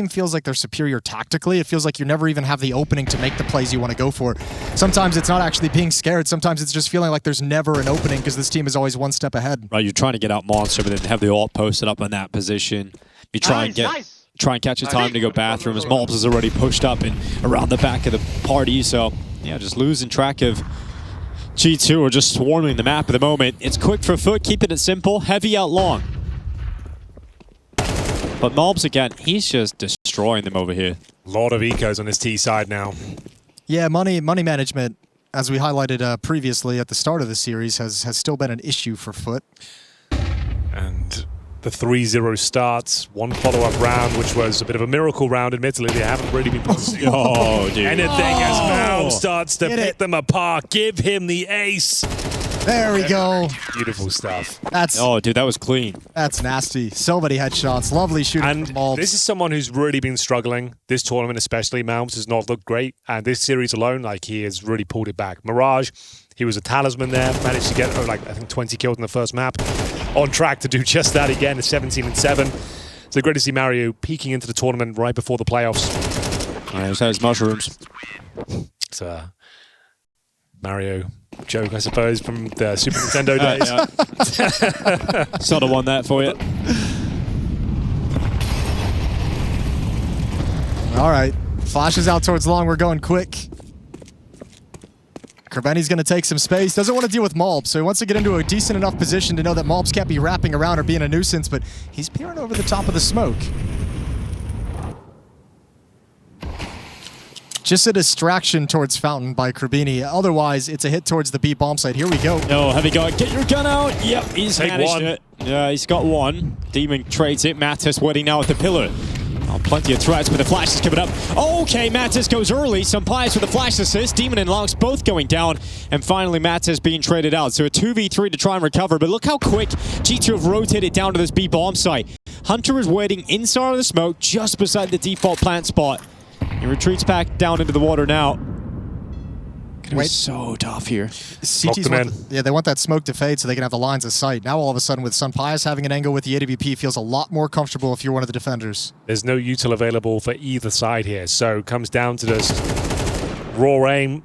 feels like they're superior tactically, it feels like you never even have the opening to make the plays you want to go for. Sometimes it's not actually being scared. Sometimes it's just feeling like there's never an opening because this team is always one step ahead. Right, you're trying to get out Monster, but then have the ult posted up in that position. You try and catch a time to go bathroom as Malbs is already pushed up and around the back of the party. So yeah, just losing track of G2 are just swarming the map at the moment. It's quick for FUT, keeping it simple, heavy out long. But Malbs, again, he's just destroying them over here. A lot of ecos on this T side now. Yeah, money management, as we highlighted previously at the start of the series, has still been an issue for FUT. And the 3-0 starts, one follow-up round, which was a bit of a miracle round. Admittedly, they haven't really been posting anything as Malbs starts to pick them apart. Give him the ace. There we go. Beautiful stuff. Dude, that was clean. That's nasty. So many headshots. Lovely shooting from Malbs. This is someone who's really been struggling. This tournament especially, Malbs has not looked great. And this series alone, like, he has really pulled it back. Mirage, he was a talisman there. Managed to get, like, I think 20 kills in the first map. On track to do just that again at 17-7. So great to see Mario peeking into the tournament right before the playoffs. Yeah, there's those mushrooms. It's a Mario joke, I suppose, from the Super Nintendo days. Sort of won that for you. All right. Flashes out towards long. We're going quick. Krebeni's going to take some space. Doesn't want to deal with Malbs, so he wants to get into a decent enough position to know that Malbs can't be wrapping around or being a nuisance, but he's peering over the top of the smoke. Just a distraction towards Fountain by Krebeni. Otherwise, it's a hit towards the B bomb site. Here we go. No, heavy guard. Get your gun out. Yep, he's managed one. it. Yeah, he's got one. Demon trades it. Mattis waiting now at the pillar. Oh, plenty of threats, but the flash is coming up. Okay, Mattis goes early. SunPayus with a flash assist. Demon and Lonks both going down. And finally, Mattis being traded out. So a 2v3 to try and recover. But look how quick G2 have rotated down to this B bomb site. Hunter is waiting inside of the smoke, just beside the default plant spot. He retreats back down into the water now. It's so tough here. They want that smoke to fade so they can have the lines of sight. Now all of a sudden with SunPayus having an angle with the AWP feels a lot more comfortable if you're one of the defenders. There's no util available for either side here, so it comes down to just raw aim.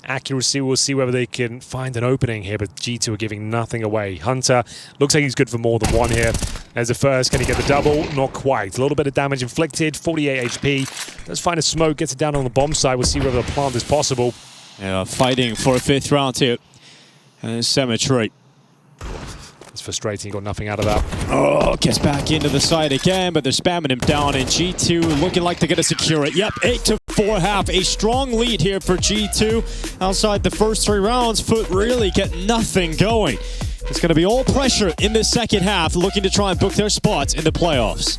Accuracy, we'll see whether they can find an opening here, but G2 are giving nothing away. Hunter looks like he's good for more than one here. There's the first. Can he get the double? Not quite. A little bit of damage inflicted, 48 HP. Does find a smoke, gets it down on the bomb side. We'll see whether the plant is possible. Yeah, fighting for a 5th round here. And Cemetery. It's frustrating, he got nothing out of that. Oh, gets back into the side again, but they're spamming him down, and G2 looking like they're going to secure it. Yep, 8-4 half. A strong lead here for G2. Outside the first 3 rounds, FUT really get nothing going. It's going to be all pressure in the second half, looking to try and book their spots in the playoffs.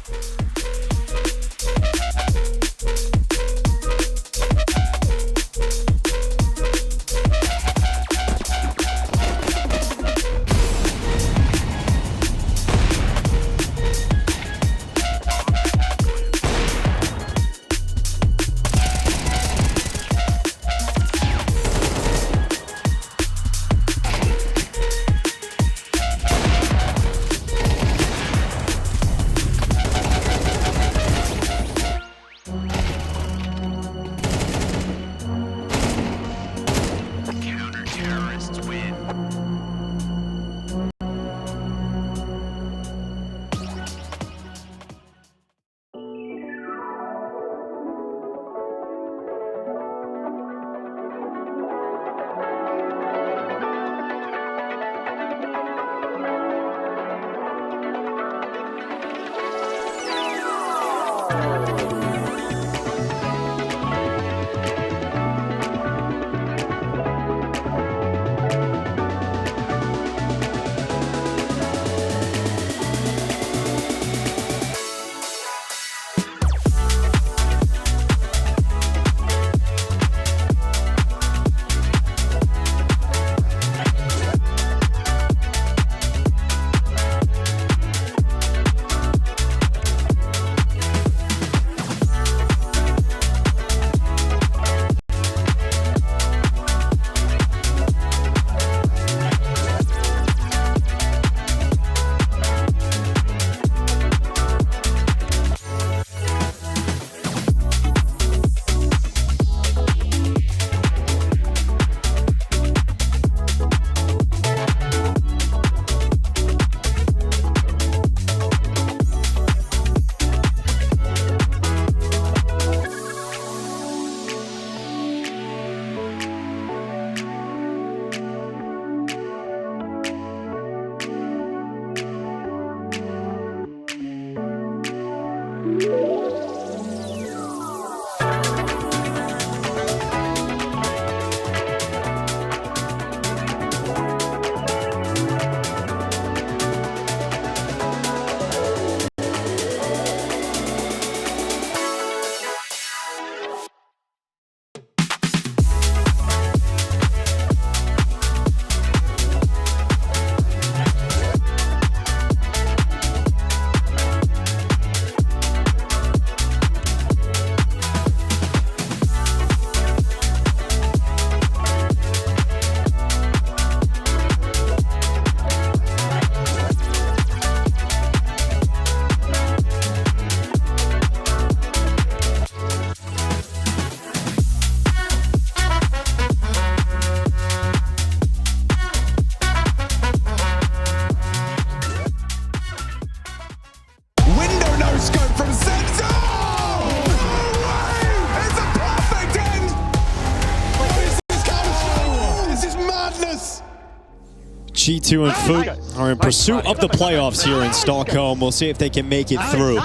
G2 and FUT are in pursuit of the playoffs here in Stockholm. We'll see if they can make it through.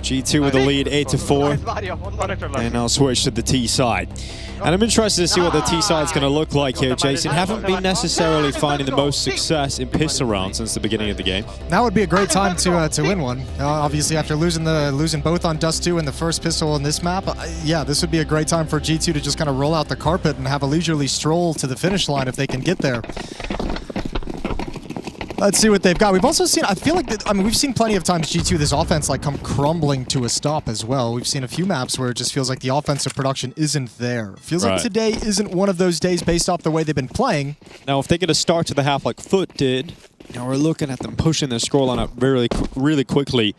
G2 with the lead 8-4. And I'll switch to the T side. And I'm interested to see what the T side's going to look like here, Jason. Haven't been necessarily finding the most success in pistol rounds since the beginning of the game. Now would be a great time to win one. Obviously, after losing both on Dust2 and the first pistol in this map, yeah, this would be a great time for G2 to just kind of roll out the carpet and have a leisurely stroll to the finish line if they can get there. Let's see what they've got. We've also seen, I feel like, we've seen plenty of times G2, this offense like come crumbling to a stop as well. We've seen a few maps where it just feels like the offensive production isn't there. Feels like today isn't one of those days based off the way they've been playing. Now, if they get a start to the half like FUT did, you know, we're looking at them pushing their scoreline up really quickly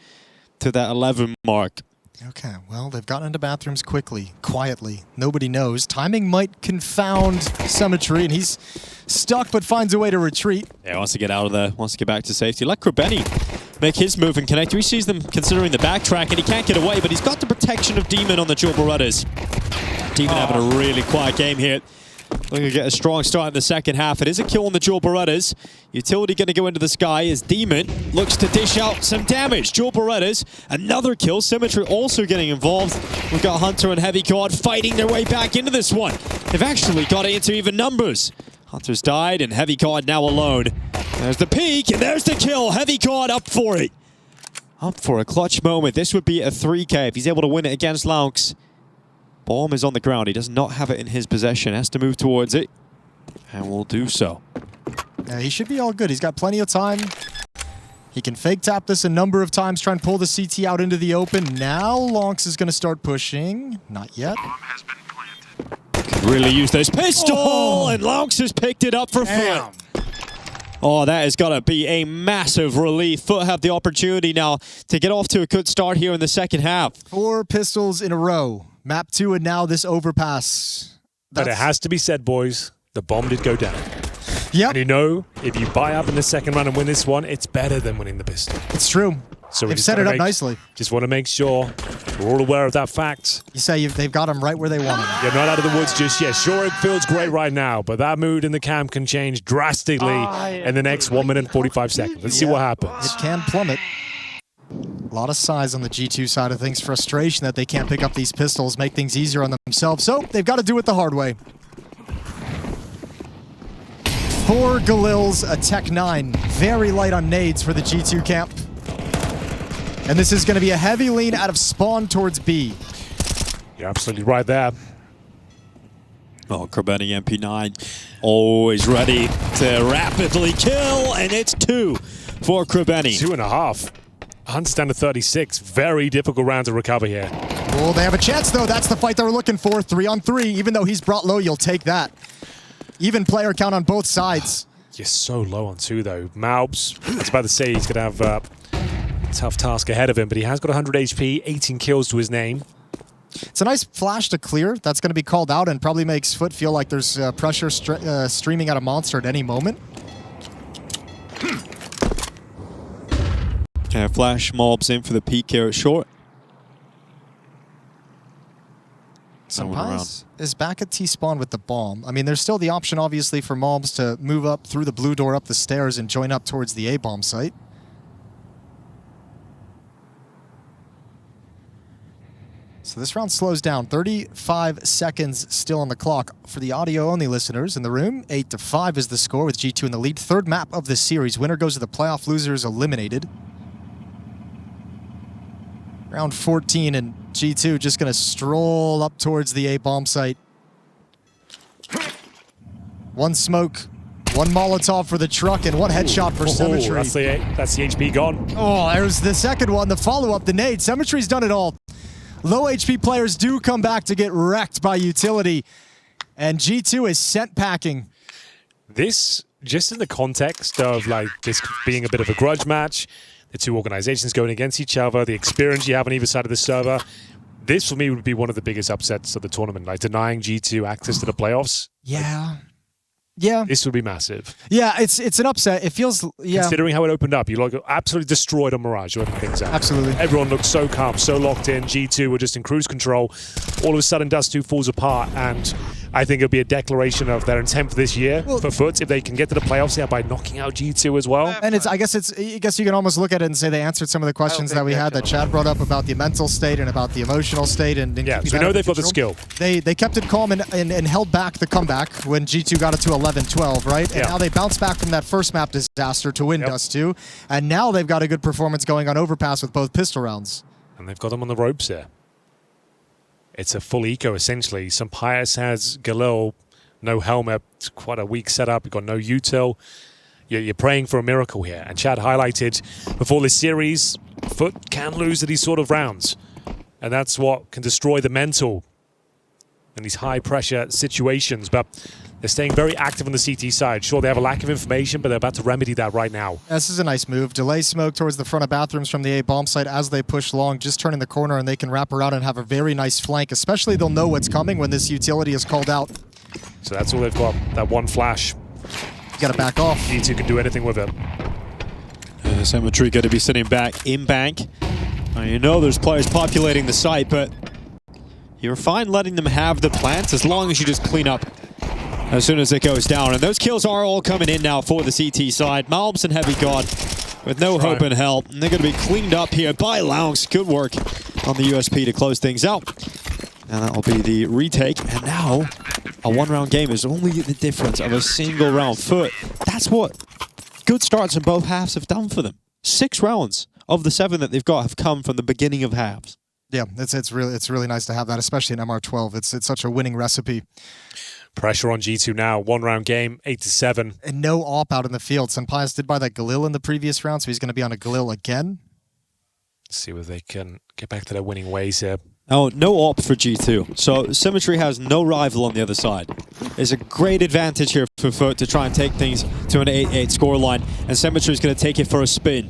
to that 11 mark. Okay, well, they've gotten into bathrooms quickly, quietly. Nobody knows. Timing might confound Symmetry, and he's stuck but finds a way to retreat. Yeah, wants to get out of there, wants to get back to safety. Let Krabeni make his move and connect. He sees them considering the backtrack, and he can't get away, but he's got the protection of Demon on the dual Berettas. Demon having a really quiet game here. Looking to get a strong start in the second half. It is a kill on the dual Berettas. Utility going to go into the sky as Demon looks to dish out some damage. Dual Berettas, another kill. Symmetry also getting involved. We've got Hunter and Heavy Guard fighting their way back into this one. They've actually got it into even numbers. Hunter's died and Heavy Guard now alone. There's the peek and there's the kill. Heavy Guard up for it. Up for a clutch moment. This would be a 3K if he's able to win it against Laux. Bomb is on the ground. He does not have it in his possession. Has to move towards it. And will do so. Yeah, he should be all good. He's got plenty of time. He can fake tap this a number of times, try and pull the CT out into the open. Now Laux is going to start pushing. Not yet. Could really use this pistol. And Laux has picked it up for FUT. Oh, that has got to be a massive relief. FUT have the opportunity now to get off to a good start here in the second half. 4 pistols in a row. Map 2 and now this overpass. But it has to be said, boys, the bomb did go down. Yep. And you know, if you buy up in the second round and win this one, it's better than winning the pistol. It's true. So they've set it up nicely. Just want to make sure we're all aware of that fact. You say they've got them right where they want them. You're not out of the woods just yet. Sure, it feels great right now, but that mood in the camp can change drastically in the next 1 minute and 45 seconds. Let's see what happens. It can plummet. A lot of size on the G2 side of things. Frustration that they can't pick up these pistols, make things easier on themselves. So they've got to do it the hard way. 4 Galils, a Tech 9. Very light on nades for the G2 camp. And this is going to be a heavy lean out of spawn towards B. You're absolutely right there. Oh, Krabeni MP9 always ready to rapidly kill, and it's 2 for Krabeni. 2.5. Hunt's down to 36. Very difficult round to recover here. Oh, they have a chance, though. That's the fight they were looking for. 3 on 3. Even though he's brought low, you'll take that. Even player count on both sides. You're so low on 2, though. Malbs, I was about to say he's going to have a tough task ahead of him, but he has got 100 HP, 18 kills to his name. It's a nice flash to clear. That's going to be called out and probably makes FUT feel like there's pressure streaming at a monster at any moment. Okay, flash mobs in for the peak here at short. SunPayus is back at T-spawn with the bomb. I mean, there's still the option, obviously, for mobs to move up through the blue door up the stairs and join up towards the A-bomb site. So this round slows down. 35 seconds still on the clock for the audio-only listeners in the room. 8-5 is the score with G2 in the lead. 3rd map of this series. Winner goes to the playoff, losers eliminated. Round 14 and G2 just going to stroll up towards the A-bomb site. 1 smoke, 1 Molotov for the truck, and 1 headshot for Symmetry. That's the HP gone. Oh, there's the second one, the follow-up, the nade. Symmetry's done it all. Low HP players do come back to get wrecked by utility, and G2 is sent packing. This, just in the context of like this being a bit of a grudge match, the 2 organizations going against each other, the experience you have on either side of the server, this for me would be one of the biggest upsets of the tournament, like denying G2 access to the playoffs. Yeah. Yeah. This would be massive. Yeah, it's an upset. It feels, yeah. Considering how it opened up, you like absolutely destroyed on Mirage, you opened things out. Absolutely. Everyone looked so calm, so locked in. G2 were just in cruise control. All of a sudden, Dust2 falls apart, and I think it'll be a declaration of their intent for this year for FUT if they can get to the playoffs here by knocking out G2 as well. And I guess you can almost look at it and say they answered some of the questions that we had that Chad brought up about the mental state and about the emotional state. And yeah, so we know they've got the skill. They kept it calm and held back the comeback when G2 got it to 11-12, right? And now they bounced back from that first map disaster to win Dust2. And now they've got a good performance going on Overpass with both pistol rounds. And they've got them on the ropes here. It's a full eco, essentially. SunPayus has Galil, no helmet. It's quite a weak setup. You've got no util. You're praying for a miracle here. And Chad highlighted before this series, FUT can lose at these sort of rounds. And that's what can destroy the mental in these high-pressure situations. But they're staying very active on the CT side. Sure, they have a lack of information, but they're about to remedy that right now. This is a nice move. Delay smoke towards the front of bathrooms from the A bomb site as they push long, just turning the corner, and they can wrap around and have a very nice flank. Especially they'll know what's coming when this utility is called out. So that's all they've got, that one flash. You gotta back off. G2 can do anything with it. Symmetry going to be sitting back in bank. Now, you know there's players populating the site, but you're fine letting them have the plants as long as you just clean up as soon as it goes down. And those kills are all coming in now for the CT side. Malms and Heavy God with no hope in hell. And they're going to be cleaned up here by Lounge. Good work on the USP to close things out. And that will be the retake. And now a one-round game is only the difference of a single round. FUT, that's what good starts in both halves have done for them. 6 rounds of the 7 that they've got have come from the beginning of halves. Yeah, it's really nice to have that, especially in MR12. It's such a winning recipe. Pressure on G2 now. One-round game, 8-7. And no AWP out in the field. SunPayus did buy that Galil in the previous round, so he's going to be on a Galil again. Let's see whether they can get back to their winning ways here. Oh, no AWP for G2. So Symmetry has no rival on the other side. There's a great advantage here for FUT to try and take things to an 8-8 scoreline. And Symmetry is going to take it for a spin.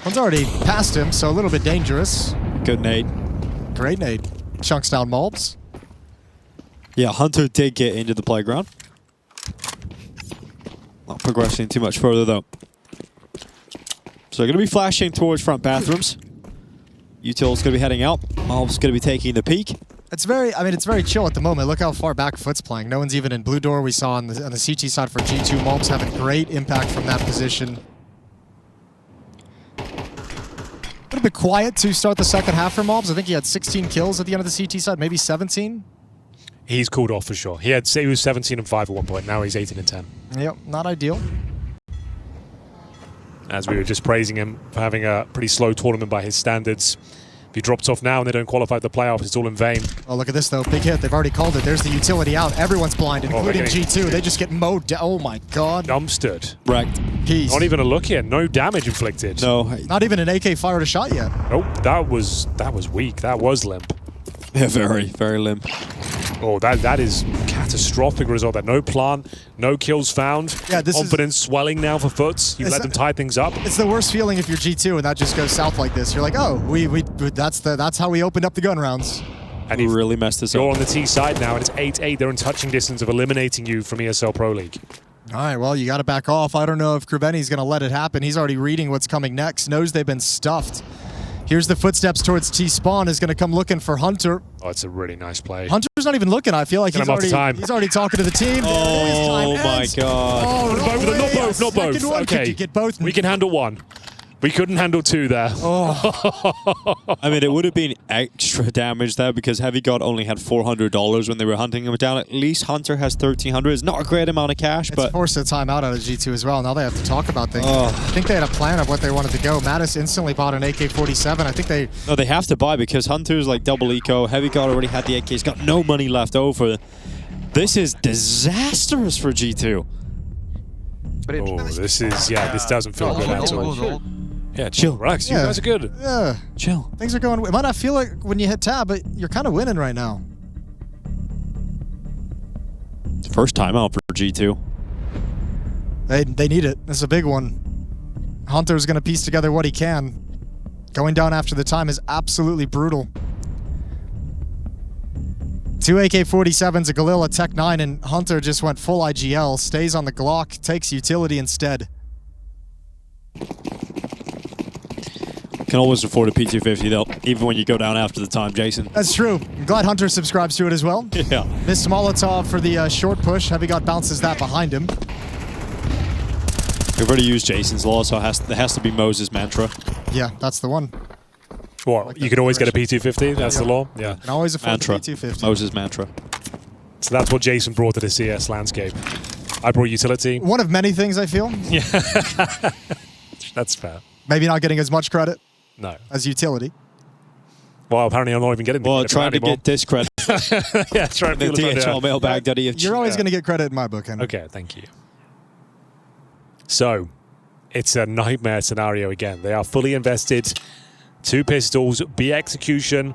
One's already past him, so a little bit dangerous. Good nade. Great nade. Chunks down Malbs. Yeah, Hunter did get into the playground. Not progressing too much further, though. So they're going to be flashing towards front bathrooms. Util's going to be heading out. Malbs going to be taking the peek. It's very chill at the moment. Look how far back FUT's playing. No one's even in blue door. We saw on the CT side for G2. Malbs having great impact from that position. A little bit quiet to start the second half for Malbs. I think he had 16 kills at the end of the CT side, maybe 17. He's cooled off for sure. He was 17-5 at one point. Now he's 18-10. Yep, not ideal. As we were just praising him for having a pretty slow tournament by his standards. If he drops off now and they don't qualify for the playoffs, it's all in vain. Oh, look at this, though. Big hit. They've already called it. There's the utility out. Everyone's blind, including G2. They just get mowed down. Oh, my God. Dumpstered. Wrecked. Peace. Not even a look here. No damage inflicted. No. Not even an AK fired a shot yet. Nope. That was weak. That was limp. Yeah, very, very limp. Oh, that is catastrophic result. That no plant, no kills found. Yeah, this confidence swelling now for FUT. You let them tie things up. It's the worst feeling if you're G2 and that just goes south like this. You're like, oh, that's how we opened up the gun rounds. And you really messed this up. You're on the T side now, and it's 8-8. They're in touching distance of eliminating you from ESL Pro League. All right, well, you got to back off. I don't know if Kruveni's going to let it happen. He's already reading what's coming next. Knows they've been stuffed. Here's the footsteps towards T-Spawn. Is going to come looking for Hunter. Oh, it's a really nice play. Hunter's not even looking. I feel like he's already talking to the team. Oh, my God. Oh, not both. Okay. Could you get both? We can handle one. We couldn't handle 2 there. Oh. I mean, it would have been extra damage there because Heavy God only had $400 when they were hunting him down. At least Hunter has $1,300. It's not a great amount of cash, but... It's forced a timeout out of G2 as well. Now they have to talk about things. I think they had a plan of what they wanted to go. Mattis instantly bought an AK-47. I think they... No, they have to buy because Hunter's like double eco. Heavy God already had the AK. He's got no money left over. This is disastrous for G2. Oh, this doesn't feel good at all. Yeah, chill, relax. Yeah. You guys are good. Yeah. Chill. Things are going... It might not feel like when you hit tab, but you're kind of winning right now. First time out for G2. They need it. It's a big one. Hunter's going to piece together what he can. Going down after the time is absolutely brutal. 2 AK-47s, a Galil, Tech 9, and Hunter just went full IGL. Stays on the Glock, takes utility instead. Can always afford a P250 though, even when you go down after the time, Jason. That's true. I'm glad Hunter subscribes to it as well. Yeah. Missed Molotov for the short push. Heavy God bounces that behind him. We've already used Jason's law, so it has to be Moses' mantra. Yeah, that's the one. What? You can always get a P250? That's the law? Yeah. Can always afford Mantra. a P250. Moses' mantra. So that's what Jason brought to the CS landscape. I brought utility. One of many things, I feel. Yeah. That's fair. Maybe not getting as much credit No. as utility. Well, apparently I'm not even getting the Well, credit trying to anymore. get this credit. Yeah, trying The to DHL mailbag. You're always going to get credit in my book, Henry. Okay, thank you. So, it's a nightmare scenario again. They are fully invested. 2 pistols, B execution,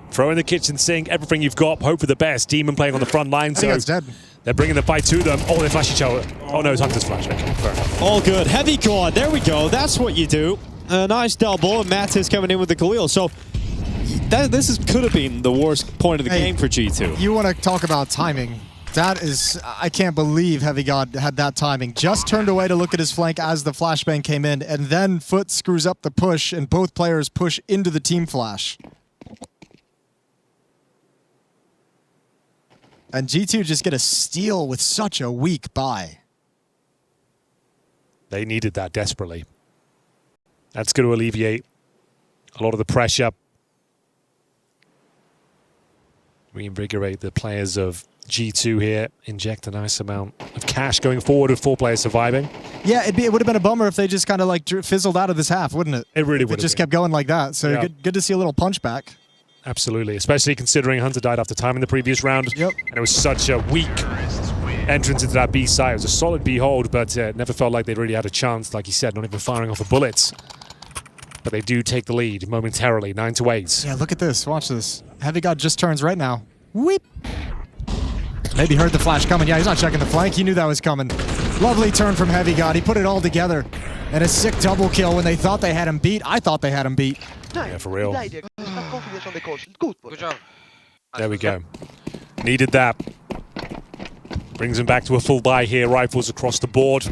throw in the kitchen sink, everything you've got, hope for the best. Demon playing on the front line, I think so that's dead. they're bringing the fight to them. Oh, they flash each other. Oh no, it's Hunter's flash. Okay, fair enough. All good. Heavy God. There we go. That's what you do. A nice double, and Matt is coming in with the Khalil. So this could have been the worst point of the game for G2. You want to talk about timing. That is, I can't believe Heavy God had that timing. Just turned away to look at his flank as the flashbang came in, and then FUT screws up the push, and both players push into the team flash. And G2 just get a steal with such a weak buy. They needed that desperately. That's going to alleviate a lot of the pressure. Reinvigorate the players of G2 here. Inject a nice amount of cash going forward with 4 players surviving. Yeah, it would have been a bummer if they just kind of like fizzled out of this half, wouldn't it? It really would. It just kept going like that. So Yeah. good to see a little punch back. Absolutely, especially considering Hunter died after time in the previous round. Yep. And it was such a weak entrance into that B side. It was a solid B hold, but never felt like they really had a chance, like you said, not even firing off the bullets. But they do take the lead momentarily, 9-8. Yeah, look at this. Watch this. Heavy God just turns right now. Whip. Maybe heard the flash coming. Yeah, he's not checking the flank. He knew that was coming. Lovely turn from Heavy God. He put it all together. And a sick double kill when they thought they had him beat. I thought they had him beat. Yeah, for real. Good job. There we go. Needed that. Brings him back to a full buy here. Rifles across the board.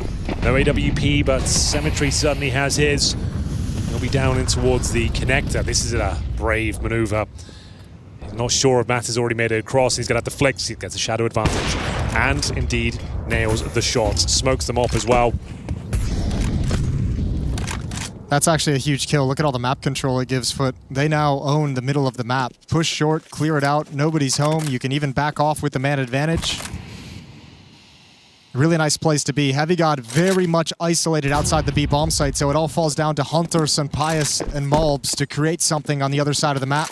No AWP, but Cemetery certainly has his. He'll be down in towards the connector. This is a brave maneuver. He's not sure if Matt has already made it across. He's going to have to flex. He gets a shadow advantage. And indeed, nails the shots. Smokes them off as well. That's actually a huge kill. Look at all the map control it gives FUT. They now own the middle of the map. Push short, clear it out. Nobody's home. You can even back off with the man advantage. Really nice place to be. Heavy God very much isolated outside the B bomb site, so it all falls down to Hunter, SunPayus, and Mulbs to create something on the other side of the map.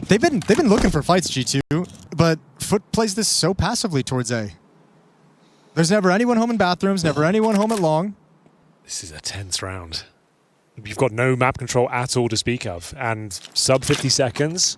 They've been looking for fights, G2, but FUT plays this so passively towards A. There's never anyone home in bathrooms, never anyone home at long. This is a tense round. You've got no map control at all to speak of, and sub 50 seconds.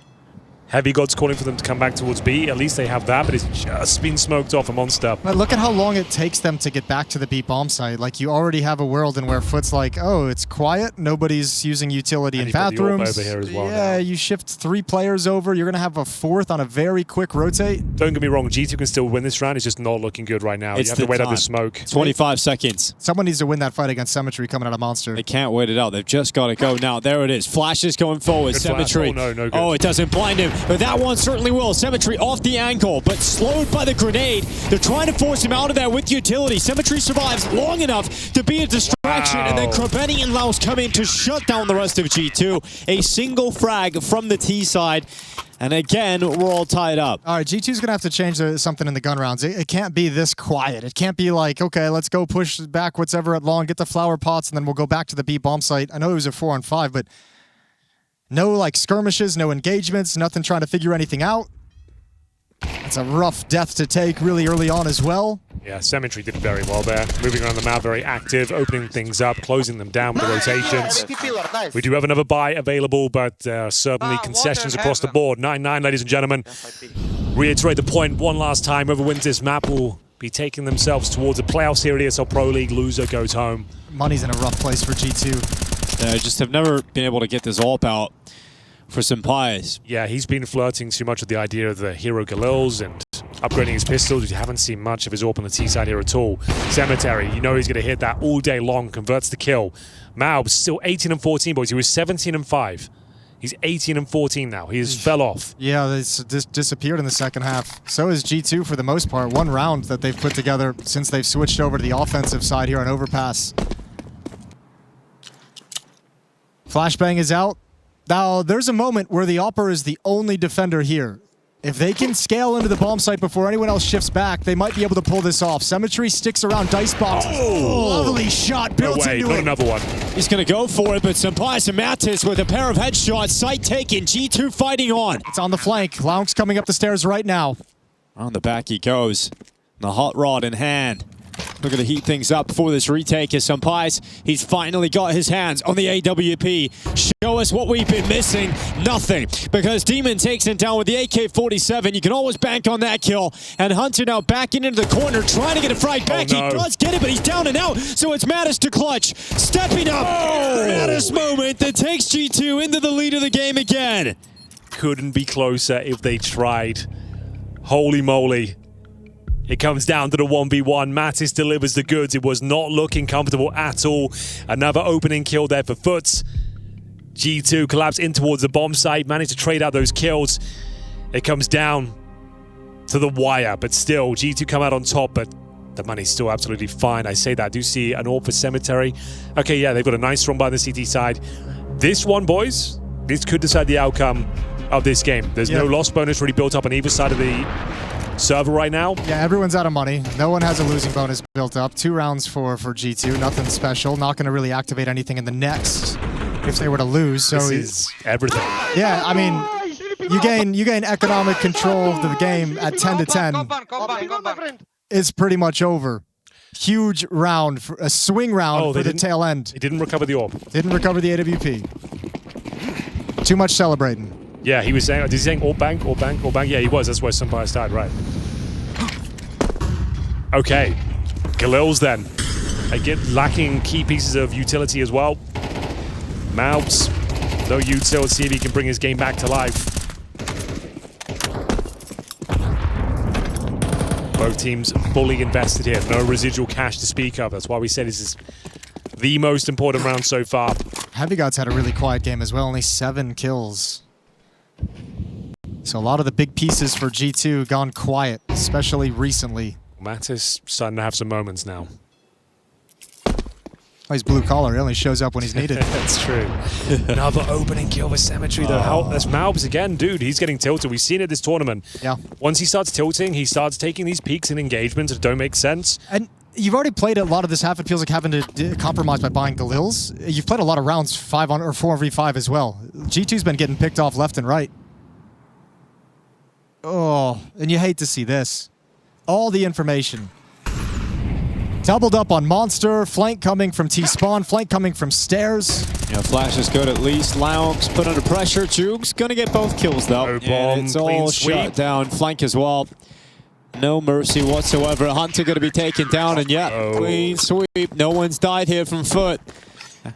Heavy God's calling for them to come back towards B. At least they have that, but it's just been smoked off a monster. But look at how long it takes them to get back to the B bomb site. Like, you already have a world in where FUT's like, oh, it's quiet, nobody's using utility in you've got the AWP bathrooms. over here as well Yeah, now. you shift 3 players over. You're going to have a 4th on a very quick rotate. Don't get me wrong, G2 can still win this round. It's just not looking good right now. It's You have to the wait out time. the smoke. 25 seconds. Someone needs to win that fight against Cemetery coming out of Monster. They can't wait it out. They've just got to go now. There it is. Flashes going forward. Good flash. Cemetery. Oh, no, no good. Oh, it doesn't blind him. But that one certainly will. Cemetery off the ankle, but slowed by the grenade. They're trying to force him out of there with utility. Cemetery survives long enough to be a distraction, and then Krabeni and Laos come in to shut down the rest of G2. A single frag from the T side. And again, we're all tied up. All right, G2's going to have to change something in the gun rounds. It can't be this quiet. It can't be like, okay, let's go push back what's ever at long, get the flower pots, and then we'll go back to the B bomb site. I know it was a 4-on-5, but no like skirmishes, no engagements, nothing trying to figure anything out. It's a rough death to take really early on as well. Yeah, Cemetery did very well there. Moving around the map, very active, opening things up, closing them down with the rotations. We do have another buy available, but certainly concessions across the board. 9-9, ladies and gentlemen. Reiterate the point one last time. Whoever wins this map will be taking themselves towards the playoffs here at ESL Pro League. Loser goes home. Money's in a rough place for G2. They just have never been able to get this AWP out for SunPayus. Yeah, he's been flirting too much with the idea of the hero Galils and upgrading his pistols. You haven't seen much of his AWP on the T side here at all. Cemetery, you know he's going to hit that all day long, converts the kill. Maub still 18 and 14, boys. He was 17 and 5. He's 18 and 14 now. He has fell off. Yeah, it's disappeared in the second half. So is G2 for the most part. One round that they've put together since they've switched over to the offensive side here on Overpass. Flashbang is out. Now, there's a moment where the Opper is the only defender here. If they can scale into the bomb site before anyone else shifts back, they might be able to pull this off. Symmetry sticks around dice boxes. Oh! Lovely shot built No way, into not it. another one. He's going to go for it, but SunPayus and Mattis with a pair of headshots. Site taken. G2 fighting on. It's on the flank. Launk's coming up the stairs right now. On the back he goes. The hot rod in hand. Looking to heat things up for this retake as SunPayus, he's finally got his hands on the AWP. Show us what we've been missing. Nothing. Because Demon takes him down with the AK-47. You can always bank on that kill. And Hunter now backing into the corner, trying to get a frag back. Oh, no. He does get it, but he's down and out. So it's Mattis to clutch. Stepping up. Mattis moment that takes G2 into the lead of the game again. Couldn't be closer if they tried. Holy moly. It comes down to the 1v1. Mattis delivers the goods. It was not looking comfortable at all. Another opening kill there for FUT. G2 collapse in towards the bomb site, managed to trade out those kills. It comes down to the wire, but still, G2 come out on top, but the money's still absolutely fine. I say that. I do see an AWP for Cemetery. Okay, yeah, they've got a nice run by the CT side. This one, boys, this could decide the outcome of this game. There's no loss bonus really built up on either side of the server right now. Yeah, everyone's out of money. No one has a losing bonus built up. 2 rounds for G2. Nothing special. Not going to really activate anything in the next if they were to lose. So This is everything. yeah, I mean, you gain economic control of the game at 10 to 10. Go back. It's pretty much over. Huge round, a swing round for the tail end. He didn't recover the AWP. Didn't recover the AWP. Too much celebrating. Yeah, he was saying, did he saying AWP bank, AWP bank, AWP bank? Yeah, he was. That's where SunPayus started, right. Okay. Galil's then. Again, lacking key pieces of utility as well. Maubs, no util. Let's see if he can bring his game back to life. Both teams fully invested here. No residual cash to speak of. That's why we said this is the most important round so far. Heavy Gods had a really quiet game as well. Only 7 kills. So a lot of the big pieces for G2 gone quiet, especially recently. Mattis starting to have some moments now. Oh, he's blue collar. He only shows up when he's needed. That's true. Another opening kill with Cemetery though. That's Maubs again, dude. He's getting tilted. We've seen it this tournament. Yeah. Once he starts tilting, he starts taking these peaks in engagements that don't make sense. And you've already played a lot of this half. It feels like having to compromise by buying Galils. You've played a lot of rounds 5 on or 4v5 as well. G2's been getting picked off left and right. Oh, and you hate to see this. All the information. Doubled up on Monster, flank coming from T-Spawn, flank coming from stairs. Yeah, Flash is good at least. Laonk's put under pressure. Juke's gonna get both kills though. No And bomb, it's clean all sweep. shut down. Flank as well. No mercy whatsoever. Hunter gonna be taken down, and clean sweep. No one's died here from FUT.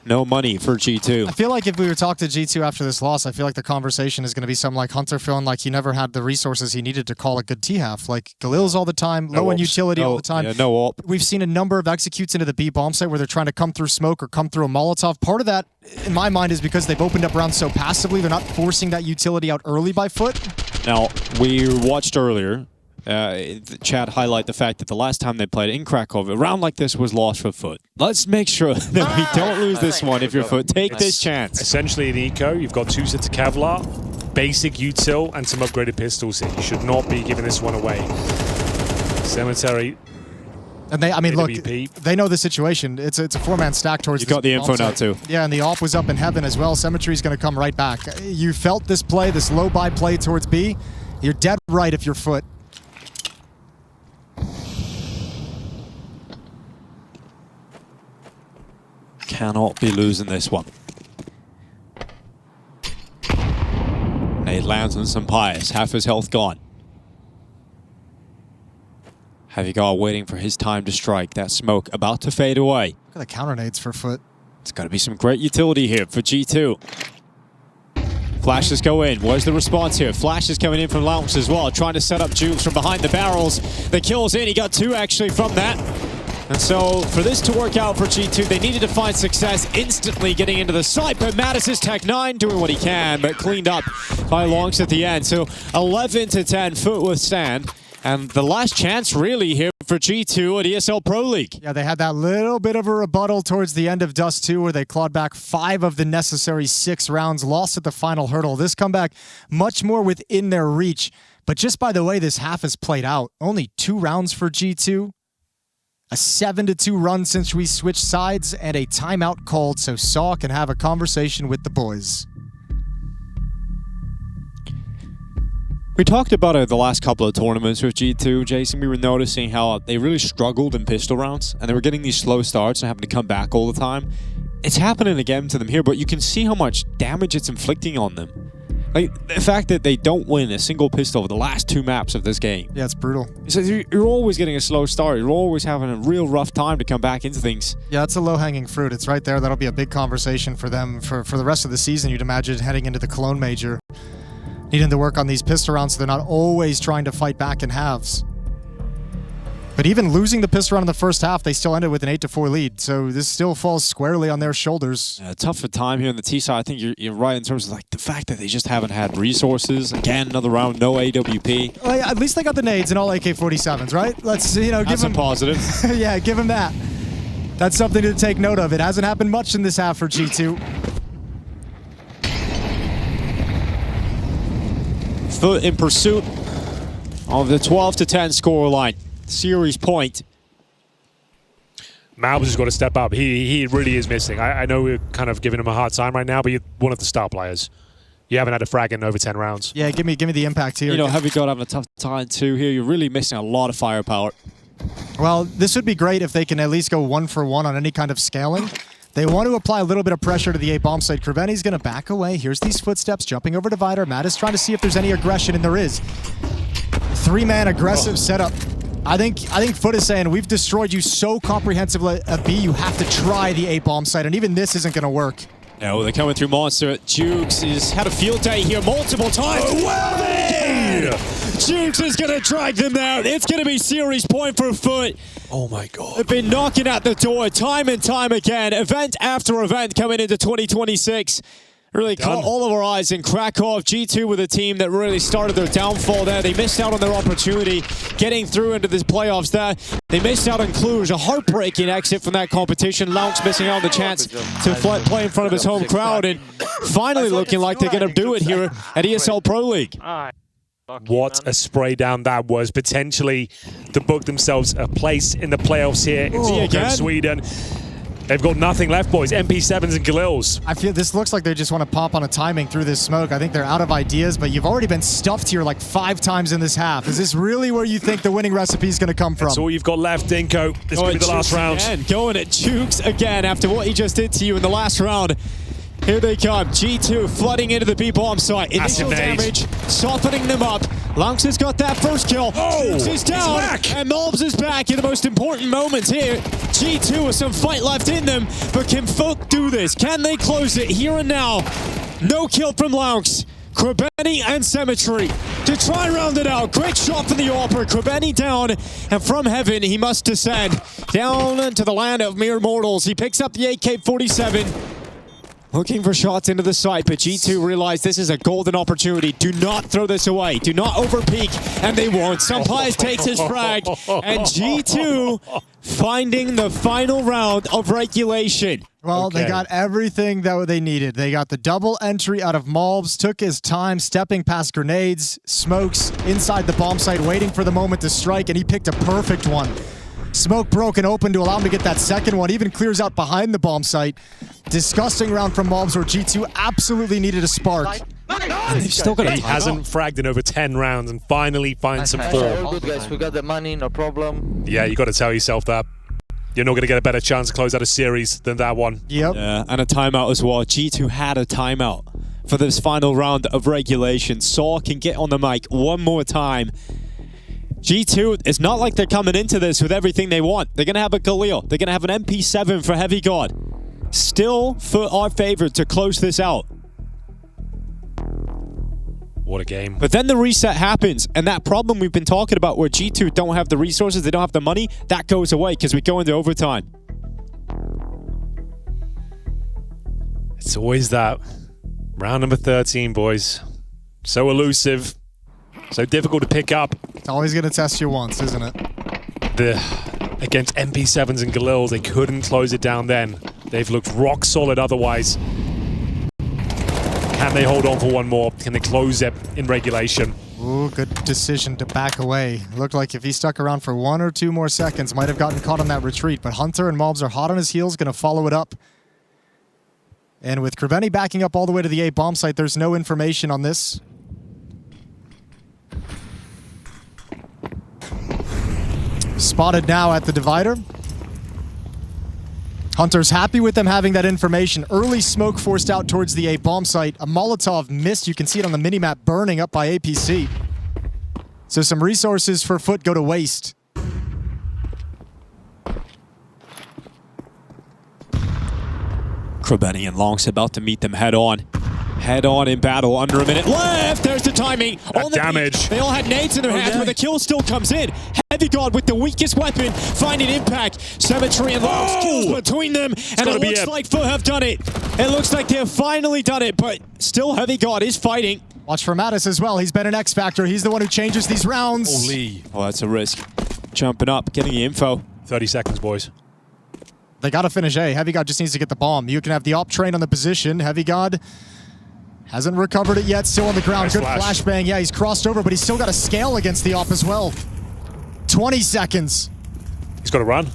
No money for G2. I feel like if we were to talk to G2 after this loss, I feel like the conversation is going to be something like Hunter feeling like he never had the resources he needed to call a good T-half. Like Galil's all the time, low on utility all the time. Yeah, no AWP. We've seen a number of executes into the B bomb site where they're trying to come through smoke or come through a Molotov. Part of that, in my mind, is because they've opened up rounds so passively. They're not forcing that utility out early by FUT. Now, we watched earlier, the chat highlight the fact that the last time they played in Krakow, a round like this was lost for FUT. Let's make sure that we don't lose this one if you're FUT. Take this chance. Essentially in eco, you've got 2 sets of Kevlar, basic util, and some upgraded pistols here. You should not be giving this one away. Cemetery. And they, I mean, look, AWP. they know the situation. It's a 4-man stack towards You got the info now, too. Yeah, and the AWP was up in heaven as well. Symmetry's going to come right back. You felt this play, this low-buy play towards B. You're dead right if you're FUT. Cannot be losing this one. Nade lands on SunPayus. Half his health gone. Heavy Guard waiting for his time to strike. That smoke about to fade away. Look at the counter nades for FUT. It's got to be some great utility here for G2. Flashes go in. Where's the response here? Flash is coming in from Lounge as well, trying to set up Jukes from behind the barrels. The kill's in. He got 2 actually from that. And so for this to work out for G2, they needed to find success instantly getting into the site. But Mattis is Tech9 doing what he can, but cleaned up by Longs at the end. So 11-10, FUT withstand. And the last chance really here for G2 at ESL Pro League. Yeah, they had that little bit of a rebuttal towards the end of Dust2 where they clawed back 5 of the necessary 6 rounds, lost at the final hurdle. This comeback much more within their reach. But just by the way this half has played out, only 2 rounds for G2. A 7-2 run since we switched sides and a timeout called so Saw can have a conversation with the boys. We talked about it the last couple of tournaments with G2, Jason. We were noticing how they really struggled in pistol rounds, and they were getting these slow starts and having to come back all the time. It's happening again to them here, but you can see how much damage it's inflicting on them. Like, the fact that they don't win a single pistol over the last 2 maps of this game. Yeah, it's brutal. So you're always getting a slow start. You're always having a real rough time to come back into things. Yeah, it's a low-hanging fruit. It's right there. That'll be a big conversation for them for the rest of the season, you'd imagine, heading into the Cologne Major. Needing to work on these pistol rounds so they're not always trying to fight back in halves. But even losing the pistol round in the first half, they still ended with an 8-4 lead. So this still falls squarely on their shoulders. Tougher time here in the T side. I think you're right in terms of like the fact that they just haven't had resources. Again, another round, no AWP. Well, yeah, at least they got the nades and all AK-47s, right? Let's, give That's them a positive. yeah, give them that. That's something to take note of. It hasn't happened much in this half for G2. FUT in pursuit of the 12-10 scoreline. Series point. Malbs has got to step up. He really is missing. I know we're kind of giving him a hard time right now, but you're one of the star players. You haven't had a frag in over 10 rounds. Yeah, give me the impact here. You know, Heavy God having a tough time too here. You're really missing a lot of firepower. Well, this would be great if they can at least go 1-for-1 on any kind of scaling. They want to apply a little bit of pressure to the A bomb site. Kriveni's going to back away. Here's these footsteps jumping over Divider. Matt is trying to see if there's any aggression, and there is. 3-man aggressive setup. I think FUT is saying, we've destroyed you so comprehensively at B, you have to try the A bomb site, and even this isn't going to work. No, they're coming through Monster. Jukes has had a field day here multiple times. Jukes is going to drag them down. It's going to be series point for FUT. Oh my God. They've been knocking at the door time and time again. Event after event coming into 2026. Really caught all of our eyes in Krakow. G2 with a team that really started their downfall there. They missed out on their opportunity getting through into the playoffs there. They missed out on Cluj, a heartbreaking exit from that competition. Lounge missing out on the chance to play in front of his home crowd, and finally looking like they're going to do it here at ESL Pro League. What a spray down that was, potentially to book themselves a place in the playoffs here in Sweden. They've got nothing left, boys. MP7s and Galils. I feel this looks like they just want to pop on a timing through this smoke. I think they're out of ideas, but you've already been stuffed here like 5 times in this half. Is this really where you think the winning recipe is going to come from? That's all you've got left, Dinko. This could be the last round. Again, going at Jukes again after what he just did to you in the last round. Here they come. G2 flooding into the B-bomb site. Initial damage, softening them up. Lunks has got that first kill. Jukes is down. And Malbs is back in the most important moments here. G2 with some fight left in them. But can FUT do this? Can they close it here and now? No kill from Lunks. Kriveni and Symmetry to try and round it out. Great shot from the AWPer. Kriveni down, and from heaven he must descend down to the land of mere mortals. He picks up the AK-47. Looking for shots into the site, but G2 realize this is a golden opportunity. Do not throw this away. Do not overpeak, and they won't. SunPayus takes his frag, and G2 finding the final round of regulation. Well, they got everything that they needed. They got the double entry out of Malbs, took his time stepping past grenades, smokes inside the bomb site, waiting for the moment to strike, and he picked a perfect one. Smoke broken open to allow him to get that second one. Even clears out behind the bomb site. Disgusting round from Malbs where G2 absolutely needed a spark. And they've still got he hasn't fragged in over 10 rounds and finally finds some form. All good, guys. We got the money, no problem. Yeah, you got to tell yourself that. You're not going to get a better chance to close out a series than that one. Yep. Yeah, and a timeout as well. G2 had a timeout for this final round of regulation. Saw can get on the mic one more time. G2, it's not like they're coming into this with everything they want. They're going to have a Galil. They're going to have an MP7 for Heavy God. Still, FUT are favored to close this out. What a game. But then the reset happens, and that problem we've been talking about where G2 don't have the resources, they don't have the money, that goes away because we go into overtime. It's always that. Round number 13, boys. So elusive. So difficult to pick up. It's always going to test you once, isn't it? Against MP7s and Galils, they couldn't close it down then. They've looked rock solid otherwise. Can they hold on for one more? Can they close it in regulation? Ooh, good decision to back away. Looked like if he stuck around for 1 or 2 more seconds, might have gotten caught on that retreat. But Hunter and Mobs are hot on his heels, going to follow it up. And with Kriveni backing up all the way to the A bomb site, there's no information on this. Spotted now at the divider. Hunter's happy with them having that information. Early smoke forced out towards the A bomb site. A Molotov missed. You can see it on the minimap burning up by APC. So some resources for FUT go to waste. Kriveni and Long's about to meet them head on. Head on in battle, under a minute left. There's the timing. That damage. They all had nades in their hands, but the kill still comes in. Heavy Guard with the weakest weapon, finding impact. Symmetry and Long's kills between them, and it looks like FUT have done it. It looks like they've finally done it, but still Heavy Guard is fighting. Watch for Mattis as well. He's been an X Factor. He's the one who changes these rounds. Holy. Well, that's a risk. Jumping up, getting the info. 30 seconds, boys. They got to finish A. Heavy God just needs to get the bomb. You can have the op train on the position. Heavy God hasn't recovered it yet. Still on the ground. Nice Good flash. flashbang. Yeah, he's crossed over, but he's still got to scale against the op as well. 20 seconds. He's got to run.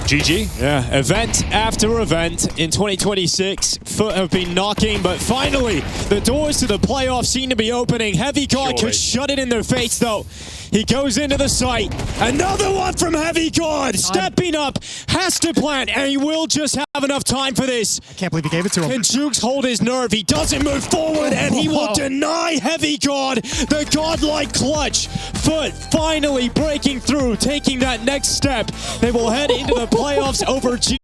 GG. Yeah, event after event in 2026. FUT have been knocking, but finally, the doors to the playoffs seem to be opening. Heavy God could shut it in their face, though. He goes into the site. Another one from Heavy God. Stepping up, has to plant, and he will just have enough time for this. I can't believe he gave it to him. Can Jukes hold his nerve? He doesn't move forward, and he will deny Heavy God the godlike clutch. FUT finally breaking through, taking that next step. They will head into the playoffs over G.